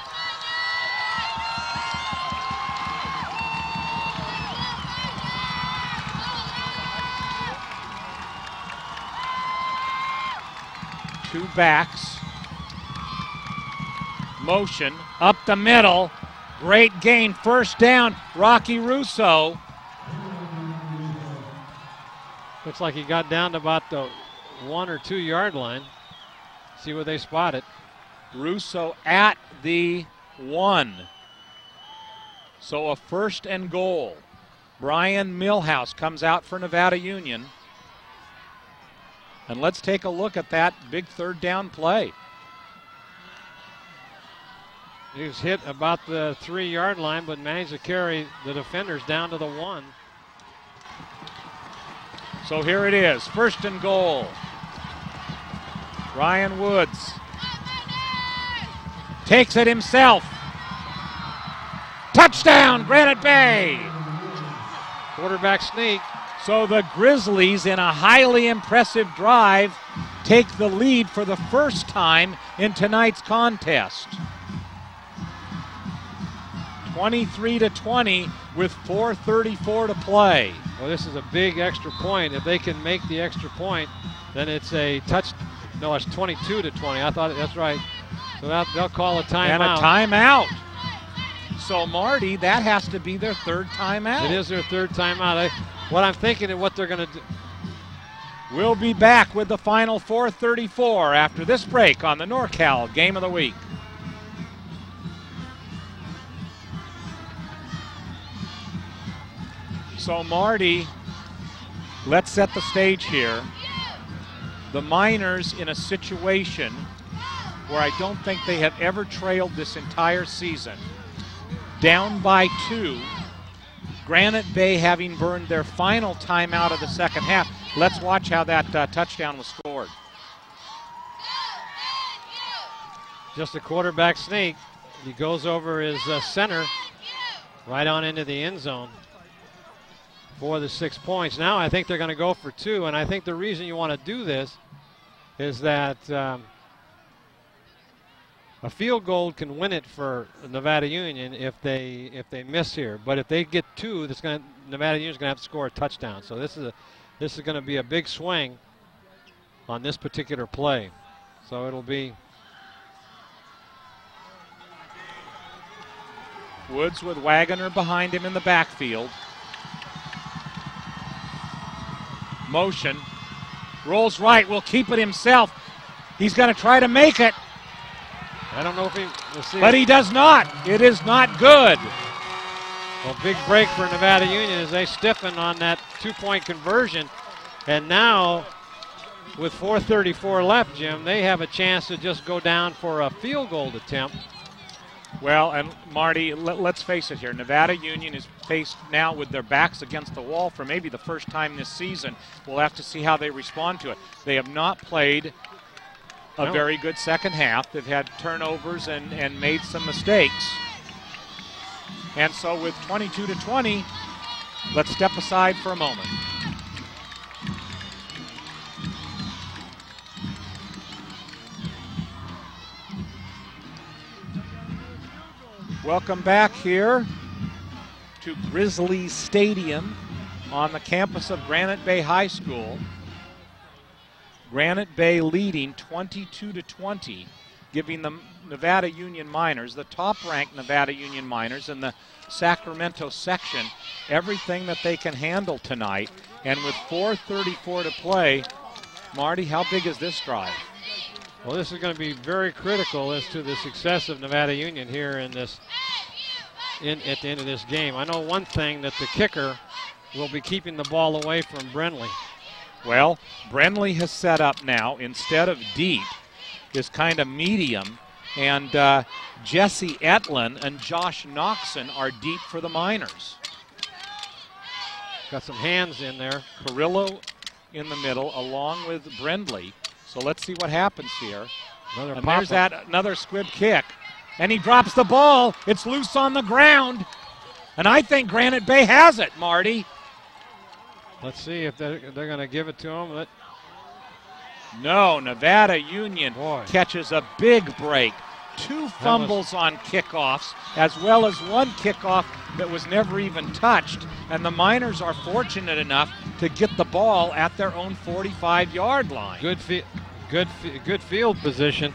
Two backs. Motion up the middle. Great gain. 1st down. Rocky Russo. Looks like he got down to about the 1 or 2 yard line. See where they spot it. Russo at the 1. So a 1st and goal. Brian Millhouse comes out for Nevada Union. And let's take a look at that big 3rd down play. He was hit about the 3-yard line, but managed to carry the defenders down to the 1. So here it is, 1st and goal. Ryan Woods takes it himself. Touchdown, Granite Bay. Quarterback sneak. So the Grizzlies, in a highly impressive drive, take the lead for the first time in tonight's contest. 23-20 with 4:34 to play. Well, this is a big extra point. If they can make the extra point, then it's a touch. No, it's 22-20. I thought that's right. So they'll call a timeout. And a timeout. So, Marty, that has to be their 3rd timeout. It is their 3rd timeout. What I'm thinking of what they're going to do. We'll be back with the final 4:34 after this break on the NorCal Game of the Week. So, Marty, let's set the stage here. The Miners in a situation where I don't think they have ever trailed this entire season. Down by 2. Granite Bay having burned their final timeout of the second half. Let's watch how that touchdown was scored. Just a quarterback sneak. He goes over his center right on into the end zone for the 6 points. Now I think they're going to go for 2, and I think the reason you want to do this is that a field goal can win it for Nevada Union if they miss here. But if they get 2, Nevada Union's going to have to score a touchdown. So this is going to be a big swing on this particular play. So it'll be Woods with Wagoner behind him in the backfield. Motion. Rolls right, will keep it himself. He's going to try to make it. I don't know if we'll see. But he does not. It is not good. Well, big break for Nevada Union as they stiffen on that 2-point conversion. And now, with 4:34 left, Jim, they have a chance to just go down for a field goal attempt. Well, and Marty, let's face it here. Nevada Union is faced now with their backs against the wall for maybe the first time this season. We'll have to see how they respond to it. They have not played a very good second half. They've had turnovers and made some mistakes. And so with 22-20, let's step aside for a moment. Welcome back here to Grizzlies Stadium on the campus of Granite Bay High School. Granite Bay leading 22-20, giving the Nevada Union Miners, the top-ranked Nevada Union Miners in the Sacramento section, everything that they can handle tonight. And with 4:34 to play, Marty, how big is this drive? Well, this is going to be very critical as to the success of Nevada Union here at the end of this game. I know one thing, that the kicker will be keeping the ball away from Brindley. Well, Brindley has set up now, instead of deep, is kind of medium, and Jesse Etlin and Josh Noxon are deep for the Miners. Got some hands in there. Carrillo in the middle along with Brindley. So let's see what happens here. And there's that another squib kick. And he drops the ball. It's loose on the ground. And I think Granite Bay has it, Marty. Let's see if they're going to give it to him. No, Nevada Union catches a big break. 2 fumbles on kickoffs, as well as 1 kickoff that was never even touched. And the Miners are fortunate enough to get the ball at their own 45-yard line. Good field position,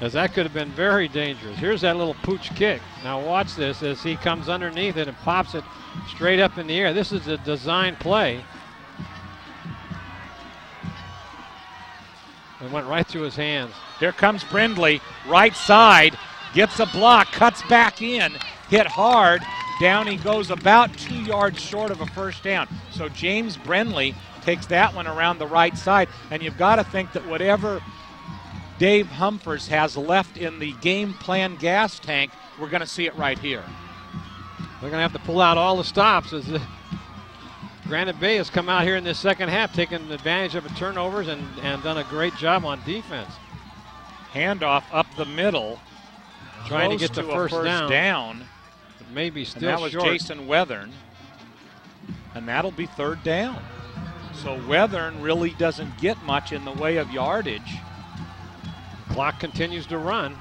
as that could have been very dangerous. Here's that little pooch kick. Now watch this as he comes underneath it and pops it straight up in the air. This is a design play. It went right through his hands. Here comes Brindley, right side, gets a block, cuts back in, hit hard. Down he goes about 2 yards short of a first down. So James Brindley takes that one around the right side. And you've got to think that whatever Dave Humphers has left in the game plan gas tank, we're going to see it right here. They're going to have to pull out all the stops as Granite Bay has come out here in this second half, taking advantage of the turnovers and done a great job on defense. Handoff up the middle, trying to get the first down. Maybe still and that was short. Jason Weathern, and that'll be 3rd down. So Weathern really doesn't get much in the way of yardage. Clock continues to run.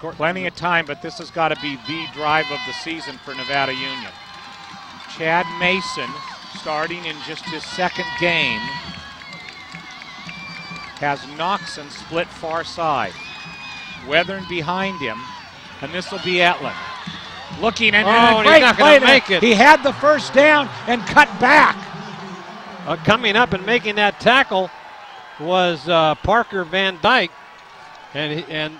Plenty of time, but this has got to be the drive of the season for Nevada Union. Chad Mason, starting in just his 2nd game, has Noxon split far side. Weathern behind him, and this will be Etlin. Looking and a great play to make it. He had the first down and cut back. Coming up and making that tackle was Parker Van Dyke, and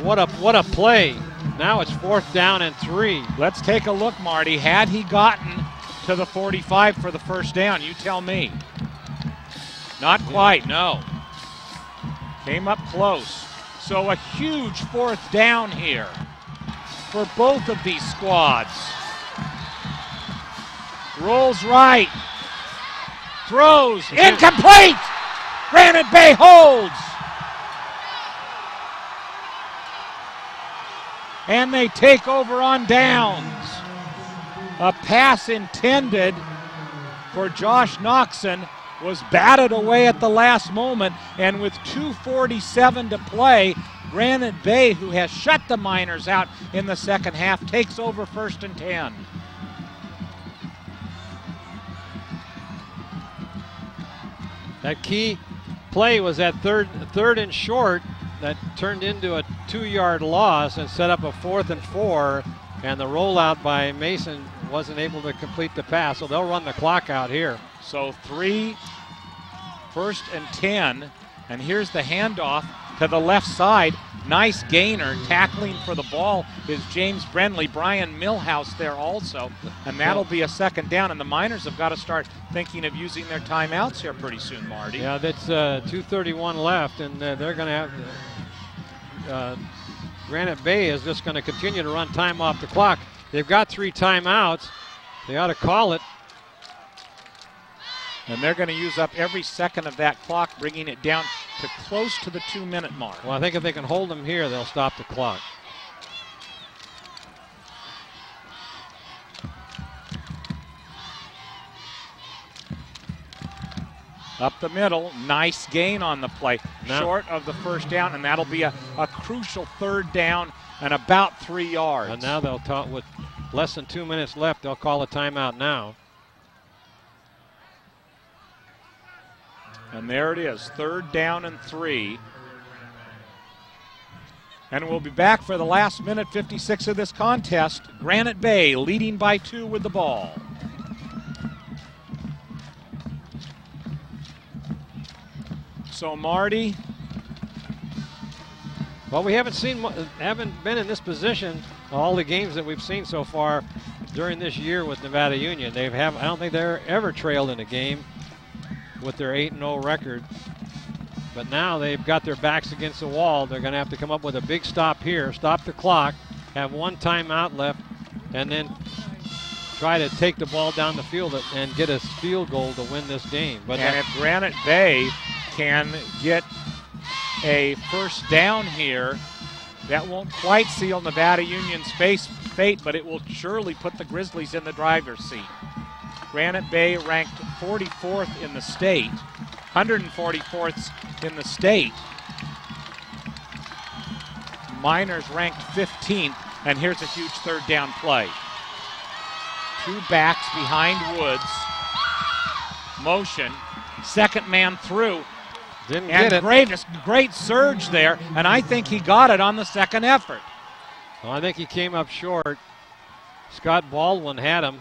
what a play! Now it's 4th down and 3. Let's take a look, Marty. Had he gotten to the 45 for the first down? You tell me. Not quite, no. Came up close. So a huge 4th down here for both of these squads. Rolls right. Throws. Incomplete! Granite Bay holds. and they take over on downs. A pass intended for Josh Noxon was batted away at the last moment, and with 2:47 to play, Granite Bay, who has shut the Miners out in the second half, takes over 1st and 10. That key play was that third and short that turned into a 2-yard loss and set up a 4th and 4, and the rollout by Mason wasn't able to complete the pass, so they'll run the clock out here. So 3, 1st and 10, and here's the handoff to the left side. Nice gainer. Tackling for the ball is James Brindley. Brian Millhouse there also, and that'll be a 2nd down, and the Miners have got to start thinking of using their timeouts here pretty soon, Marty. Yeah, that's 2:31 left, and they're going to have Granite Bay is just going to continue to run time off the clock. They've got 3 timeouts. They ought to call it. And they're going to use up every second of that clock, bringing it down to close to the 2-minute mark. Well, I think if they can hold them here, they'll stop the clock. Up the middle, nice gain on the play. Now, short of the 1st down, and that'll be a crucial 3rd down and about 3 yards. And now they'll talk with less than 2 minutes left. They'll call a timeout now. And there it is, 3rd down and 3. And we'll be back for the last minute 56 of this contest. Granite Bay leading by 2 with the ball. So Marty. Well, we haven't been in this position all the games that we've seen so far during this year with Nevada Union. I don't think they're ever trailed in a game with their 8-0 record. But now they've got their backs against the wall. They're going to have to come up with a big stop here, stop the clock, have 1 timeout left, and then try to take the ball down the field and get a field goal to win this game. But and if Granite Bay can get a 1st down here, that won't quite seal Nevada Union's fate, but it will surely put the Grizzlies in the driver's seat. Granite Bay ranked 44th in the state, 144th in the state. Miners ranked 15th, and here's a huge 3rd down play. 2 backs behind Woods. Motion, 2nd man through. Didn't get it. Great surge there, and I think he got it on the 2nd effort. Well, I think he came up short. Scott Baldwin had him.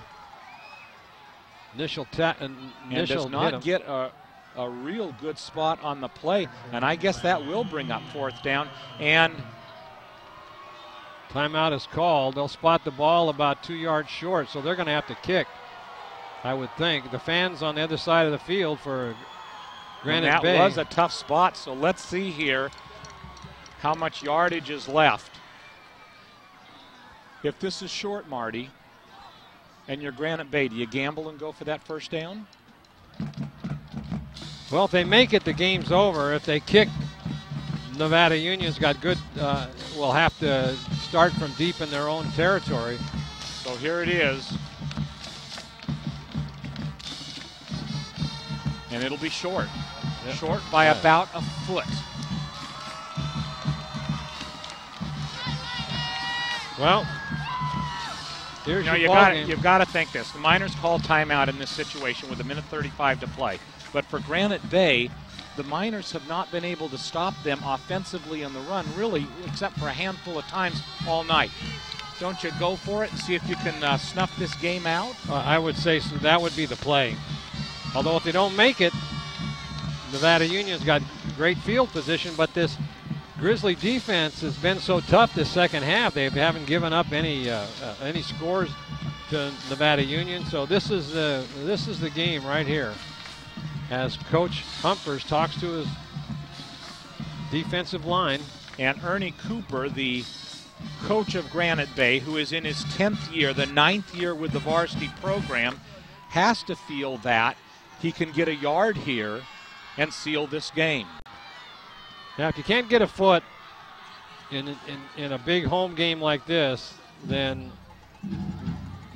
Initial and does not get a real good spot on the play, and I guess that will bring up 4th down. And timeout is called. They'll spot the ball about 2 yards short, so they're going to have to kick, I would think. The fans on the other side of the field for Granite Bay. That was a tough spot, so let's see here how much yardage is left. If this is short, Marty, and you're Granite Bay, do you gamble and go for that 1st down? Well, if they make it, the game's over. If they kick, Nevada Union's got good, will have to start from deep in their own territory. So here it is. And it'll be short. Yep. Short by about a foot. Well, here's you've got to think this. The Miners call timeout in this situation with 1:35 to play. But for Granite Bay, the Miners have not been able to stop them offensively in the run, really, except for a handful of times all night. Don't you go for it and see if you can snuff this game out? I would say so. That would be the play. Although if they don't make it, Nevada Union's got great field position, but this Grizzly defense has been so tough this second half. They haven't given up any scores to Nevada Union. So this is the game right here, as Coach Humphers talks to his defensive line. And Ernie Cooper, the coach of Granite Bay, who is in his 10th year, the 9th year with the varsity program, has to feel that he can get a yard here and seal this game. Now, if you can't get a foot in a big home game like this, then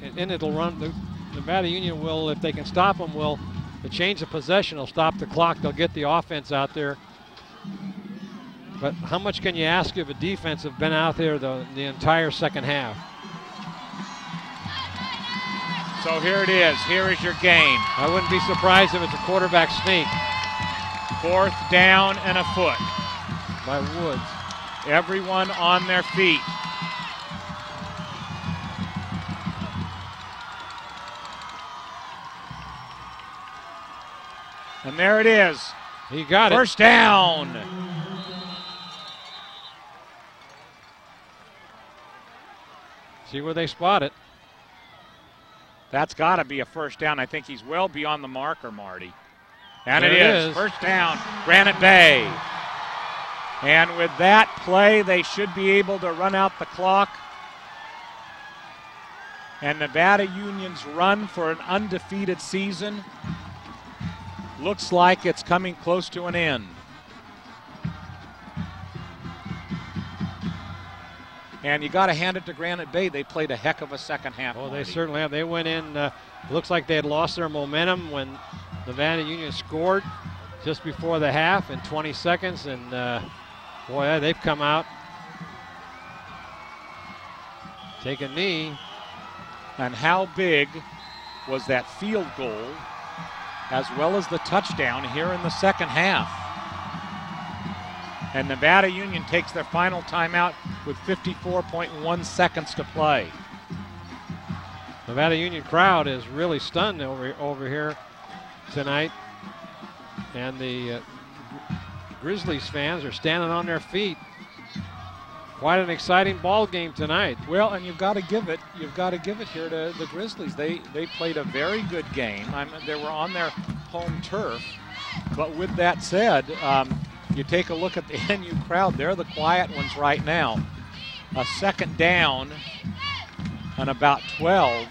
and it'll run. The Nevada Union will, if they can stop them, will the change of possession will stop the clock. They'll get the offense out there. But how much can you ask of a defense have been out there the entire second half? So here it is. Here is your game. I wouldn't be surprised if it's a quarterback sneak. 4th down and a foot. By Woods. Everyone on their feet. And there it is. He got it. First down. See where they spot it. That's got to be a first down. I think he's well beyond the marker, Marty. And there it is. First down, Granite Bay. And with that play, they should be able to run out the clock. And Nevada Union's run for an undefeated season looks like it's coming close to an end. And you got to hand it to Granite Bay. They played a heck of a second half. Oh, Marty. they certainly have. They went in, looks like they had lost their momentum when Nevada Union scored just before the half in 20 seconds. And boy, they've come out, take a knee. And how big was that field goal as well as the touchdown here in the second half? And Nevada Union takes their final timeout with 54.1 seconds to play. Nevada Union crowd is really stunned over here tonight. And the Grizzlies fans are standing on their feet. Quite an exciting ball game tonight. Well, and you've got to give it here to the Grizzlies. They played a very good game. They were on their home turf. But with that said, you take a look at the NU crowd. They're the quiet ones right now. A second down and about 12.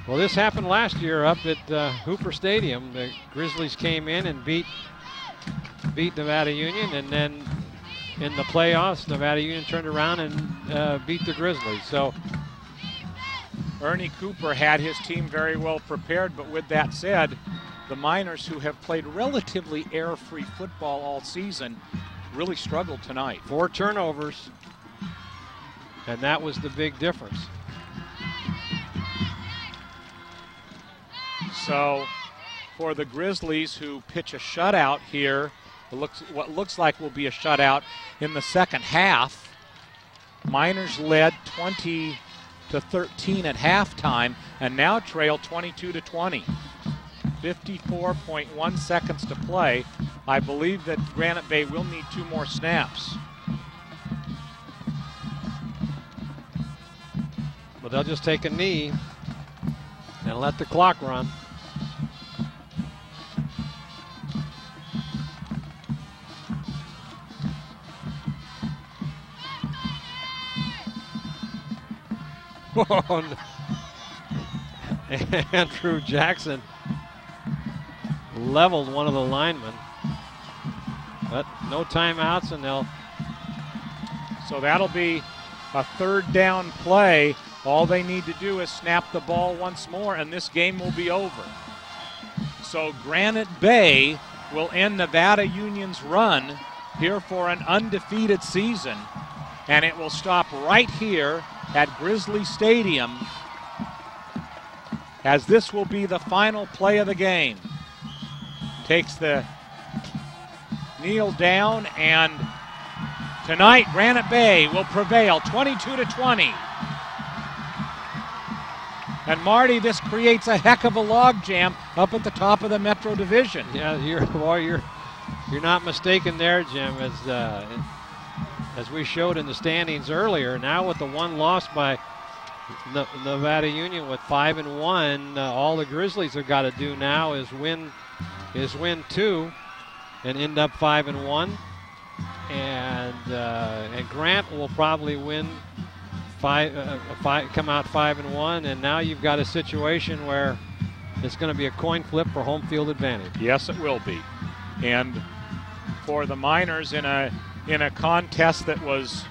Well, this happened last year up at Hooper Stadium. The Grizzlies came in and beat Nevada Union, and then in the playoffs, Nevada Union turned around and beat the Grizzlies. So Ernie Cooper had his team very well prepared, but with that said, the Miners, who have played relatively air-free football all season, really struggled tonight. 4 turnovers, and that was the big difference. So for the Grizzlies, who pitch a shutout here, what looks like will be a shutout in the second half, Miners led 20-13 at halftime and now trail 22-20. 54.1 seconds to play. I believe that Granite Bay will need 2 more snaps. But they'll just take a knee and let the clock run. Andrew Jackson leveled one of the linemen, but no timeouts, and so that'll be a 3rd down play. All they need to do is snap the ball once more, and this game will be over. So Granite Bay will end Nevada Union's run here for an undefeated season, and it will stop right here at Grizzly Stadium, as this will be the final play of the game. Takes the kneel down, and tonight Granite Bay will prevail 22-20. And Marty, this creates a heck of a logjam up at the top of the Metro Division. Yeah, you're not mistaken there, Jim. As we showed in the standings earlier, now with the one loss by Nevada Union with 5-1, all the Grizzlies have got to do now is win 2 and end up 5-1, and Grant will probably win come out 5-1, and now you've got a situation where it's going to be a coin flip for home field advantage. Yes, it will be. And for the Miners, in a in a contest that was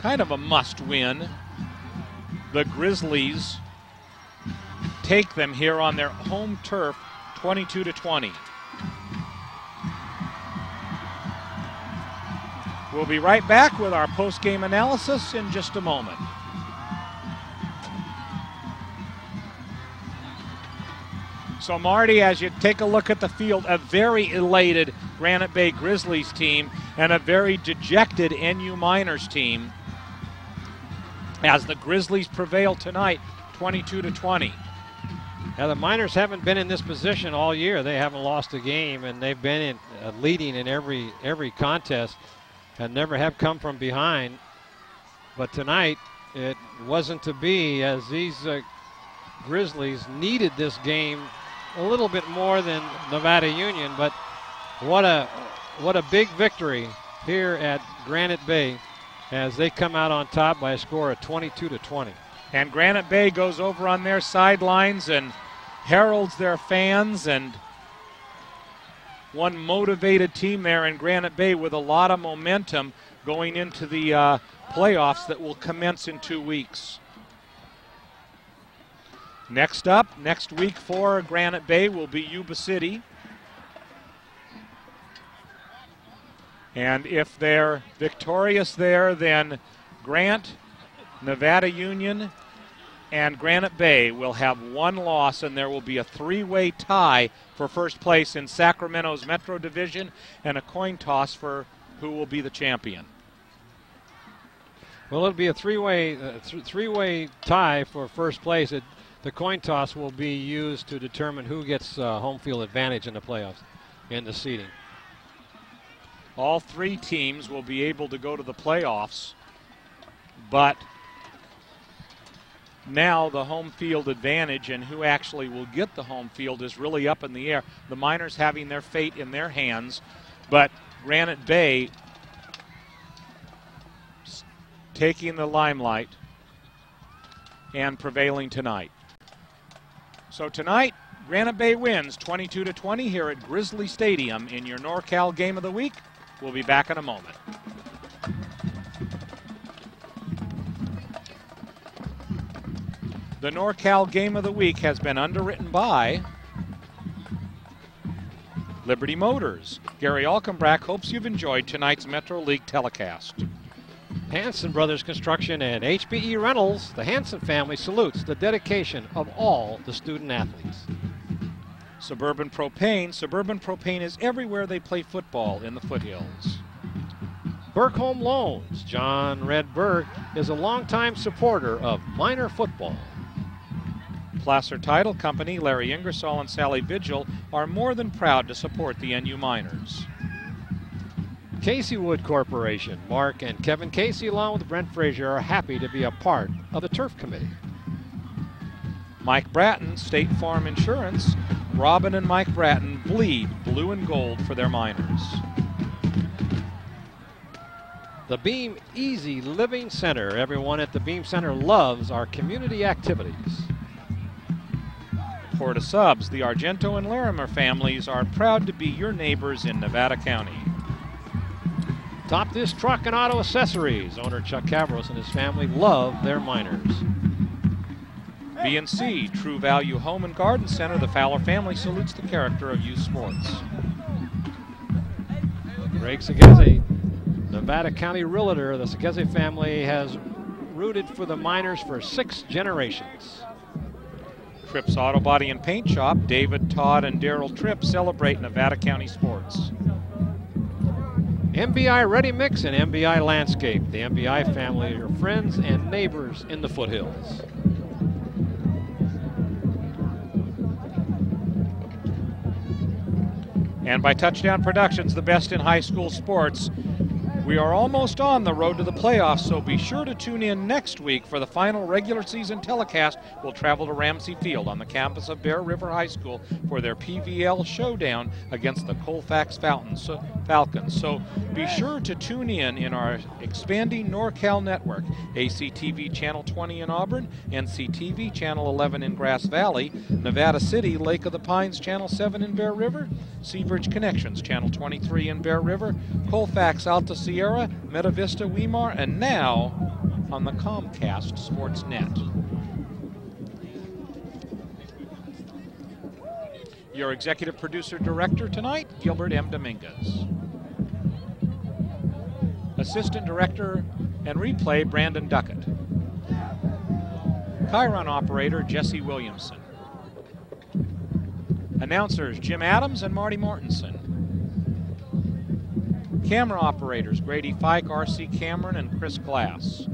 kind of a must-win. The Grizzlies take them here on their home turf, 22-20. We'll be right back with our post-game analysis in just a moment. So Marty, as you take a look at the field, a very elated Granite Bay Grizzlies team and a very dejected NU Miners team, as the Grizzlies prevail tonight, 22-20. Now the Miners haven't been in this position all year. They haven't lost a game, and they've been leading in every contest and never have come from behind. But tonight it wasn't to be, as these Grizzlies needed this game a little bit more than Nevada Union. But what a big victory here at Granite Bay, as they come out on top by a score of 22-20. And Granite Bay goes over on their sidelines and heralds their fans, and one motivated team there in Granite Bay with a lot of momentum going into the playoffs that will commence in 2 weeks. Next up, next week for Granite Bay will be Yuba City. And if they're victorious there, then Grant, Nevada Union, and Granite Bay will have one loss, and there will be a three-way tie for first place in Sacramento's Metro Division and a coin toss for who will be the champion. Well, it'll be a three-way tie for first place. The coin toss will be used to determine who gets home field advantage in the playoffs, in the seeding. All three teams will be able to go to the playoffs, but now the home field advantage and who actually will get the home field is really up in the air. The Miners having their fate in their hands, but Granite Bay taking the limelight and prevailing tonight. So tonight, Granite Bay wins 22-20 here at Grizzly Stadium in your NorCal Game of the Week. We'll be back in a moment. The NorCal Game of the Week has been underwritten by Liberty Motors. Gary Alkenbrack hopes you've enjoyed tonight's Metro League telecast. Hanson Brothers Construction and HBE Rentals. The Hanson family salutes the dedication of all the student athletes. Suburban Propane. Suburban Propane is everywhere they play football in the foothills. Burke Home Loans. John Red Burke is a longtime supporter of Miner football. Placer Title Company, Larry Ingersoll and Sally Vigil are more than proud to support the NU Miners. Casey Wood Corporation. Mark and Kevin Casey, along with Brent Frazier, are happy to be a part of the Turf Committee. Mike Bratton, State Farm Insurance. Robin and Mike Bratton bleed blue and gold for their Miners. The Beam Easy Living Center. Everyone at the Beam Center loves our community activities. Porta Subs. The Argento and Larimer families are proud to be your neighbors in Nevada County. Top This Truck and Auto Accessories. Owner Chuck Cavros and his family love their Miners. B&C, True Value Home and Garden Center. The Fowler family salutes the character of youth sports. Greg Segeze, Nevada County Realtor. The Segeze family has rooted for the Miners for 6 generations. Tripp's Auto Body and Paint Shop. David, Todd, and Daryl Tripp celebrate Nevada County sports. MBI Ready Mix and MBI Landscape. The MBI family are friends and neighbors in the foothills. And by Touchdown Productions, the best in high school sports. We are almost on the road to the playoffs, so be sure to tune in next week for the final regular season telecast. We'll travel to Ramsey Field on the campus of Bear River High School for their PVL showdown against the Colfax Fountains. So Falcons. So be sure to tune in our expanding NorCal network, ACTV Channel 20 in Auburn, NCTV Channel 11 in Grass Valley, Nevada City, Lake of the Pines Channel 7 in Bear River, Seabridge Connections Channel 23 in Bear River, Colfax Alta Sierra, Meta Vista Weimar, and now on the Comcast Sportsnet. Your executive producer director tonight, Gilbert M. Dominguez. Assistant director and replay, Brandon Duckett. Chyron operator, Jesse Williamson. Announcers, Jim Adams and Marty Mortensen. Camera operators, Grady Fike, R.C. Cameron, and Chris Glass.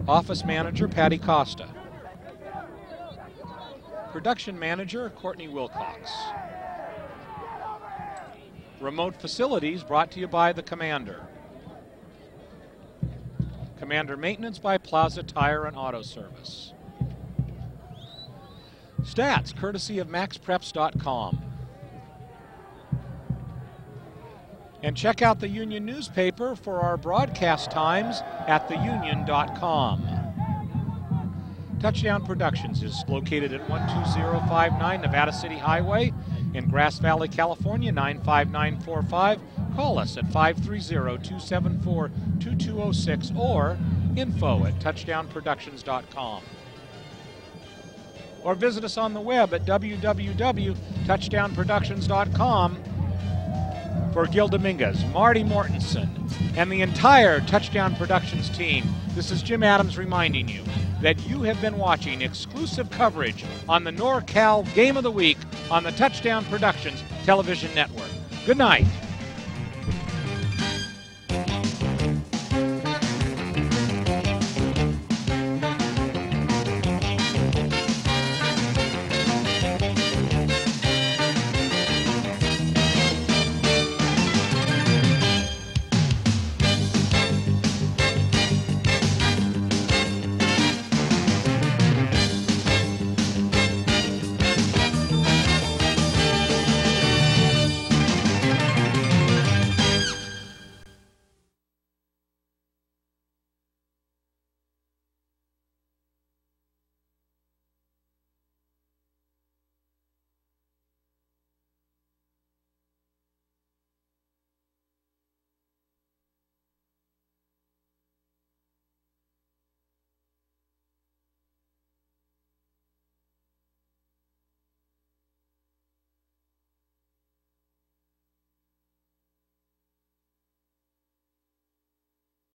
Office manager, Patty Costa. Production manager, Courtney Wilcox. Remote facilities brought to you by the Commander. Commander maintenance by Plaza Tire and Auto Service. Stats courtesy of MaxPreps.com. And check out the Union newspaper for our broadcast times at theunion.com. Touchdown Productions is located at 12059 Nevada City Highway in Grass Valley, California, 95945. Call us at 530-274-2206 or info@touchdownproductions.com. Or visit us on the web at www.touchdownproductions.com. For Gil Dominguez, Marty Mortensen, and the entire Touchdown Productions team, this is Jim Adams reminding you that you have been watching exclusive coverage on the NorCal Game of the Week on the Touchdown Productions television network. Good night.